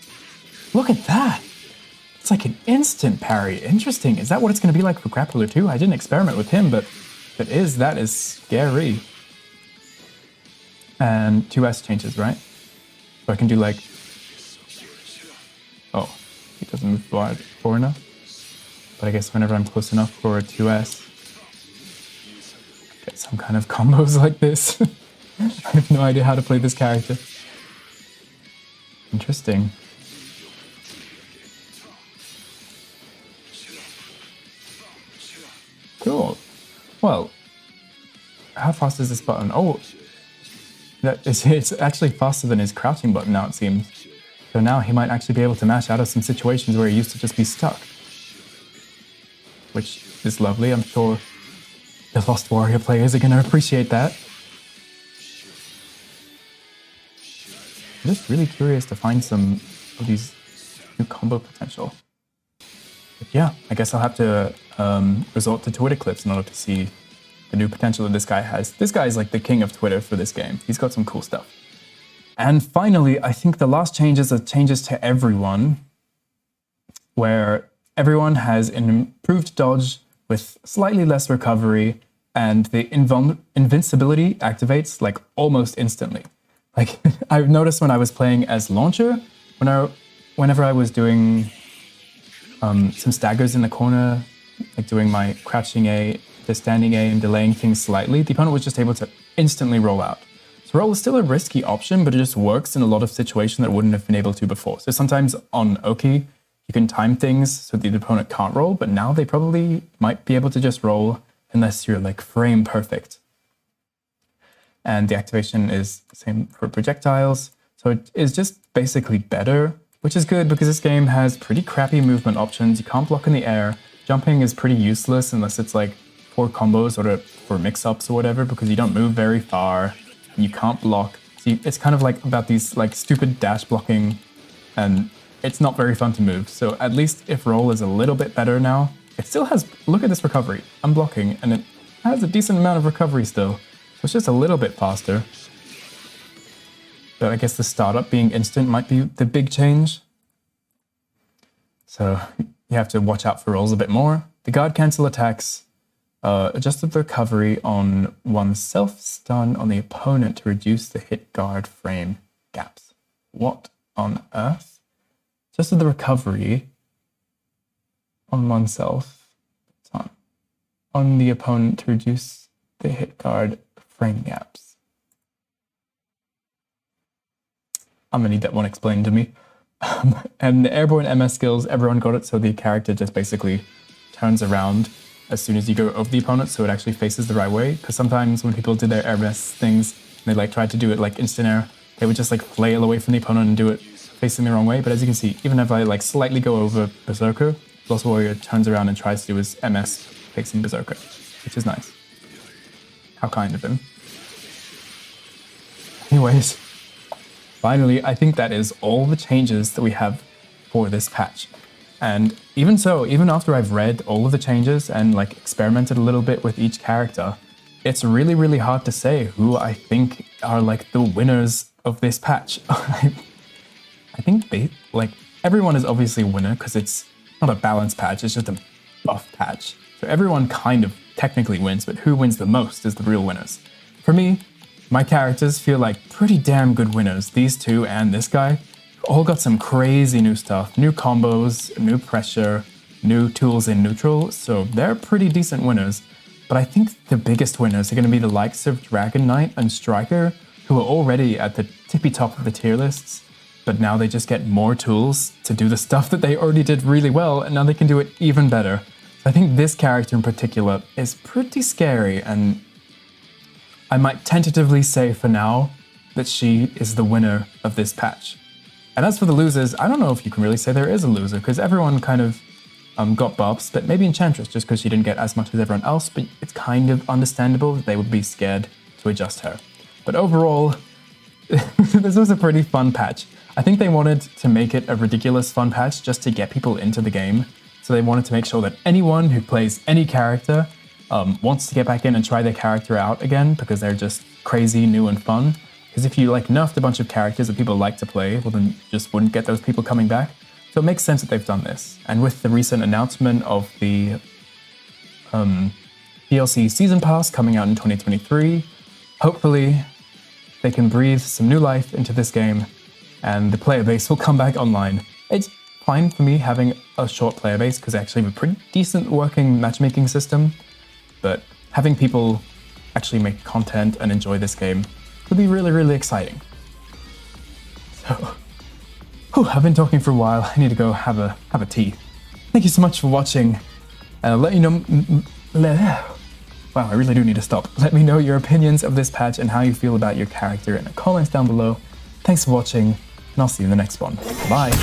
Look at that! It's like an instant parry. Interesting. Is that what it's going to be like for Grappler too? I didn't experiment with him, but if it is, that is scary. And 2S changes, right? So I can do like... Oh, he doesn't move far enough. But I guess whenever I'm close enough for a 2S, get some kind of combos like this. I have no idea how to play this character. Interesting. Cool. Well, how fast is this button? Oh, it's actually faster than his crouching button now, it seems. So now he might actually be able to mash out of some situations where he used to just be stuck. Which is lovely. I'm sure the Lost Warrior players are going to appreciate that. I'm just really curious to find some of these new combo potential. But yeah, I guess I'll have to resort to Twitter clips in order to see the new potential that this guy has. This guy is like the king of Twitter for this game. He's got some cool stuff. And finally, I think the last changes are changes to everyone, where everyone has an improved dodge with slightly less recovery, and the invincibility activates like almost instantly. Like I've noticed when I was playing as Launcher, whenever I was doing some staggers in the corner, like doing my crouching A, the standing A, and delaying things slightly, the opponent was just able to instantly roll out. So roll is still a risky option, but it just works in a lot of situations that it wouldn't have been able to before. So sometimes on Oki, you can time things so the opponent can't roll, but now they probably might be able to just roll unless you're like frame perfect. And the activation is the same for projectiles. So it is just basically better, which is good because this game has pretty crappy movement options. You can't block in the air. Jumping is pretty useless unless it's like for combos or for mix-ups or whatever, because you don't move very far and you can't block. So it's kind of like about these like stupid dash blocking, and it's not very fun to move. So at least if roll is a little bit better now, it still has, look at this recovery. I'm blocking and it has a decent amount of recovery still. So it's just a little bit faster. But I guess the startup being instant might be the big change. So you have to watch out for rolls a bit more. The guard cancel attacks adjusted the recovery on oneself, stun on the opponent to reduce the hit guard frame gaps. What on earth? Adjusted the recovery on oneself, stun on the opponent to reduce the hit guard frame gaps. I'm gonna need that one explained to me. And the airborne MS skills, everyone got it, so the character just basically turns around as soon as you go over the opponent, so it actually faces the right way. Because sometimes when people did their air MS things, they like tried to do it like instant air, they would just like flail away from the opponent and do it facing the wrong way. But as you can see, even if I like slightly go over Berserker, Lost Warrior turns around and tries to do his MS facing Berserker, which is nice. How kind of him. Anyways, finally, I think that is all the changes that we have for this patch. And even so, even after I've read all of the changes and like experimented a little bit with each character, it's really, really hard to say who I think are like the winners of this patch. I think everyone is obviously a winner because it's not a balanced patch, it's just a buff patch. So everyone kind of technically wins, but who wins the most is the real winners. For me, my characters feel like pretty damn good winners. These two and this guy all got some crazy new stuff, new combos, new pressure, new tools in neutral, so they're pretty decent winners. But I think the biggest winners are going to be the likes of Dragon Knight and Striker, who are already at the tippy top of the tier lists, but now they just get more tools to do the stuff that they already did really well, and now they can do it even better. So I think this character in particular is pretty scary, and I might tentatively say for now that she is the winner of this patch. And as for the losers, I don't know if you can really say there is a loser, because everyone kind of got buffs, but maybe Enchantress, just because she didn't get as much as everyone else, but it's kind of understandable that they would be scared to adjust her. But overall, this was a pretty fun patch. I think they wanted to make it a ridiculous fun patch just to get people into the game. So they wanted to make sure that anyone who plays any character wants to get back in and try their character out again, because they're just crazy, new, and fun. Because if you like nerfed a bunch of characters that people like to play, well then you just wouldn't get those people coming back. So it makes sense that they've done this. And with the recent announcement of the DLC Season Pass coming out in 2023, hopefully they can breathe some new life into this game and the player base will come back online. It's fine for me having a short player base because I actually have a pretty decent working matchmaking system, but having people actually make content and enjoy this game would be really, really exciting. So, I've been talking for a while. I need to go have a tea. Thank you so much for watching. Let me know. Wow, I really do need to stop. Let me know your opinions of this patch and how you feel about your character in the comments down below. Thanks for watching, and I'll see you in the next one. Bye.